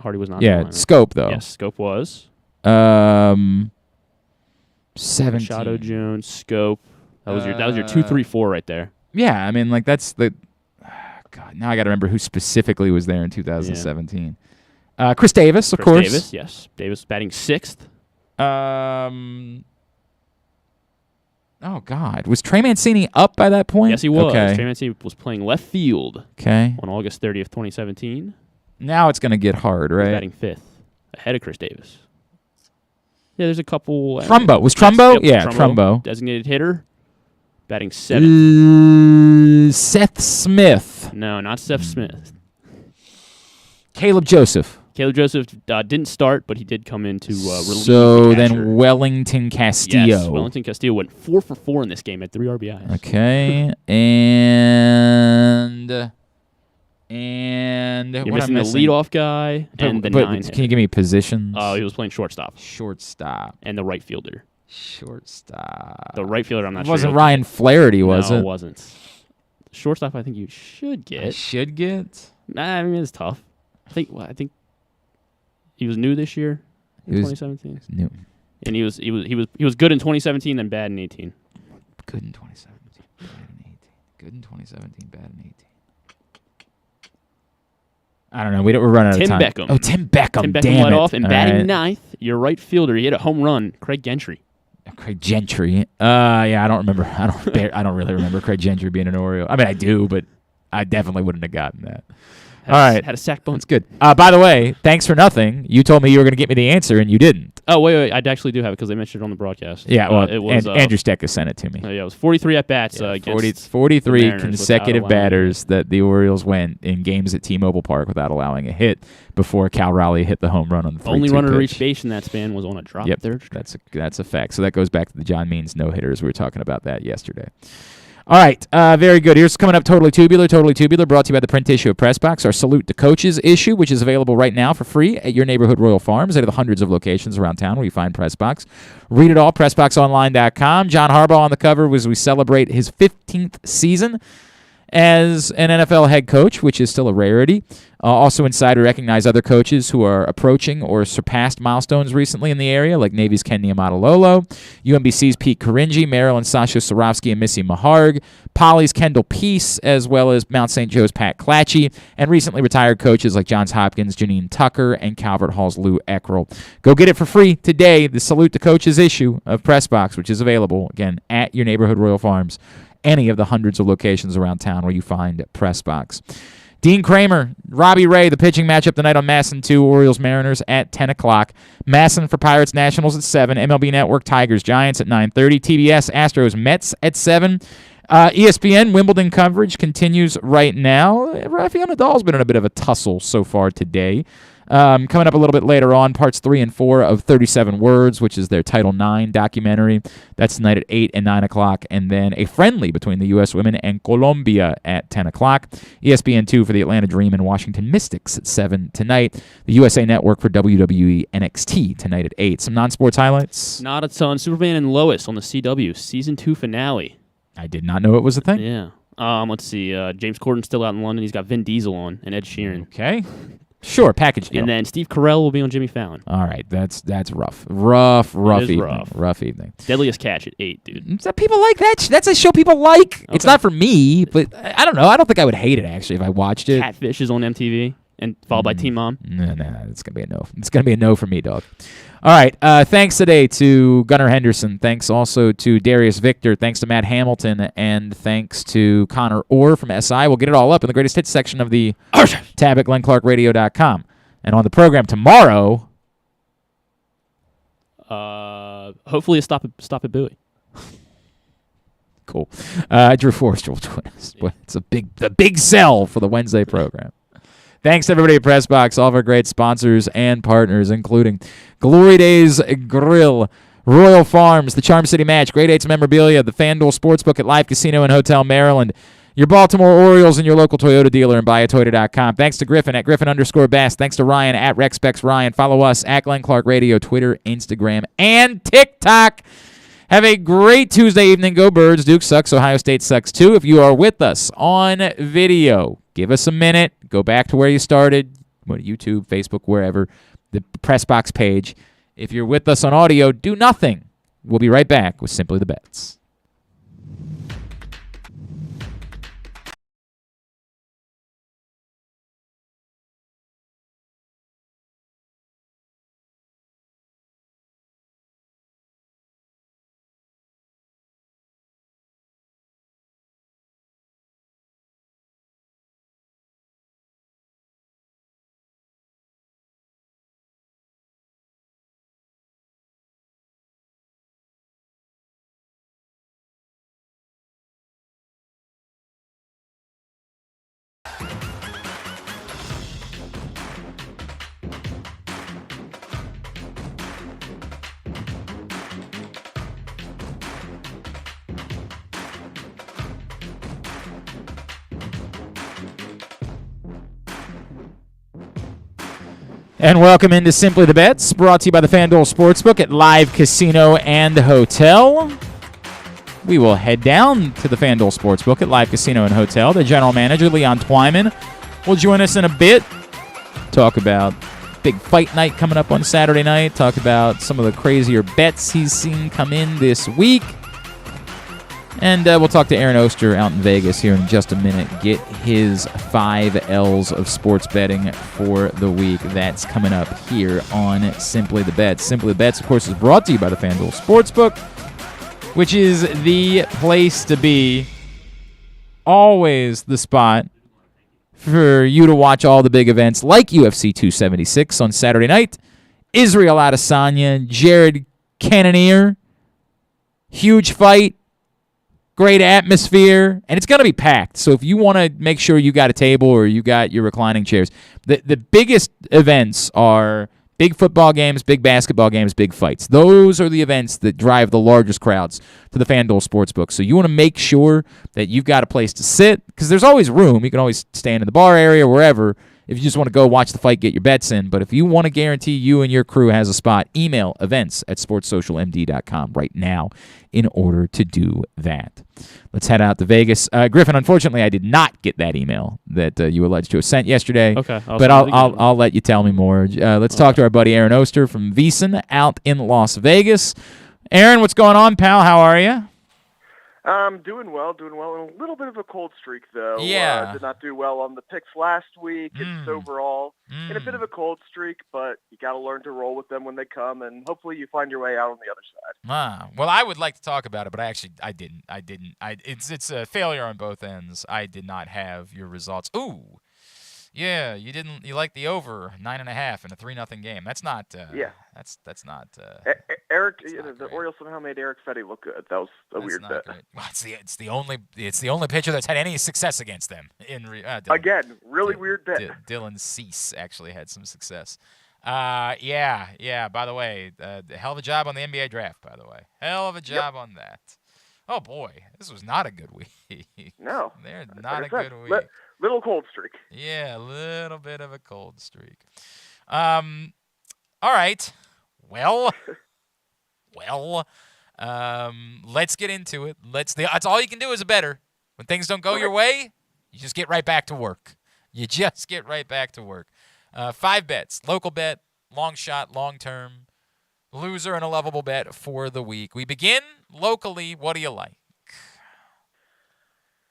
Speaker 1: Yeah, Scope though.
Speaker 2: Yes, Scope was.
Speaker 1: 17.
Speaker 2: Machado, Jones, Scope. That was your 2-3-4 right there.
Speaker 1: Yeah, I mean, like that's the. God, now I got to remember who specifically was there in 2017. Yeah. Chris Davis, of course.
Speaker 2: Davis, yes. Davis batting 6th.
Speaker 1: Oh, God. Was Trey Mancini up by that point?
Speaker 2: Yes, he was.
Speaker 1: Okay.
Speaker 2: Trey Mancini was playing left field on August 30th, 2017.
Speaker 1: Now it's going to get hard, right?
Speaker 2: He's batting 5th, ahead of Chris Davis. Yeah, there's a couple.
Speaker 1: Trumbo. Was Trumbo?
Speaker 2: Yep,
Speaker 1: yeah, Trumbo.
Speaker 2: Designated hitter, batting 7th.
Speaker 1: Seth Smith.
Speaker 2: No, not Seth Smith.
Speaker 1: Caleb Joseph.
Speaker 2: Caleb Joseph didn't start, but he did come in to relieve
Speaker 1: So then Wellington Castillo.
Speaker 2: Yes, Wellington Castillo went 4 for 4 in this game at 3 RBIs.
Speaker 1: Okay, and
Speaker 2: you're
Speaker 1: what
Speaker 2: missing the leadoff guy and the 9.
Speaker 1: Can you give me positions?
Speaker 2: Oh, he was playing shortstop.
Speaker 1: Shortstop.
Speaker 2: And the right fielder.
Speaker 1: Shortstop.
Speaker 2: The right fielder, I'm not
Speaker 1: it
Speaker 2: sure.
Speaker 1: Wasn't Ryan Flaherty, was it?
Speaker 2: No, it wasn't. Shortstop, I think you should get.
Speaker 1: I should get?
Speaker 2: Nah, I mean, it's tough. I think he was new this year in 2017.
Speaker 1: New.
Speaker 2: And he was good in 2017 and bad in 18.
Speaker 1: Good in 2017, bad in 18. Good in 2017, bad in 18. I don't know. We're running out of time.
Speaker 2: Beckham.
Speaker 1: Oh, Tim Beckham.
Speaker 2: Tim Beckham
Speaker 1: Damn
Speaker 2: led
Speaker 1: it.
Speaker 2: off and batting 9th. Your right fielder. He hit a home run. Craig Gentry.
Speaker 1: Craig Gentry. Yeah, I don't remember. I don't really remember Craig Gentry being an Oriole. I mean, I do, but I definitely wouldn't have gotten that. All right.
Speaker 2: Had a sack bone.
Speaker 1: That's good. By the way, thanks for nothing. You told me you were going to get me the answer, and you didn't.
Speaker 2: Oh, wait. I actually do have it because they mentioned it on the broadcast.
Speaker 1: Yeah, well,
Speaker 2: it was,
Speaker 1: Andrew Stecker sent it to me.
Speaker 2: Yeah, it was 43 at-bats against
Speaker 1: 43 consecutive batters that the Orioles went in games at T-Mobile Park without allowing a hit before Cal Raleigh hit the home run on the 3-2
Speaker 2: only runner to
Speaker 1: pitch.
Speaker 2: reach base in that span was on a drop third.
Speaker 1: That's a fact. So that goes back to the John Means no-hitters. We were talking about that yesterday. All right, very good. Here's coming up Totally Tubular. Totally Tubular brought to you by the print issue of PressBox, our Salute to Coaches issue, which is available right now for free at your neighborhood Royal Farms, at the hundreds of locations around town where you find PressBox. Read it all, PressBoxOnline.com. John Harbaugh on the cover as we celebrate his 15th season as an NFL head coach, which is still a rarity. Also inside, we recognize other coaches who are approaching or surpassed milestones recently in the area, like Navy's Ken Niumatalolo, UMBC's Pete Karinji, Maryland's Sasha Sorovsky and Missy Maharg, Poly's Kendall Peace, as well as Mount St. Joe's Pat Clatchy, and recently retired coaches like Johns Hopkins' Janine Tucker and Calvert Hall's Lou Eckrell. Go get it for free today, the Salute to Coaches issue of PressBox, which is available, again, at your neighborhood Royal Farms, any of the hundreds of locations around town where you find PressBox. Dean Kramer, Robbie Ray, the pitching matchup tonight on Masson 2, Orioles-Mariners at 10 o'clock. Masson for Pirates Nationals at 7. MLB Network Tigers Giants at 9:30. TBS Astros Mets at 7. ESPN Wimbledon coverage continues right now. Rafael Nadal's been in a bit of a tussle so far today. Coming up a little bit later on, parts 3 and 4 of 37 Words, which is their Title IX documentary. That's tonight at 8 and 9 o'clock. And then a friendly between the U.S. women and Colombia at 10 o'clock. ESPN 2 for the Atlanta Dream and Washington Mystics at 7 tonight. The USA Network for WWE NXT tonight at 8. Some non-sports highlights?
Speaker 2: Not a ton. Superman and Lois on the CW, Season 2 finale.
Speaker 1: I did not know it was a thing.
Speaker 2: Yeah. Let's see. James Corden's still out in London. He's got Vin Diesel on and Ed Sheeran.
Speaker 1: Okay. Sure, package deal.
Speaker 2: And then Steve Carell will be on Jimmy Fallon.
Speaker 1: All right, that's rough. Rough evening. Rough evening.
Speaker 2: Deadliest Catch at 8, dude.
Speaker 1: People like that. That's a show people like. Okay. It's not for me, but I don't know. I don't think I would hate it, actually, if I watched it.
Speaker 2: Catfish is on MTV, and followed by Teen Mom.
Speaker 1: No, it's going to be a no. It's going to be a no for me, dog. All right, thanks today to Gunnar Henderson. Thanks also to Darius Victor. Thanks to Matt Hamilton. And thanks to Conor Orr from SI. We'll get it all up in the greatest hits section of the tab at GlennClarkRadio.com. And on the program tomorrow...
Speaker 2: hopefully a Stop at Bowie.
Speaker 1: Cool. Drew Forrester will join us. Yeah. It's a big sell for the Wednesday program. Thanks to everybody at PressBox, all of our great sponsors and partners, including Glory Days Grill, Royal Farms, the Charm City Match, Grade 8's Memorabilia, the FanDuel Sportsbook at Live Casino and Hotel Maryland, your Baltimore Orioles, and your local Toyota dealer and buyatoyota.com. Thanks to Griffin at Griffin_Bass. Thanks to Ryan at RexSpexRyan. Follow us at Glenn Clark Radio, Twitter, Instagram, and TikTok. Have a great Tuesday evening. Go Birds. Duke sucks. Ohio State sucks too. If you are with us on video, give us a minute. Go back to where you started. YouTube, Facebook, wherever. The PressBox page. If you're with us on audio, do nothing. We'll be right back with Simply the Bets. And welcome into Simply the Bets, brought to you by the FanDuel Sportsbook at Live Casino and Hotel. We will head down to the FanDuel Sportsbook at Live Casino and Hotel. The general manager, Leon Twyman, will join us in a bit. Talk about big fight night coming up on Saturday night. Talk about some of the crazier bets he's seen come in this week. And we'll talk to Aaron Oster out in Vegas here in just a minute. Get his 5 L's of sports betting for the week. That's coming up here on Simply the Bets. Simply the Bets, of course, is brought to you by the FanDuel Sportsbook, which is the place to be. Always the spot for you to watch all the big events like UFC 276 on Saturday night. Israel Adesanya, Jared Cannonier. Huge fight. Great atmosphere, and it's going to be packed. So if you want to make sure you got a table or you got your reclining chairs, the biggest events are big football games, big basketball games, big fights. Those are the events that drive the largest crowds to the FanDuel Sportsbook. So you want to make sure that you've got a place to sit, because there's always room. You can always stand in the bar area or wherever if you just want to go watch the fight, get your bets in. But if you want to guarantee you and your crew has a spot, email events@sportssocialmd.com right now in order to do that. Let's head out to Vegas. Griffin, unfortunately, I did not get that email that you alleged to have sent yesterday.
Speaker 2: Okay.
Speaker 1: But I'll let you tell me more. Let's talk to our buddy Aaron Oster from VEASAN out in Las Vegas. Aaron, what's going on, pal? How are you?
Speaker 16: Doing well. A little bit of a cold streak, though.
Speaker 1: Yeah.
Speaker 16: Did not do well on the picks last week. It's overall in a bit of a cold streak, but you got to learn to roll with them when they come, and hopefully you find your way out on the other side.
Speaker 1: Well, I would like to talk about it, but I didn't. It's a failure on both ends. I did not have your results. Ooh. Yeah, you like the over 9.5 in a 3-0 game. That's not.
Speaker 16: Yeah.
Speaker 1: That's not.
Speaker 16: Eric, the Orioles somehow made Eric Fetty look good. That was a weird bit.
Speaker 1: Great. Well, it's the only pitcher that's had any success against them.
Speaker 16: Again, really weird bit.
Speaker 1: Dylan Cease actually had some success. Yeah. By the way, hell of a job on the NBA draft. By the way, hell of a job on that. Oh boy, this was not a good week.
Speaker 16: No,
Speaker 1: they're not a good week.
Speaker 16: Little cold streak.
Speaker 1: Yeah, a little bit of a cold streak. All right. Well, let's get into it. That's all you can do as a bettor. When things don't go your way, you just get right back to work. 5 bets. Local bet, long shot, long term, loser, and a lovable bet for the week. We begin locally. What do you like?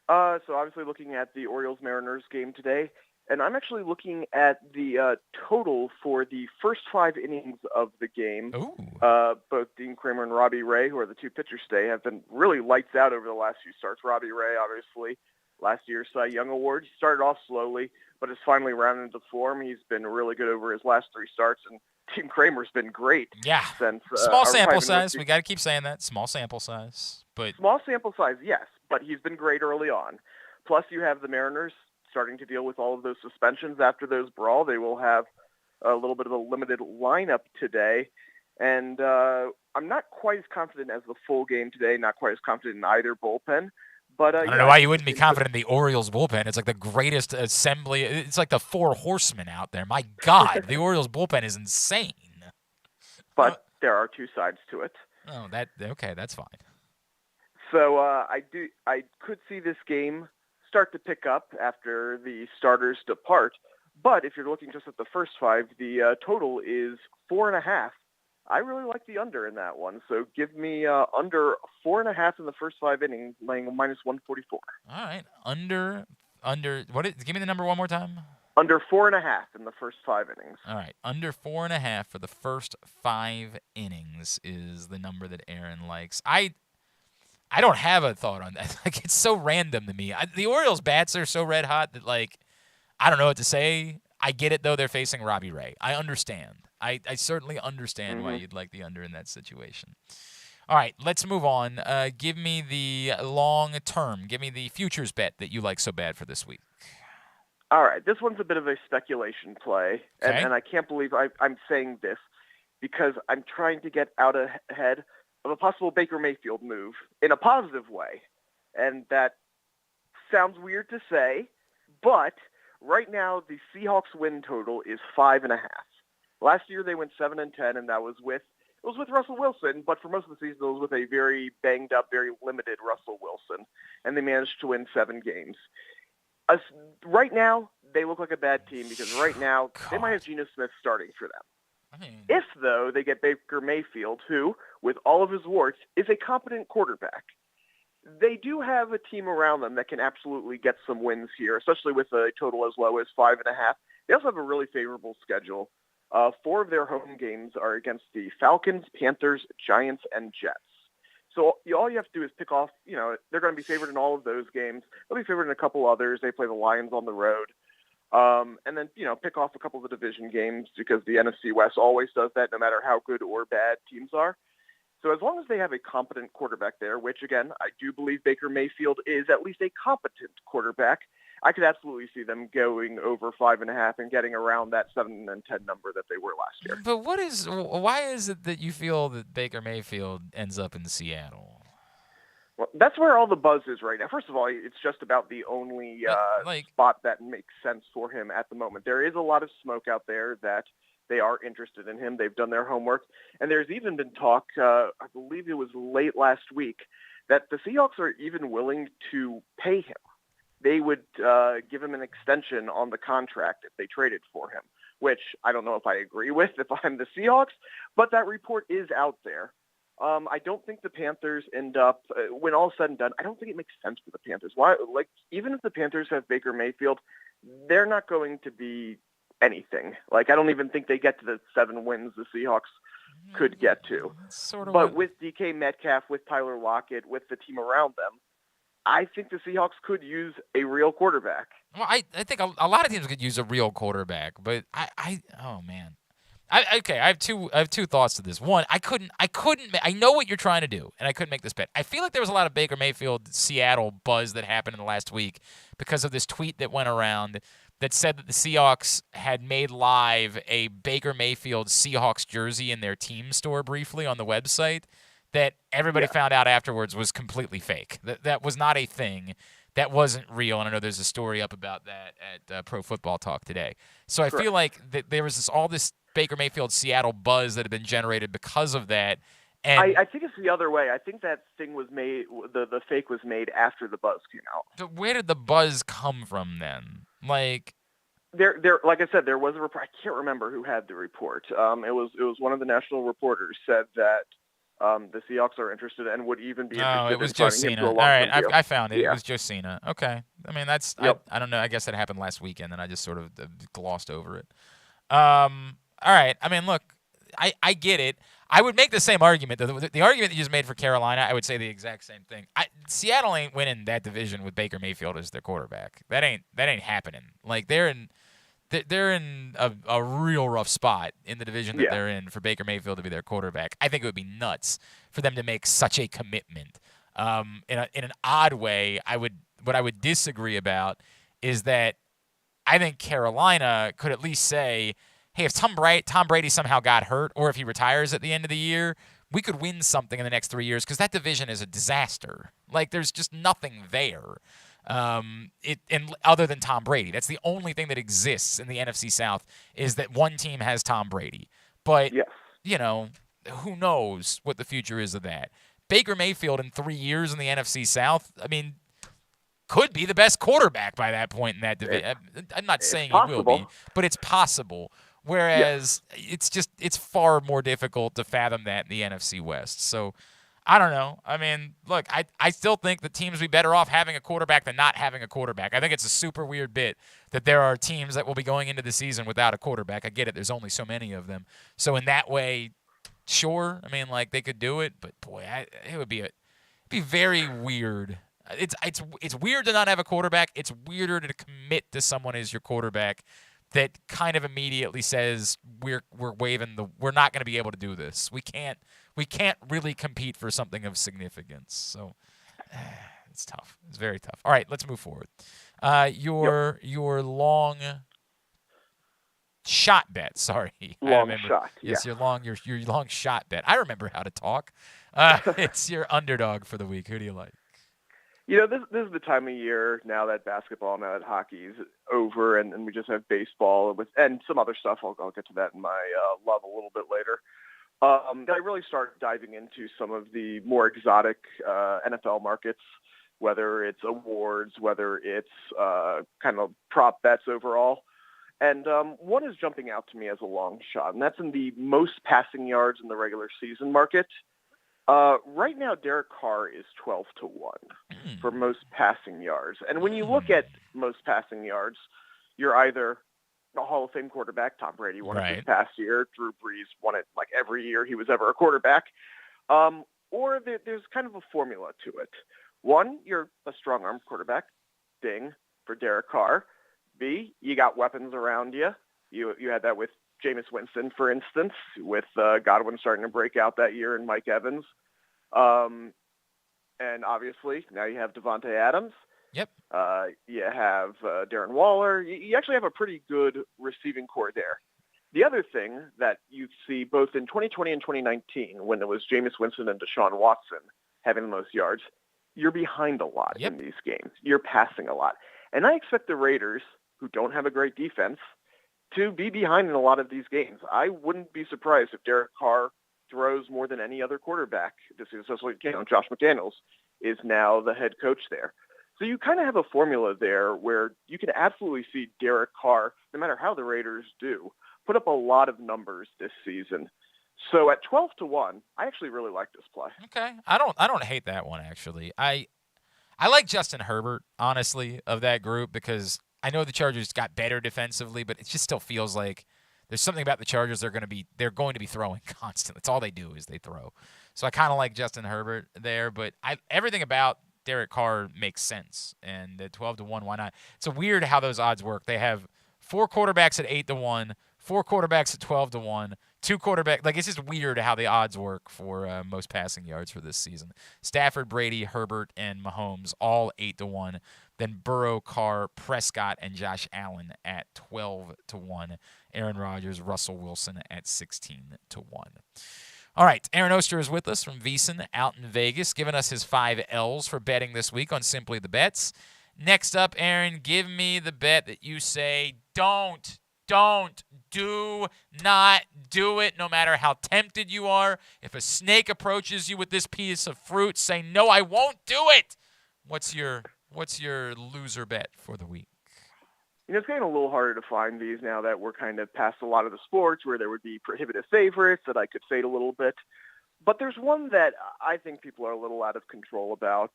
Speaker 16: So obviously looking at the Orioles-Mariners game today, and I'm actually looking at the total for the first 5 innings of the game. Both Dean Kramer and Robbie Ray, who are the 2 pitchers today, have been really lights out over the last few starts. Robbie Ray, obviously, last year's Cy Young Award. He started off slowly, but has finally rounded into form. He's been really good over his last 3 starts, and Dean Kramer's been great.
Speaker 1: Yeah.
Speaker 16: Since
Speaker 1: small sample size. We got to keep saying that. Small sample size. But
Speaker 16: small sample size, yes, but he's been great early on. Plus, you have the Mariners starting to deal with all of those suspensions after those brawl. They will have a little bit of a limited lineup today. And I'm not quite as confident as the full game today, not quite as confident in either bullpen. But
Speaker 1: I don't know why you wouldn't be confident in the Orioles bullpen. It's like the greatest assembly. It's like the 4 horsemen out there. My God, the Orioles bullpen is insane.
Speaker 16: But there are 2 sides to it.
Speaker 1: Oh, okay, that's fine.
Speaker 16: So I could see this game start to pick up after the starters depart. But if you're looking just at the first 5, the total is 4.5. I really like the under in that one. So give me under 4.5 in the first 5 innings, laying -144.
Speaker 1: All right, under. Give me the number one more time.
Speaker 16: Under 4.5 in the first 5 innings.
Speaker 1: All right, under 4.5 for the first 5 innings is the number that Aaron likes. I don't have a thought on that. Like, it's so random to me. The Orioles bats are so red hot that, like, I don't know what to say. I get it, though. They're facing Robbie Ray. I understand. I certainly understand why you'd like the under in that situation. All right, let's move on. Give me the long term. Give me the futures bet that you like so bad for this week.
Speaker 16: All right, this one's a bit of a speculation play, and I can't believe I'm saying this because I'm trying to get out ahead of a possible Baker Mayfield move in a positive way. And that sounds weird to say, but right now the Seahawks win total is 5.5. Last year they went 7-10, and that was with Russell Wilson, but for most of the season it was with a very banged up, very limited Russell Wilson, and they managed to win 7 games. Right now, they look like a bad team because right now they might have Geno Smith starting for them. If, though, they get Baker Mayfield, who, with all of his warts, is a competent quarterback, they do have a team around them that can absolutely get some wins here, especially with a total as low as 5.5. They also have a really favorable schedule. 4 of their home games are against the Falcons, Panthers, Giants, and Jets. So all you have to do is pick off, they're going to be favored in all of those games. They'll be favored in a couple others. They play the Lions on the road. And then, pick off a couple of the division games because the NFC West always does that no matter how good or bad teams are. So as long as they have a competent quarterback there, which, again, I do believe Baker Mayfield is at least a competent quarterback, I could absolutely see them going over 5.5 and getting around that 7-10 number that they were last year.
Speaker 1: But why is it that you feel that Baker Mayfield ends up in Seattle?
Speaker 16: Well, that's where all the buzz is right now. First of all, it's just about the only spot that makes sense for him at the moment. There is a lot of smoke out there that they are interested in him. They've done their homework. And there's even been talk, I believe it was late last week, that the Seahawks are even willing to pay him. They would give him an extension on the contract if they traded for him, which I don't know if I agree with if I'm the Seahawks, but that report is out there. I don't think the Panthers end up, when all is said and done, I don't think it makes sense for the Panthers. Why? Even if the Panthers have Baker Mayfield, they're not going to be anything. I don't even think they get to the 7 wins the Seahawks could get to. But with DK Metcalf, with Tyler Lockett, with the team around them, I think the Seahawks could use a real quarterback.
Speaker 1: Well, I think a lot of teams could use a real quarterback, but oh man. I have two thoughts to this. One, I know what you're trying to do, and I couldn't make this bet. I feel like there was a lot of Baker Mayfield Seattle buzz that happened in the last week because of this tweet that went around that said that the Seahawks had made live a Baker Mayfield Seahawks jersey in their team store briefly on the website that everybody found out afterwards was completely fake. That was not a thing. That wasn't real, and I know there's a story up about that at Pro Football Talk today. So I feel like there was all this Baker Mayfield Seattle buzz that had been generated because of that. And
Speaker 16: I think it's the other way. I think that thing was made, the fake was made after the buzz came out.
Speaker 1: But where did the buzz come from then? Like
Speaker 16: I said, there was a report. I can't remember who had the report. It was one of the national reporters said that the Seahawks are interested and would even be interested.
Speaker 1: Oh, it was
Speaker 16: in signing him
Speaker 1: Josina.
Speaker 16: to a
Speaker 1: All right,
Speaker 16: long-term deal.
Speaker 1: I found it.
Speaker 16: Yeah.
Speaker 1: It was Josina. Okay. I mean, that's I don't know. I guess that happened last weekend, and I just sort of glossed over it. All right. I mean, look, I get it. I would make the same argument. The argument that you just made for Carolina, I would say the exact same thing. Seattle ain't winning that division with Baker Mayfield as their quarterback. That ain't happening. Like they're in a real rough spot in the division that they're in for Baker Mayfield to be their quarterback. I think it would be nuts for them to make such a commitment. In an odd way, what I would disagree about is that I think Carolina could at least say, hey, if Tom Brady somehow got hurt or if he retires at the end of the year, we could win something in the next 3 years because that division is a disaster. Like there's just nothing there. And other than Tom Brady, that's the only thing that exists in the NFC South is that one team has Tom Brady. But who knows what the future is of that? Baker Mayfield in 3 years in the NFC South, I mean, could be the best quarterback by that point in that division. I'm not saying he will be, but it's possible. Whereas it's far more difficult to fathom that in the NFC West. So I don't know. I mean, look, I still think that teams would be better off having a quarterback than not having a quarterback. I think it's a super weird bit that there are teams that will be going into the season without a quarterback. I get it. There's only so many of them. So in that way, sure. I mean, like they could do it, but boy, it would be very weird. It's weird to not have a quarterback. It's weirder to commit to someone as your quarterback that kind of immediately says we're not going to be able to do this. We can't really compete for something of significance. So it's tough. It's very tough. All right, let's move forward. Your long shot bet. Sorry,
Speaker 16: long shot.
Speaker 1: Yes, your long shot bet. I remember how to talk. It's your underdog for the week. Who do you like?
Speaker 16: This is the time of year now that basketball, now that hockey's over, and we just have baseball and some other stuff. I'll get to that in my love a little bit later. I really start diving into some of the more exotic NFL markets, whether it's awards, whether it's kind of prop bets overall. And one is jumping out to me as a long shot, and that's in the most passing yards in the regular season market. Right now, Derek Carr is 12-1 for most passing yards. And when you look at most passing yards, you're either a Hall of Fame quarterback, Tom Brady won it this past year, Drew Brees won it like every year he was ever a quarterback, or there's kind of a formula to it. One, you're a strong-arm quarterback, ding, for Derek Carr. B, you got weapons around you. You had that with Jameis Winston, for instance, with Godwin starting to break out that year and Mike Evans. And obviously, now you have Devontae Adams.
Speaker 1: Yep.
Speaker 16: You have Darren Waller. You actually have a pretty good receiving core there. The other thing that you see both in 2020 and 2019, when it was Jameis Winston and Deshaun Watson having the most yards, you're behind a lot in these games. You're passing a lot. And I expect the Raiders, who don't have a great defense, to be behind in a lot of these games. I wouldn't be surprised if Derek Carr throws more than any other quarterback. This is especially, Josh McDaniels is now the head coach there. So you kind of have a formula there where you can absolutely see Derek Carr, no matter how the Raiders do, put up a lot of numbers this season. So at 12-1, I actually really like this play.
Speaker 1: Okay. I don't hate that one, actually. I like Justin Herbert, honestly, of that group, because I know the Chargers got better defensively, but it just still feels like there's something about the Chargers they're going to be throwing constantly. It's all they do is they throw. So I kind of like Justin Herbert there, but everything about Derek Carr makes sense. And at 12-1, why not? It's weird how those odds work. They have 4 quarterbacks at 8-1, 4 quarterbacks at 12-1, 2 quarterbacks. Like, it's just weird how the odds work for most passing yards for this season. Stafford, Brady, Herbert, and Mahomes all 8-1. Then Burrow, Carr, Prescott, and Josh Allen at 12-1. Aaron Rodgers, Russell Wilson at 16-1. All right, Aaron Oster is with us from VEASAN out in Vegas, giving us his 5 L's for betting this week on Simply the Bets. Next up, Aaron, give me the bet that you say do not do it, no matter how tempted you are. If a snake approaches you with this piece of fruit, say, no, I won't do it. What's your loser bet for the week?
Speaker 16: It's getting a little harder to find these now that we're kind of past a lot of the sports where there would be prohibitive favorites that I could fade a little bit. But there's one that I think people are a little out of control about.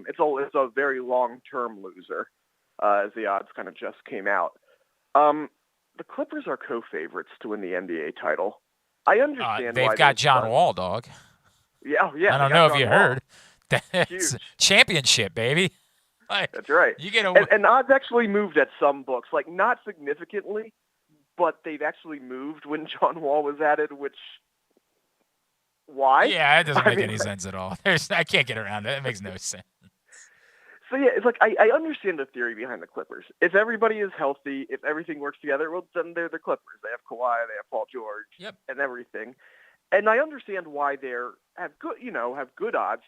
Speaker 16: It's a very long-term loser, as the odds kind of just came out. The Clippers are co-favorites to win the NBA title. I understand
Speaker 1: they've got John Wall, dog.
Speaker 16: Yeah.
Speaker 1: I don't know if you heard. That's championship, baby. Like,
Speaker 16: that's right.
Speaker 1: You get
Speaker 16: and odds actually moved at some books, like not significantly, but they've actually moved when John Wall was added, which why?
Speaker 1: Yeah, it doesn't make any sense at all. I can't get around it. It makes no sense.
Speaker 16: So, yeah, it's like I understand the theory behind the Clippers. If everybody is healthy, if everything works together, well, then they're the Clippers. They have Kawhi, they have Paul George, and everything. And I understand why they have good odds.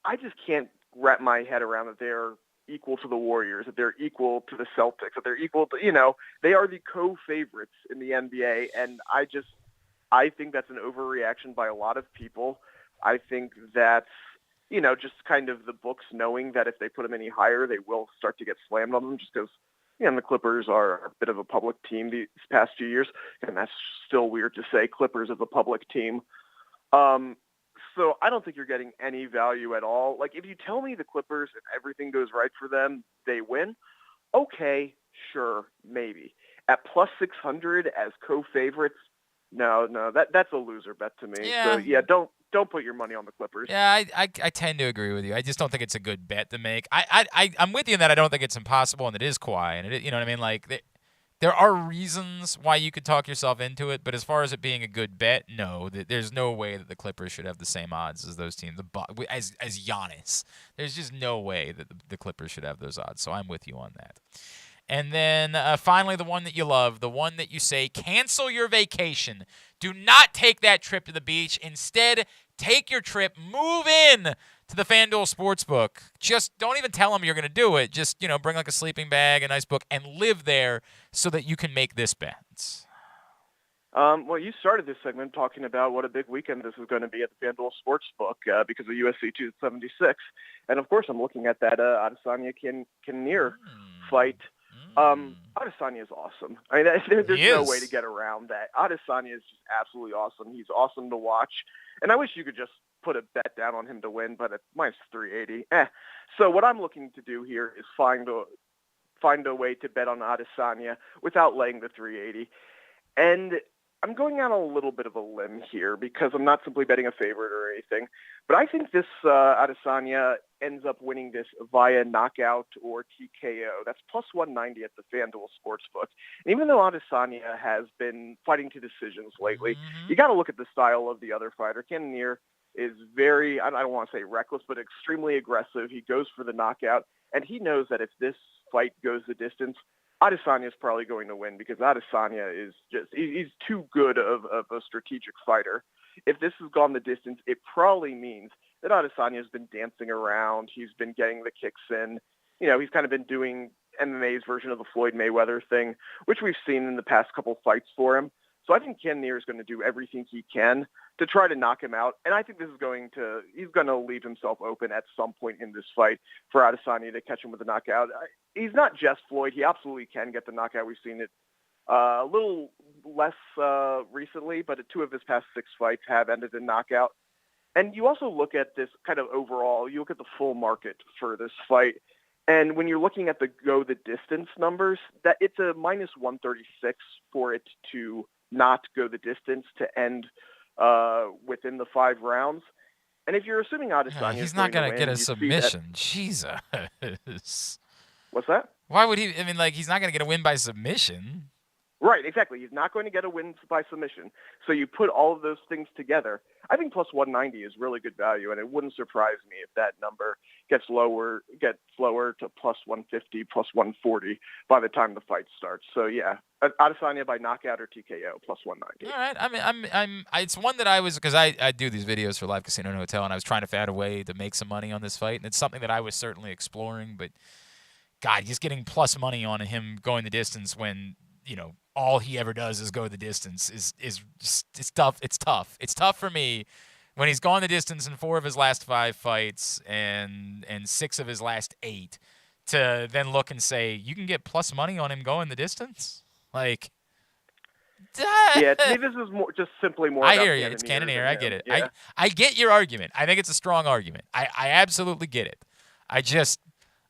Speaker 16: I just can't wrap my head around that they're equal to the Warriors, that they're equal to the Celtics, that they're equal to, they are the co-favorites in the NBA. And I think that's an overreaction by a lot of people. I think that's, just kind of the books knowing that if they put them any higher, they will start to get slammed on them just because, the Clippers are a bit of a public team these past few years. And that's still weird to say, Clippers as a public team. So I don't think you're getting any value at all. Like, if you tell me the Clippers, if everything goes right for them, they win, okay, sure, maybe. At plus 600 as co-favorites, no, that's a loser bet to me.
Speaker 1: Yeah.
Speaker 16: So, don't put your money on the Clippers.
Speaker 1: Yeah, I tend to agree with you. I just don't think it's a good bet to make. I'm with you in that I don't think it's impossible, and it is Kawhi, and you know what I mean? Like, there are reasons why you could talk yourself into it, but as far as it being a good bet, no. There's no way that the Clippers should have the same odds as those teams, as Giannis. There's just no way that the Clippers should have those odds, so I'm with you on that. And then finally, the one that you love, the one that you say, cancel your vacation. Do not take that trip to the beach. Instead, take your trip, move in to the FanDuel Sportsbook. Just don't even tell them you're going to do it. Just, bring like a sleeping bag, a nice book, and live there so that you can make this bet.
Speaker 16: Well, you started this segment talking about what a big weekend this is going to be at the FanDuel Sportsbook because of USC 276. And, of course, I'm looking at that Adesanya-Kinnear fight. Adesanya is awesome. I mean, there's no way to get around that. Adesanya is just absolutely awesome. He's awesome to watch. And I wish you could just put a bet down on him to win, but it's minus 380. So what I'm looking to do here is find a way to bet on Adesanya without laying the 380. And I'm going on a little bit of a limb here because I'm not simply betting a favorite or anything, but I think this Adesanya ends up winning this via knockout or TKO. That's plus 190 at the FanDuel Sportsbook. And even though Adesanya has been fighting to decisions lately, you got to look at the style of the other fighter. Kinnear is very, I don't want to say reckless, but extremely aggressive. He goes for the knockout, and he knows that if this fight goes the distance, Adesanya is probably going to win because Adesanya is he's too good of a strategic fighter. If this has gone the distance, it probably means that Adesanya has been dancing around. He's been getting the kicks in. He's kind of been doing MMA's version of the Floyd Mayweather thing, which we've seen in the past couple fights for him. So I think Kinnear is going to do everything he can to try to knock him out. And I think he's going to leave himself open at some point in this fight for Adesanya to catch him with a knockout. He's not just Floyd. He absolutely can get the knockout. We've seen it a little less recently, but 2 of his past 6 fights have ended in knockout. And you also look at this kind of overall, you look at the full market for this fight. And when you're looking at the go the distance numbers, that it's a minus 136 for it to not go the distance to end within the 5 rounds. And if you're assuming Adesanya,
Speaker 1: he's not
Speaker 16: going
Speaker 1: to get a submission. Jesus.
Speaker 16: What's that?
Speaker 1: Why would he? I mean, he's not going to get a win by submission.
Speaker 16: Right, exactly. He's not going to get a win by submission. So you put all of those things together. I think plus 190 is really good value, and it wouldn't surprise me if that number gets lower to plus 150, plus 140 by the time the fight starts. So yeah, Adesanya by knockout or TKO plus 190.
Speaker 1: All right. I mean, it's one that I was, because I do these videos for Live Casino and Hotel, and I was trying to find a way to make some money on this fight, and it's something that I was certainly exploring. But God, just getting plus money on him going the distance when all he ever does is go the distance is just, it's tough. It's tough. It's tough for me when he's gone the distance in 4 of his last 5 fights and 6 of his last 8 to then look and say, you can get plus money on him going the distance?
Speaker 16: Yeah, to me this is simply more.
Speaker 1: I hear you. It's Cannoneer. I get it.
Speaker 16: Yeah.
Speaker 1: I get your argument. I think it's a strong argument. I absolutely get it.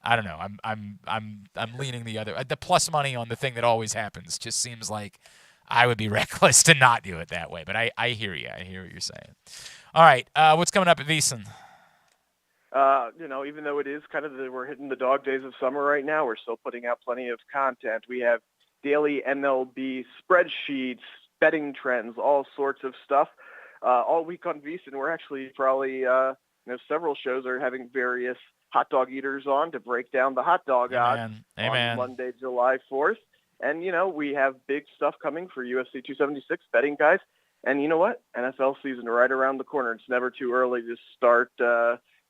Speaker 1: I don't know. I'm leaning the other. The plus money on the thing that always happens just seems like I would be reckless to not do it that way. But I hear you. I hear what you're saying. All right. What's coming up at VSiN?
Speaker 16: Even though it is kind of we're hitting the dog days of summer right now, we're still putting out plenty of content. We have daily MLB spreadsheets, betting trends, all sorts of stuff. All week on VSiN, we're actually probably several shows are having various hot dog eaters on to break down the hot dog odds on Monday, July 4th. And, we have big stuff coming for UFC 276 betting, guys. And you know what? NFL season right around the corner. It's never too early to start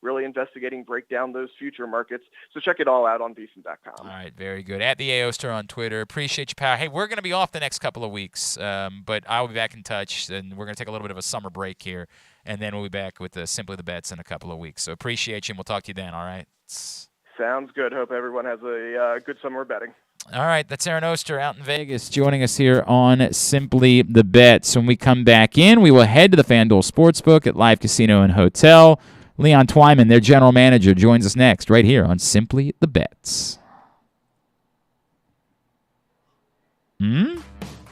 Speaker 16: really investigating, break down those future markets. So check it all out on VSiN.com.
Speaker 1: All right, very good. At the Aoster on Twitter. Appreciate you, pal. Hey, we're going to be off the next couple of weeks, but I'll be back in touch, and we're going to take a little bit of a summer break here, and then we'll be back with Simply the Bets in a couple of weeks. So appreciate you, and we'll talk to you then, all right?
Speaker 16: Sounds good. Hope everyone has a good summer betting.
Speaker 1: All right, that's Aaron Oster out in Vegas joining us here on Simply the Bets. When we come back in, we will head to the FanDuel Sportsbook at Live Casino and Hotel. Leon Twyman, their general manager, joins us next right here on Simply the Bets.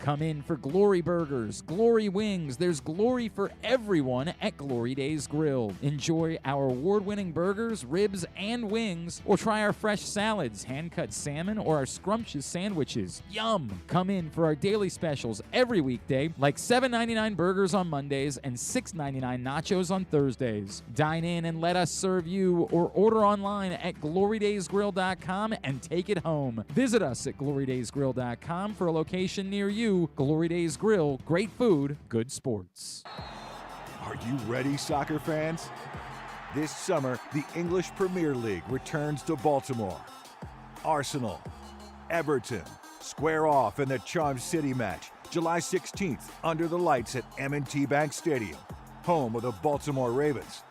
Speaker 7: Come in for Glory Burgers, Glory Wings. There's glory for everyone at Glory Days Grill. Enjoy our award-winning burgers, ribs, and wings, or try our fresh salads, hand-cut salmon, or our scrumptious sandwiches. Yum! Come in for our daily specials every weekday, like $7.99 burgers on Mondays and $6.99 nachos on Thursdays. Dine in and let us serve you, or order online at glorydaysgrill.com and take it home. Visit us at glorydaysgrill.com for a location near you. Glory Days Grill, great food, good sports.
Speaker 13: Are you ready, soccer fans? This summer, the English Premier League returns to Baltimore. Arsenal, Everton, square off in the Charm City match, July 16th, under the lights at M&T Bank Stadium, home of the Baltimore Ravens.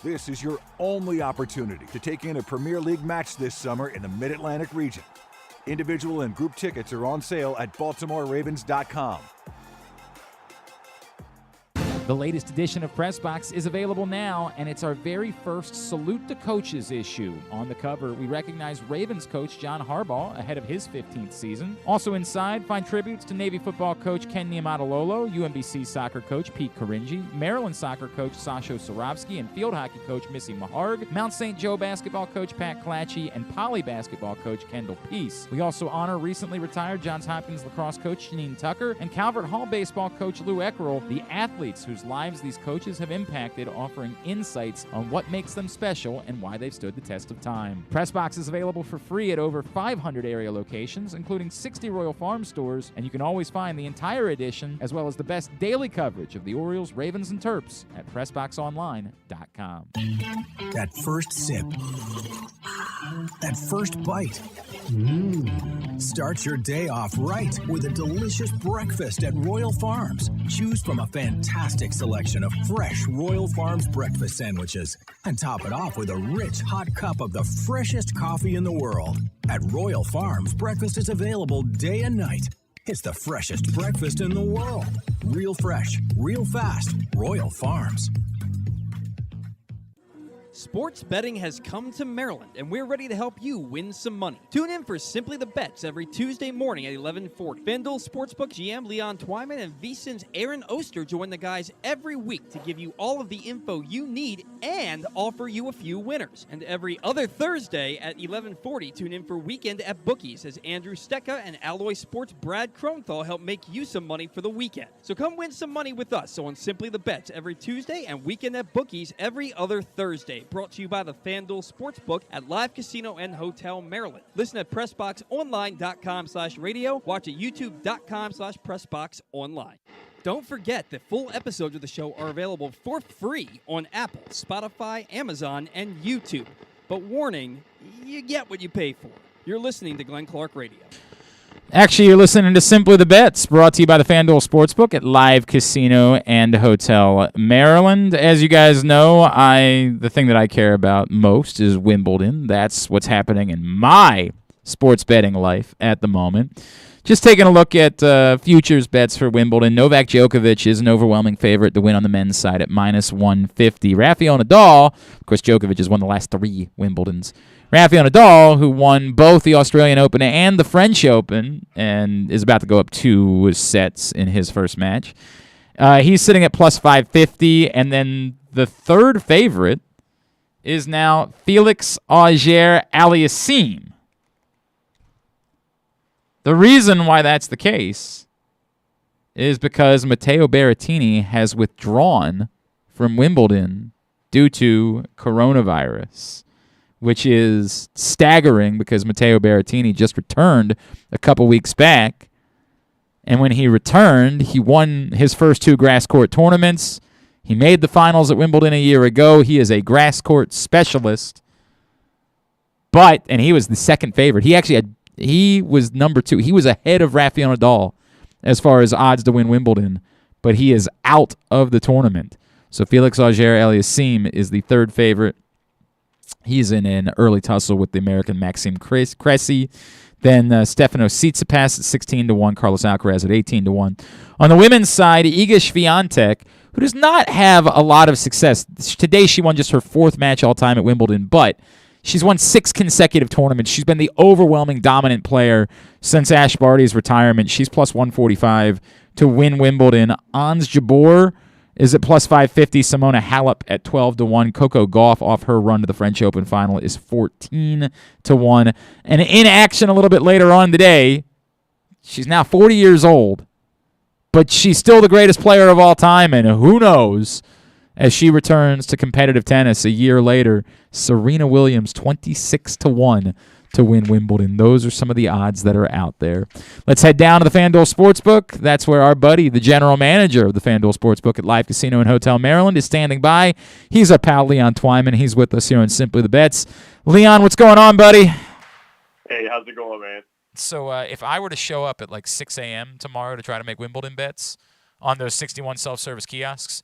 Speaker 13: This is your only opportunity to take in a Premier League match this summer in the Mid-Atlantic region. Individual and group tickets are on sale at BaltimoreRavens.com.
Speaker 7: The latest edition of PressBox is available now, and it's our very first Salute to Coaches issue. On the cover, we recognize Ravens coach John Harbaugh ahead of his 15th season. Also inside, find tributes to Navy football coach Ken Niumatalolo, UMBC soccer coach Pete Caringi, Maryland soccer coach Sasho Sorovsky, and field hockey coach Missy Maharg, Mount St. Joe basketball coach Pat Clatchy, and Poly basketball coach Kendall Peace. We also honor recently retired Johns Hopkins lacrosse coach Janine Tucker and Calvert Hall baseball coach Lou Eckerl, the athletes whose lives these coaches have impacted, offering insights on what makes them special and why they've stood the test of time. PressBox is available for free at over 500 area locations, including 60 Royal Farm stores, and you can always find the entire edition, as well as the best daily coverage of the Orioles, Ravens, and Terps at PressBoxOnline.com.
Speaker 14: That first sip. That first bite. Start your day off right with a delicious breakfast at Royal Farms. Choose from a fantastic selection of fresh Royal Farms breakfast sandwiches and top it off with a rich hot cup of the freshest coffee in the world. At Royal Farms, breakfast is available day and night. It's the freshest breakfast in the world. Real fresh, real fast. Royal Farms.
Speaker 10: Sports betting has come to Maryland, and we're ready to help you win some money. Tune in for Simply the Bets every Tuesday morning at 11:40. FanDuel Sportsbook GM Leon Twyman and VSiN's Aaron Oster join the guys every week to give you all of the info you need and offer you a few winners. And every other Thursday at 11:40, tune in for Weekend at Bookies as Andrew Stecca and Alloy Sports' Brad Kronthal help make you some money for the weekend. So come win some money with us on Simply the Bets every Tuesday and Weekend at Bookies every other Thursday. Brought to you by the FanDuel Sportsbook at Live Casino and Hotel Maryland. Listen at PressBoxOnline.com/radio. Watch at YouTube.com/PressBoxOnline. Don't forget that full episodes of the show are available for free on Apple, Spotify, Amazon, and YouTube. But warning, you get what you pay for. You're listening to Glenn Clark Radio.
Speaker 1: Actually, you're listening to Simply the Bets, brought to you by the FanDuel Sportsbook at Live Casino and Hotel Maryland. As you guys know, the thing that I care about most is Wimbledon. That's what's happening in my sports betting life at the moment. Just taking a look at futures bets for Wimbledon. Novak Djokovic is an overwhelming favorite to win on the men's side at -150. Rafael Nadal, of course, Djokovic has won the last 3 Wimbledons. Rafael Nadal, who won both the Australian Open and the French Open and is about to go up 2 sets in his first match. He's sitting at +550, and then the third favorite is now Felix Auger-Aliassime. The reason why that's the case is because Matteo Berrettini has withdrawn from Wimbledon due to coronavirus, which is staggering because Matteo Berrettini just returned a couple weeks back. And when he returned, he won his first 2 grass court tournaments. He made the finals at Wimbledon a year ago. He is a grass court specialist. And he was the second favorite. He was number 2. He was ahead of Rafael Nadal as far as odds to win Wimbledon, but he is out of the tournament. So Felix Auger-Aliassime is the third favorite. He's in an early tussle with the American Maxime Cressy. Then Stefano Tsitsipas at 16-1, Carlos Alcaraz at 18-1. On the women's side, Iga Swiatek, who does not have a lot of success. Today she won just her 4th match all-time at Wimbledon, but she's won 6 consecutive tournaments. She's been the overwhelming dominant player since Ash Barty's retirement. She's +145 to win Wimbledon. Ons Jabeur is at +550. Simona Halep at 12-1. Coco Gauff off her run to the French Open final is 14-1. And in action a little bit later on today, she's now 40 years old, but she's still the greatest player of all time, and who knows, as she returns to competitive tennis a year later, Serena Williams 26-1 to win Wimbledon. Those are some of the odds that are out there. Let's head down to the FanDuel Sportsbook. That's where our buddy, the general manager of the FanDuel Sportsbook at Live Casino and Hotel Maryland, is standing by. He's our pal, Leon Twyman. He's with us here on Simply the Bets. Leon, what's going on, buddy?
Speaker 17: Hey, how's it going, man?
Speaker 1: So if I were to show up at like 6 a.m. tomorrow to try to make Wimbledon bets on those 61 self-service kiosks,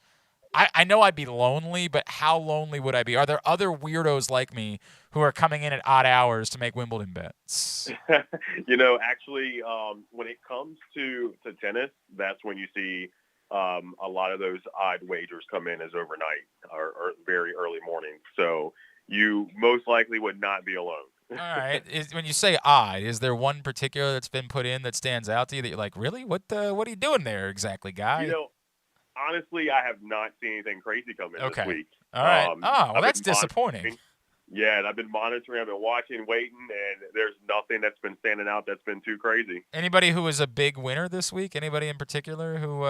Speaker 1: I know I'd be lonely, but how lonely would I be? Are there other weirdos like me who are coming in at odd hours to make Wimbledon bets?
Speaker 17: Actually, when it comes to tennis, that's when you see a lot of those odd wagers come in as overnight or very early morning. So you most likely would not be alone.
Speaker 1: All right. When you say odd, is there one particular that's been put in that stands out to you that you're like, really? What are you doing there exactly, guy?
Speaker 17: Honestly, I have not seen anything crazy come in this week.
Speaker 1: All right. Well, that's disappointing.
Speaker 17: Yeah, and I've been monitoring, I've been watching, waiting, and there's nothing that's been standing out that's been too crazy.
Speaker 1: Anybody who was a big winner this week? Anybody in particular who,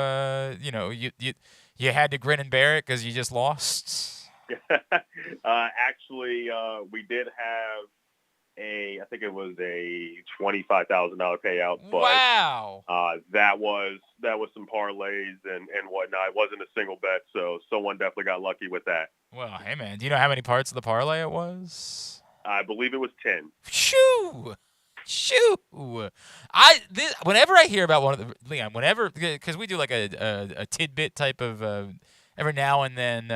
Speaker 1: you had to grin and bear it because you just lost?
Speaker 17: Actually, we did have I think it was a $25,000 payout, but
Speaker 1: wow,
Speaker 17: that was some parlays and whatnot. It wasn't a single bet, so someone definitely got lucky with that.
Speaker 1: Well, hey man, do you know how many parts of the parlay it was?
Speaker 17: I believe it was 10.
Speaker 1: Shoo! Whenever I hear about one of the Leon, because we do like a tidbit type of every now and then,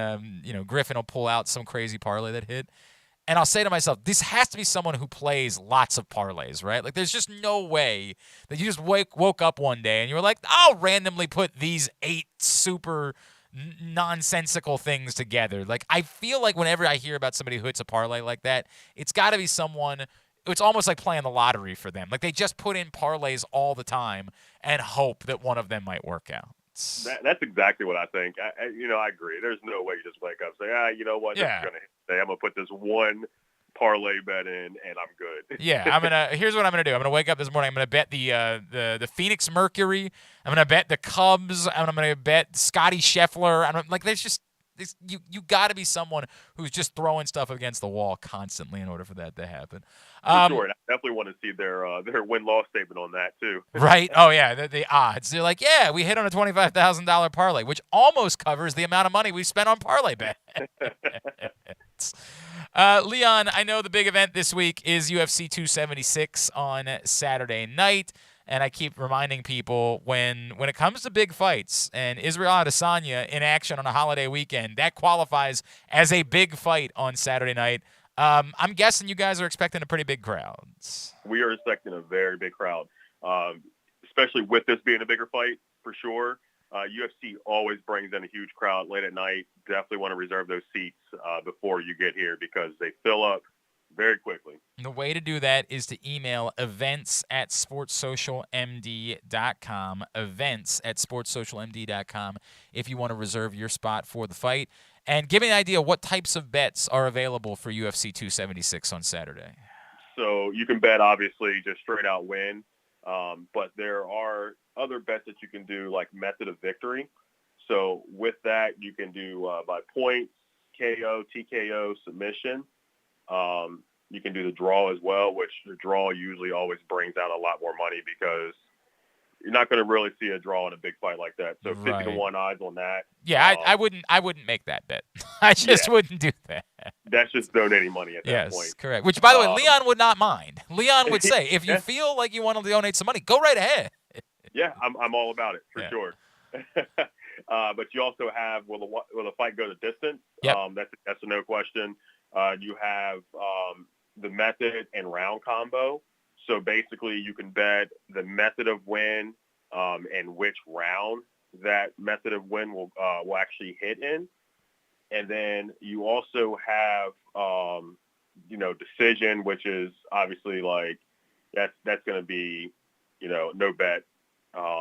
Speaker 1: Griffin will pull out some crazy parlay that hit. And I'll say to myself, this has to be someone who plays lots of parlays, right? Like, there's just no way that you just woke up one day and you were like, I'll randomly put these 8 super nonsensical things together. Like, I feel like whenever I hear about somebody who hits a parlay like that, it's got to be someone. It's almost like playing the lottery for them. Like, they just put in parlays all the time and hope that one of them might work out.
Speaker 17: That's exactly what I think. I agree. There's no way you just wake up and say, you know what, this is going to hit today. I'm going to put this one parlay bet in, and I'm good.
Speaker 1: Here's what I'm gonna do. I'm gonna wake up this morning. I'm gonna bet the Phoenix Mercury. I'm gonna bet the Cubs. I'm gonna bet Scotty Scheffler. There's just you got to be someone who's just throwing stuff against the wall constantly in order for that to happen.
Speaker 17: For sure. And I definitely want to see their win-loss statement on that too.
Speaker 1: Right? Oh yeah, the odds. They're like, yeah, we hit on a $25,000 parlay, which almost covers the amount of money we spent on parlay bets. Leon, I know the big event this week is UFC 276 on Saturday night, and I keep reminding people when it comes to big fights and Israel Adesanya in action on a holiday weekend, that qualifies as a big fight on Saturday night. I'm guessing you guys are expecting a pretty big crowd.
Speaker 17: We are expecting a very big crowd, especially with this being a bigger fight for sure. UFC always brings in a huge crowd late at night. Definitely want to reserve those seats before you get here because they fill up very quickly.
Speaker 1: The way to do that is to email events@sportssocialmd.com, events@sportssocialmd.com if you want to reserve your spot for the fight. And give me an idea what types of bets are available for UFC 276 on Saturday.
Speaker 17: So you can bet, obviously, just straight out win. But there are other bets that you can do, like method of victory. So with that, you can do by points, KO, TKO, submission. You can do the draw as well, which the draw usually always brings out a lot more money because you're not going to really see a draw in a big fight like that. So 50-1 odds on that.
Speaker 1: Yeah, I wouldn't make that bet. I just wouldn't do that.
Speaker 17: That's just donating money at that point.
Speaker 1: Yes, correct. Which, by the way, Leon would not mind. Leon would say, if you feel like you want to donate some money, go right ahead.
Speaker 17: Yeah, I'm all about it for sure. But you also have will the fight go the distance?
Speaker 1: Yep.
Speaker 17: That's a no question. You have the method and round combo. So basically, you can bet the method of win and which round that method of win will actually hit in. And then you also have decision, which is obviously like that's going to be no bet.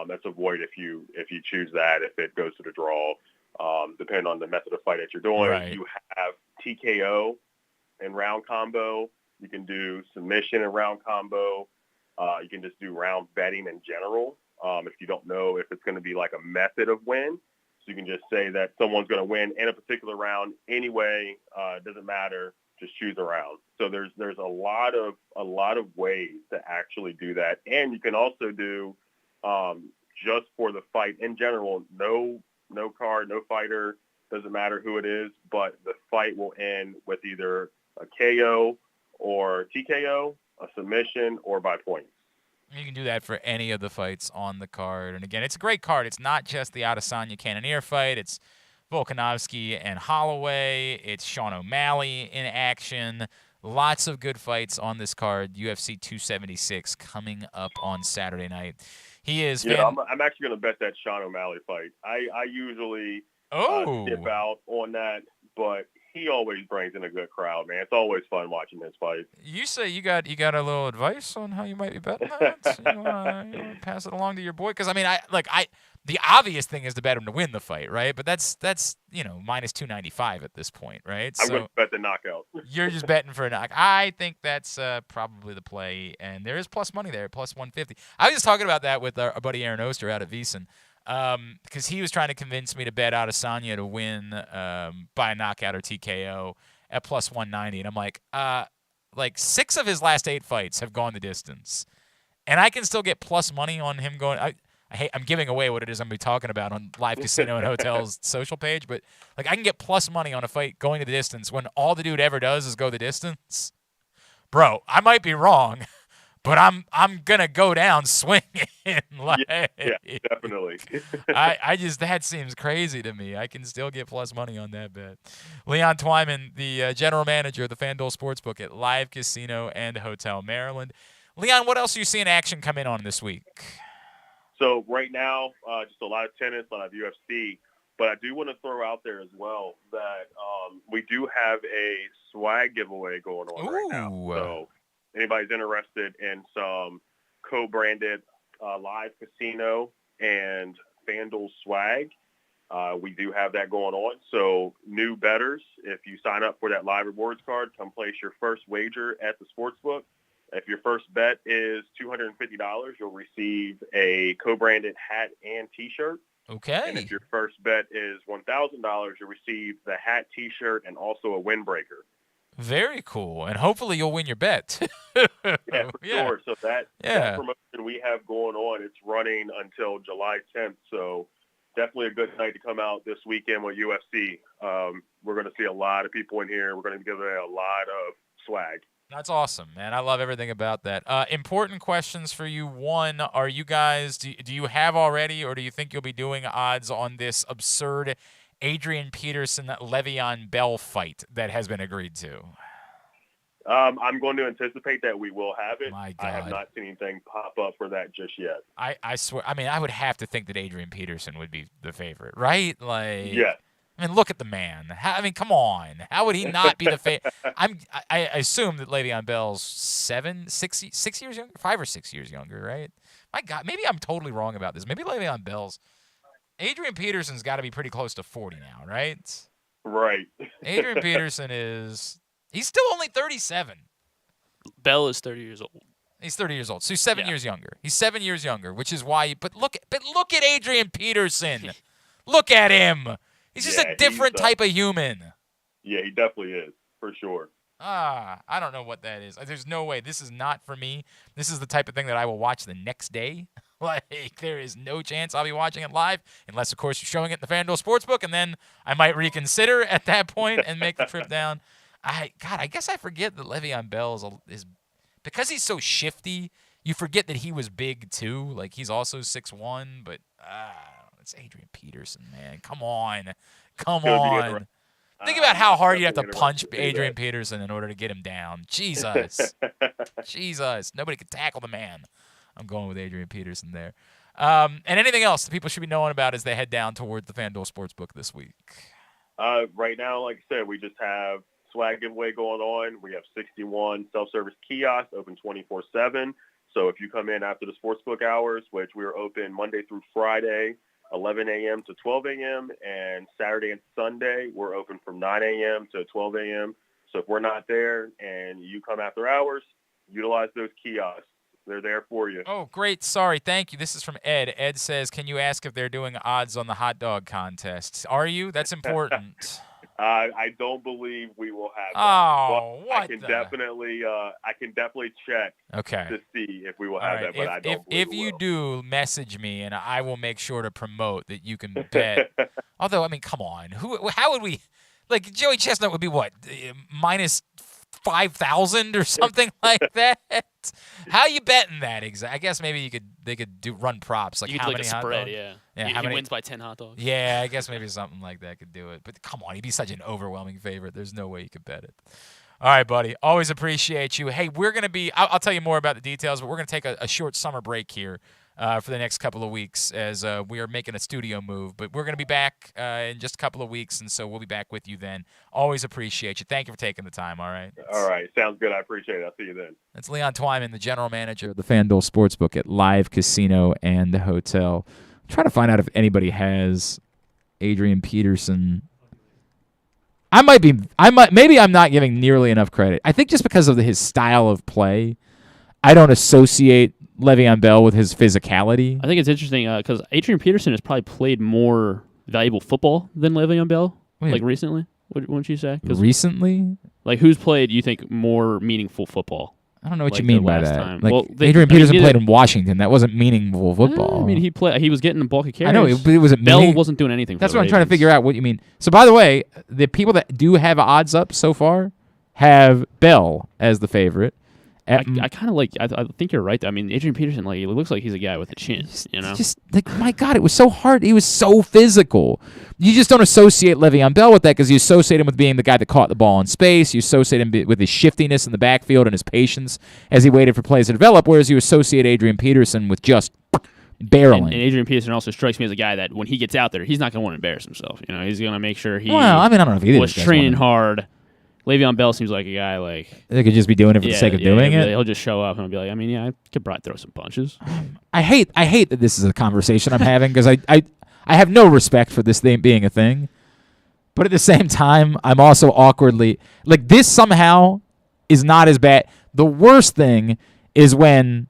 Speaker 17: That's a void if you choose that, if it goes to the draw, depending on the method of fight that you're doing.
Speaker 1: Right.
Speaker 17: You have TKO and round combo. You can do submission and round combo. You can just do round betting in general. If you don't know if it's going to be like a method of win, so you can just say that someone's going to win in a particular round anyway. It doesn't matter. Just choose a round. So there's a lot of ways to actually do that, and you can also do just for the fight in general. No card, no fighter. Doesn't matter who it is, but the fight will end with either a KO or TKO, a submission, or by points.
Speaker 1: You can do that for any of the fights on the card. And again, it's a great card. It's not just the Adesanya Cannonier fight. It's Volkanovski and Holloway. It's Sean O'Malley in action. Lots of good fights on this card. UFC 276 coming up on Saturday night. He is.
Speaker 17: I'm actually going to bet that Sean O'Malley fight. I usually dip out on that, but he always brings in a good crowd, man. It's always fun watching his fight.
Speaker 1: You say you got a little advice on how you might be betting that? You want to pass it along to your boy? Because the obvious thing is to bet him to win the fight, right? But that's minus 295 at this point, right?
Speaker 17: I'm going to bet the knockout.
Speaker 1: You're just betting for a knock. I think that's probably the play, and there is plus money there, plus 150. I was just talking about that with our buddy Aaron Oster out at Wiesen. Because he was trying to convince me to bet Adesanya to win by a knockout or TKO at plus 190. And I'm like 6 of his last 8 fights have gone the distance. And I can still get plus money on him going. I'm giving away what it is I'm going to be talking about on Live Casino and Hotel's social page. But I can get plus money on a fight going to the distance when all the dude ever does is go the distance. Bro, I might be wrong. But I'm gonna go down swinging.
Speaker 17: Yeah, definitely.
Speaker 1: I just that seems crazy to me. I can still get plus money on that bet. Leon Twyman, the general manager of the FanDuel Sportsbook at Live Casino and Hotel Maryland. Leon, what else are you seeing action come in on this week?
Speaker 17: So right now, just a lot of tennis, a lot of UFC. But I do want to throw out there as well that we do have a swag giveaway going on right now. So anybody's interested in some co-branded live casino and FanDuel swag, we do have that going on. So new bettors, if you sign up for that live rewards card, come place your first wager at the sportsbook. If your first bet is $250, you'll receive a co-branded hat and T-shirt.
Speaker 1: Okay.
Speaker 17: And if your first bet is $1,000, you'll receive the hat, T-shirt, and also a windbreaker.
Speaker 1: Very cool. And hopefully you'll win your bet.
Speaker 17: Yeah, for sure. So that promotion we have going on, it's running until July 10th. So definitely a good night to come out this weekend with UFC. We're going to see a lot of people in here. We're going to give away a lot of swag.
Speaker 1: That's awesome, man. I love everything about that. Important questions for you. One, are you guys, do you have already, or do you think you'll be doing odds on this absurd Adrian Peterson-Le'Veon Bell fight that has been agreed to?
Speaker 17: I'm going to anticipate that we will have it.
Speaker 1: My God.
Speaker 17: I have not seen anything pop up for that just yet.
Speaker 1: I swear, I mean, I would have to think that Adrian Peterson would be the favorite, right? Like,
Speaker 17: yeah.
Speaker 1: I mean, look at the man. I mean, come on. How would he not be the favorite? I assume that Le'Veon Bell's 6 years younger, 5 or 6 years younger, right? My God, maybe I'm totally wrong about this. Maybe Le'Veon Bell's. Adrian Peterson's got to be pretty close to 40 now, right?
Speaker 17: Right.
Speaker 1: Adrian Peterson he's still only 37.
Speaker 2: Bell is 30 years old.
Speaker 1: He's 30 years old. So he's 7 years younger. He's 7 years younger, which is why but look at Adrian Peterson. Look at him. He's just a different type of human.
Speaker 17: Yeah, he definitely is, for sure.
Speaker 1: I don't know what that is. There's no way. This is not for me. This is the type of thing that I will watch the next day. Like, there is no chance I'll be watching it live, unless, of course, you're showing it in the FanDuel Sportsbook, and then I might reconsider at that point and make the trip down. I guess I forget that Le'Veon Bell is because he's so shifty, you forget that he was big, too. Like, he's also 6'1", but it's Adrian Peterson, man. Come on. Think about how hard you have to punch Adrian Peterson in order to get him down. Jesus. Jesus. Nobody could tackle the man. I'm going with Adrian Peterson there. And anything else that people should be knowing about as they head down towards the FanDuel Sportsbook this week?
Speaker 17: Right now, like I said, we just have swag giveaway going on. We have 61 self-service kiosks open 24/7. So if you come in after the sportsbook hours, which we are open Monday through Friday, 11 a.m. to 12 a.m., and Saturday and Sunday, we're open from 9 a.m. to 12 a.m. So if we're not there and you come after hours, utilize those kiosks. They're there for you.
Speaker 1: Oh, great. Sorry. Thank you. This is from Ed. Ed says, can you ask if they're doing odds on the hot dog contest? Are you? That's important.
Speaker 17: I don't believe we will have that.
Speaker 1: Oh, what
Speaker 17: I can definitely check to see if we will have that, but I don't believe
Speaker 1: if you do, message me, and I will make sure to promote that you can bet. Although, I mean, come on. How would we – like, Joey Chestnut would be what, minus 5,000 or something like that? How you betting that exactly? I guess maybe they could run props like
Speaker 2: you
Speaker 1: how
Speaker 2: could
Speaker 1: many
Speaker 2: like a
Speaker 1: hot
Speaker 2: spread,
Speaker 1: dogs?
Speaker 2: Yeah.
Speaker 1: How many
Speaker 2: wins by 10 hot dogs.
Speaker 1: Yeah, I guess maybe something like that could do it. But come on, he'd be such an overwhelming favorite. There's no way you could bet it. All right, buddy. Always appreciate you. Hey, we're going to be – I'll tell you more about the details, but we're going to take a short summer break here for the next couple of weeks as we are making a studio move. But we're going to be back in just a couple of weeks, and so we'll be back with you then. Always appreciate you. Thank you for taking the time, all right?
Speaker 17: All right. Sounds good. I appreciate it. I'll see you then.
Speaker 1: That's Leon Twyman, the general manager of the FanDuel Sportsbook at Live Casino and Hotel. I'm trying to find out if anybody has Adrian Peterson. Maybe I'm not giving nearly enough credit. I think just because of his style of play, I don't associate Le'Veon Bell with his physicality.
Speaker 2: I think it's interesting because Adrian Peterson has probably played more valuable football than Le'Veon Bell, like recently. Wouldn't you say?
Speaker 1: Recently?
Speaker 2: Like, who's played, you think, more meaningful football?
Speaker 1: I don't know what you mean by that.
Speaker 2: Time.
Speaker 1: Like, Adrian Peterson played in Washington. That wasn't meaningful football.
Speaker 2: I mean, he was getting the bulk of carries.
Speaker 1: I know, but it wasn't
Speaker 2: Bell wasn't doing anything for
Speaker 1: That's
Speaker 2: the
Speaker 1: what I'm trying to
Speaker 2: Ravens.
Speaker 1: figure out what you mean. So, by the way, the people that do have odds up so far have Bell as the favorite.
Speaker 2: I kind of like. I think you're right. I mean, Adrian Peterson, like, it looks like he's a guy with a chin. You know,
Speaker 1: just like, my God, it was so hard. He was so physical. You just don't associate Le'Veon Bell with that because you associate him with being the guy that caught the ball in space. You associate him with his shiftiness in the backfield and his patience as he waited for plays to develop. Whereas you associate Adrian Peterson with just barreling.
Speaker 2: And Adrian Peterson also strikes me as a guy that when he gets out there, he's not going to want to embarrass himself. He's going to make sure he
Speaker 1: I don't know if he
Speaker 2: was training hard. Le'Veon Bell seems like a guy
Speaker 1: they could just be doing it for the sake of doing it.
Speaker 2: He'll just show up and be like, I could probably throw some punches.
Speaker 1: I hate that this is a conversation I'm having because I have no respect for this thing being a thing. But at the same time, I'm also awkwardly like this somehow is not as bad. The worst thing is when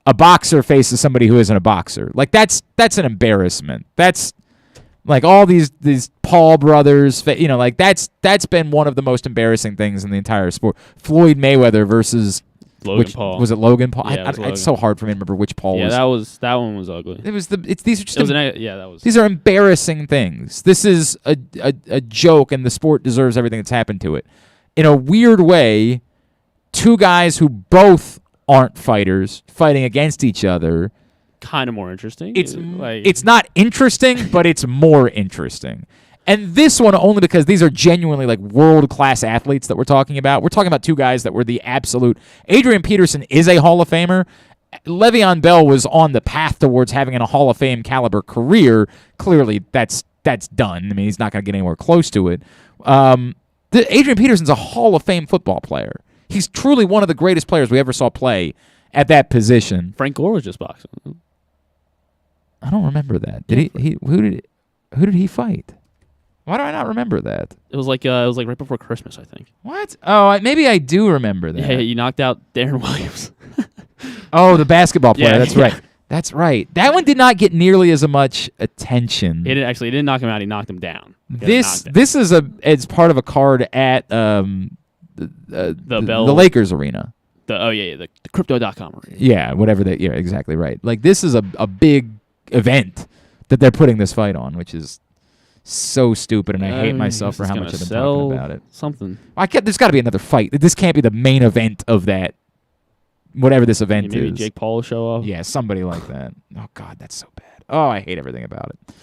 Speaker 1: a boxer faces somebody who isn't a boxer. Like that's an embarrassment. That's like all these Paul brothers, like that's been one of the most embarrassing things in the entire sport. Floyd Mayweather versus
Speaker 2: Logan Paul.
Speaker 1: Was it Logan Paul?
Speaker 2: Yeah,
Speaker 1: it's so hard for me to remember which Paul was.
Speaker 2: Yeah, that one was ugly.
Speaker 1: These are embarrassing things. This is a joke, and the sport deserves everything that's happened to it. In a weird way, two guys who both aren't fighters fighting against each other.
Speaker 2: Kind of more interesting.
Speaker 1: It's not interesting, but it's more interesting. And this one only because these are genuinely like world-class athletes that we're talking about. We're talking about two guys that were the absolute. Adrian Peterson is a Hall of Famer. Le'Veon Bell was on the path towards having a Hall of Fame caliber career. Clearly, that's done. I mean, he's not going to get anywhere close to it. Adrian Peterson's a Hall of Fame football player. He's truly one of the greatest players we ever saw play at that position.
Speaker 2: Frank Gore was just boxing.
Speaker 1: I don't remember that. Who did he fight? Why do I not remember that?
Speaker 2: It was like right before Christmas, I think.
Speaker 1: What? Oh, maybe I do remember that.
Speaker 2: Yeah, you knocked out Darren Williams.
Speaker 1: Oh, the basketball player.
Speaker 2: Yeah,
Speaker 1: that's right. That's right. That one did not get nearly as much attention.
Speaker 2: He didn't knock him out. He knocked him down.
Speaker 1: This is it's part of a card at the Lakers arena.
Speaker 2: The crypto.com arena.
Speaker 1: Yeah, whatever that. Yeah, exactly right. Like this is a big event that they're putting this fight on, which is so stupid, and I hate myself for how much I've been talking about it.
Speaker 2: Something.
Speaker 1: There's got to be another fight. This can't be the main event of that. Whatever this event is.
Speaker 2: Maybe Jake Paul will show up.
Speaker 1: Yeah, somebody like that. Oh God, that's so bad. Oh, I hate everything about it.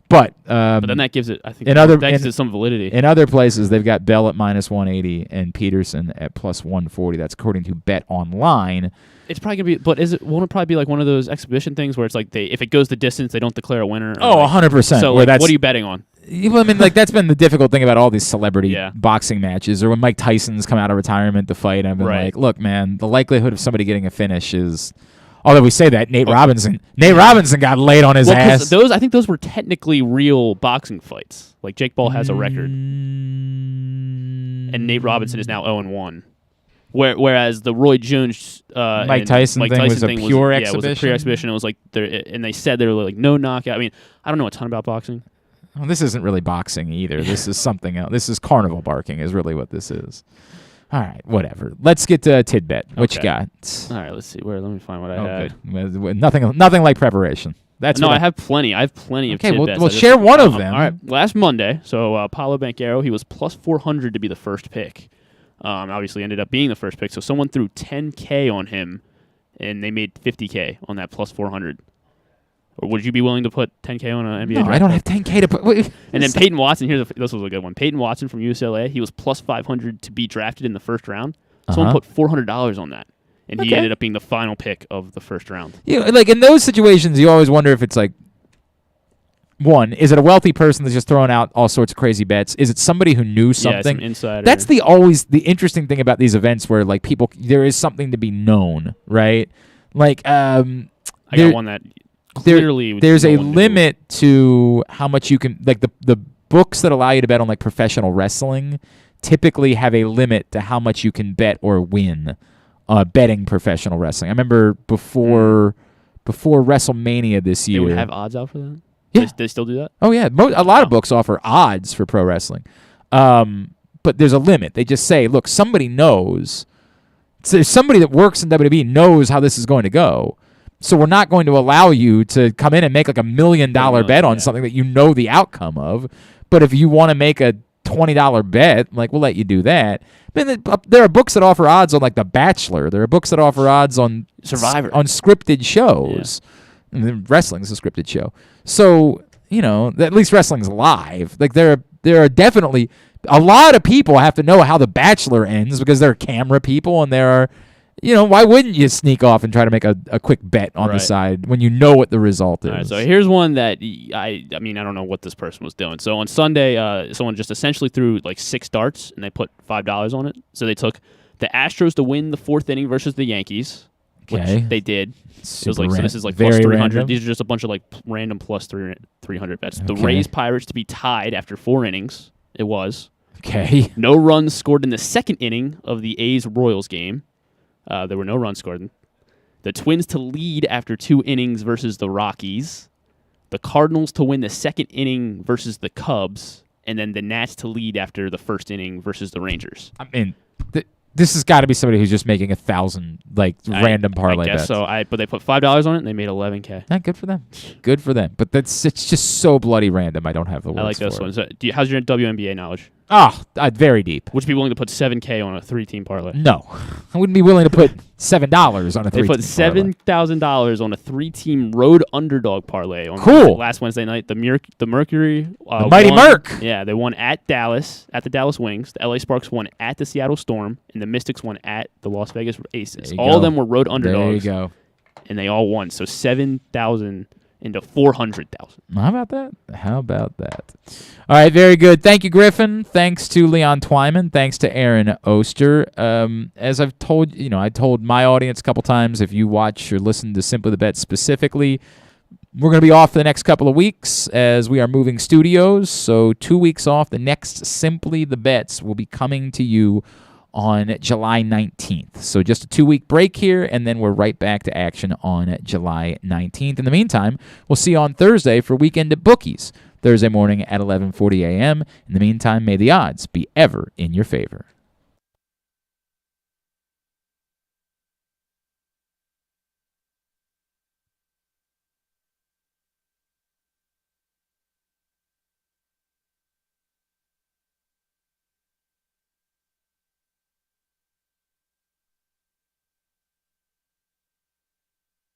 Speaker 1: But
Speaker 2: then that gives it, I think, gives it some validity.
Speaker 1: In other places, they've got Bell at -180 and Peterson at +140. That's according to Bet Online.
Speaker 2: It's probably gonna be, but won't it probably be like one of those exhibition things where it's like if it goes the distance, they don't declare a winner?
Speaker 1: Oh, 100%.
Speaker 2: So what are you betting on?
Speaker 1: Well, I mean, that's been the difficult thing about all these celebrity boxing matches, or when Mike Tyson's come out of retirement to fight. I've been like, look, man, the likelihood of somebody getting a finish is. Although we say that Nate Robinson got laid on his ass.
Speaker 2: I think those were technically real boxing fights. Like Jake Paul has a record, and Nate Robinson is now 0-1. Whereas the Roy Jones
Speaker 1: Mike Tyson thing was a pure exhibition.
Speaker 2: It was a pure exhibition. It was like and they said they were like no knockout. I mean, I don't know a ton about boxing.
Speaker 1: Well, this isn't really boxing either. This is something else. This is carnival barking is really what this is. All right, whatever. Let's get to Tidbet. What you got?
Speaker 2: All right, let's see. Let me find what I had.
Speaker 1: Good. Nothing like preparation.
Speaker 2: I have plenty. I have plenty of tidbits.
Speaker 1: We'll share one of them.
Speaker 2: All right, last Monday, so Paulo Banchero, he was +400 to be the first pick. Obviously ended up being the first pick, so someone threw $10K on him, and they made $50K on that +400. Or would you be willing to put $10K on an NBA draft?
Speaker 1: I don't have $10K to put.
Speaker 2: And then Peyton Watson, this was a good one. Peyton Watson from UCLA, he was +500 to be drafted in the first round. Someone put $400 on that, and he ended up being the final pick of the first round.
Speaker 1: Yeah, like in those situations, you always wonder if it's like, one, is it a wealthy person that's just throwing out all sorts of crazy bets? Is it somebody who knew something?
Speaker 2: Some insider.
Speaker 1: That's always the interesting thing about these events where like there is something to be known, right? Like
Speaker 2: I got one that clearly
Speaker 1: there's a limit to how much you can like the books that allow you to bet on like professional wrestling typically have a limit to how much you can bet or win betting professional wrestling. I remember before WrestleMania this year.
Speaker 2: They would have odds out for that?
Speaker 1: Yeah.
Speaker 2: They still do that?
Speaker 1: Oh, yeah. A lot of books offer odds for pro wrestling. But there's a limit. They just say, look, somebody knows. So somebody that works in WWE knows how this is going to go. So we're not going to allow you to come in and make like $1 million bet on something that you know the outcome of. But if you want to make a $20 bet, like we'll let you do that. But there are books that offer odds on like The Bachelor. There are books that offer odds on
Speaker 2: Survivor,
Speaker 1: on scripted shows. Yeah. And wrestling's a scripted show. So, at least wrestling's live. Like there are definitely a lot of people have to know how The Bachelor ends because there are camera people and there are why wouldn't you sneak off and try to make a quick bet on the side when you know what the result is?
Speaker 2: All right, so here's one that I don't know what this person was doing. So on Sunday, someone just essentially threw like 6 darts and they put $5 on it. So they took the Astros to win the 4th inning versus the Yankees, which they did. It was like, so this is like plus 300.
Speaker 1: Random.
Speaker 2: These are just a bunch of like random plus 300 bets. The Rays Pirates to be tied after 4 innings. It was.
Speaker 1: Okay.
Speaker 2: No runs scored in the 2nd inning of the A's Royals game. There were no runs scored. The Twins to lead after 2 innings versus the Rockies. The Cardinals to win the 2nd inning versus the Cubs. And then the Nats to lead after the 1st inning versus the Rangers.
Speaker 1: I mean, this has got to be somebody who's just making 1,000 random parlay
Speaker 2: bets.
Speaker 1: So
Speaker 2: but they put $5 on it and they made $11K.
Speaker 1: Yeah, good for them. Good for them. But it's just so bloody random. I don't have the words.
Speaker 2: I like this
Speaker 1: for
Speaker 2: one.
Speaker 1: it.
Speaker 2: So, how's your WNBA knowledge?
Speaker 1: Very deep.
Speaker 2: Would you be willing to put $7K on a 3-team parlay?
Speaker 1: No, I wouldn't be willing to put $7 on a 3-team parlay.
Speaker 2: They put $7,000 on a 3-team road underdog parlay on last Wednesday night. The Mercury,
Speaker 1: the Mighty Merc.
Speaker 2: Yeah, they won at Dallas, at the Dallas Wings. The LA Sparks won at the Seattle Storm, and the Mystics won at the Las Vegas Aces. All of them were road underdogs.
Speaker 1: There you go.
Speaker 2: And they all won. So $7,000 into $400,000.
Speaker 1: How about that? All right, very good. Thank you, Griffin. Thanks to Leon Twyman. Thanks to Aaron Oster. As I've told, I told my audience a couple times, if you watch or listen to Simply the Bet specifically, we're going to be off for the next couple of weeks as we are moving studios. So 2 weeks off. The next Simply the Bets will be coming to you on July 19th. So just a 2-week break here, and then we're right back to action on July 19th. In the meantime, we'll see you on Thursday for Weekend at Bookies, Thursday morning at 11:40 a.m. In the meantime, may the odds be ever in your favor.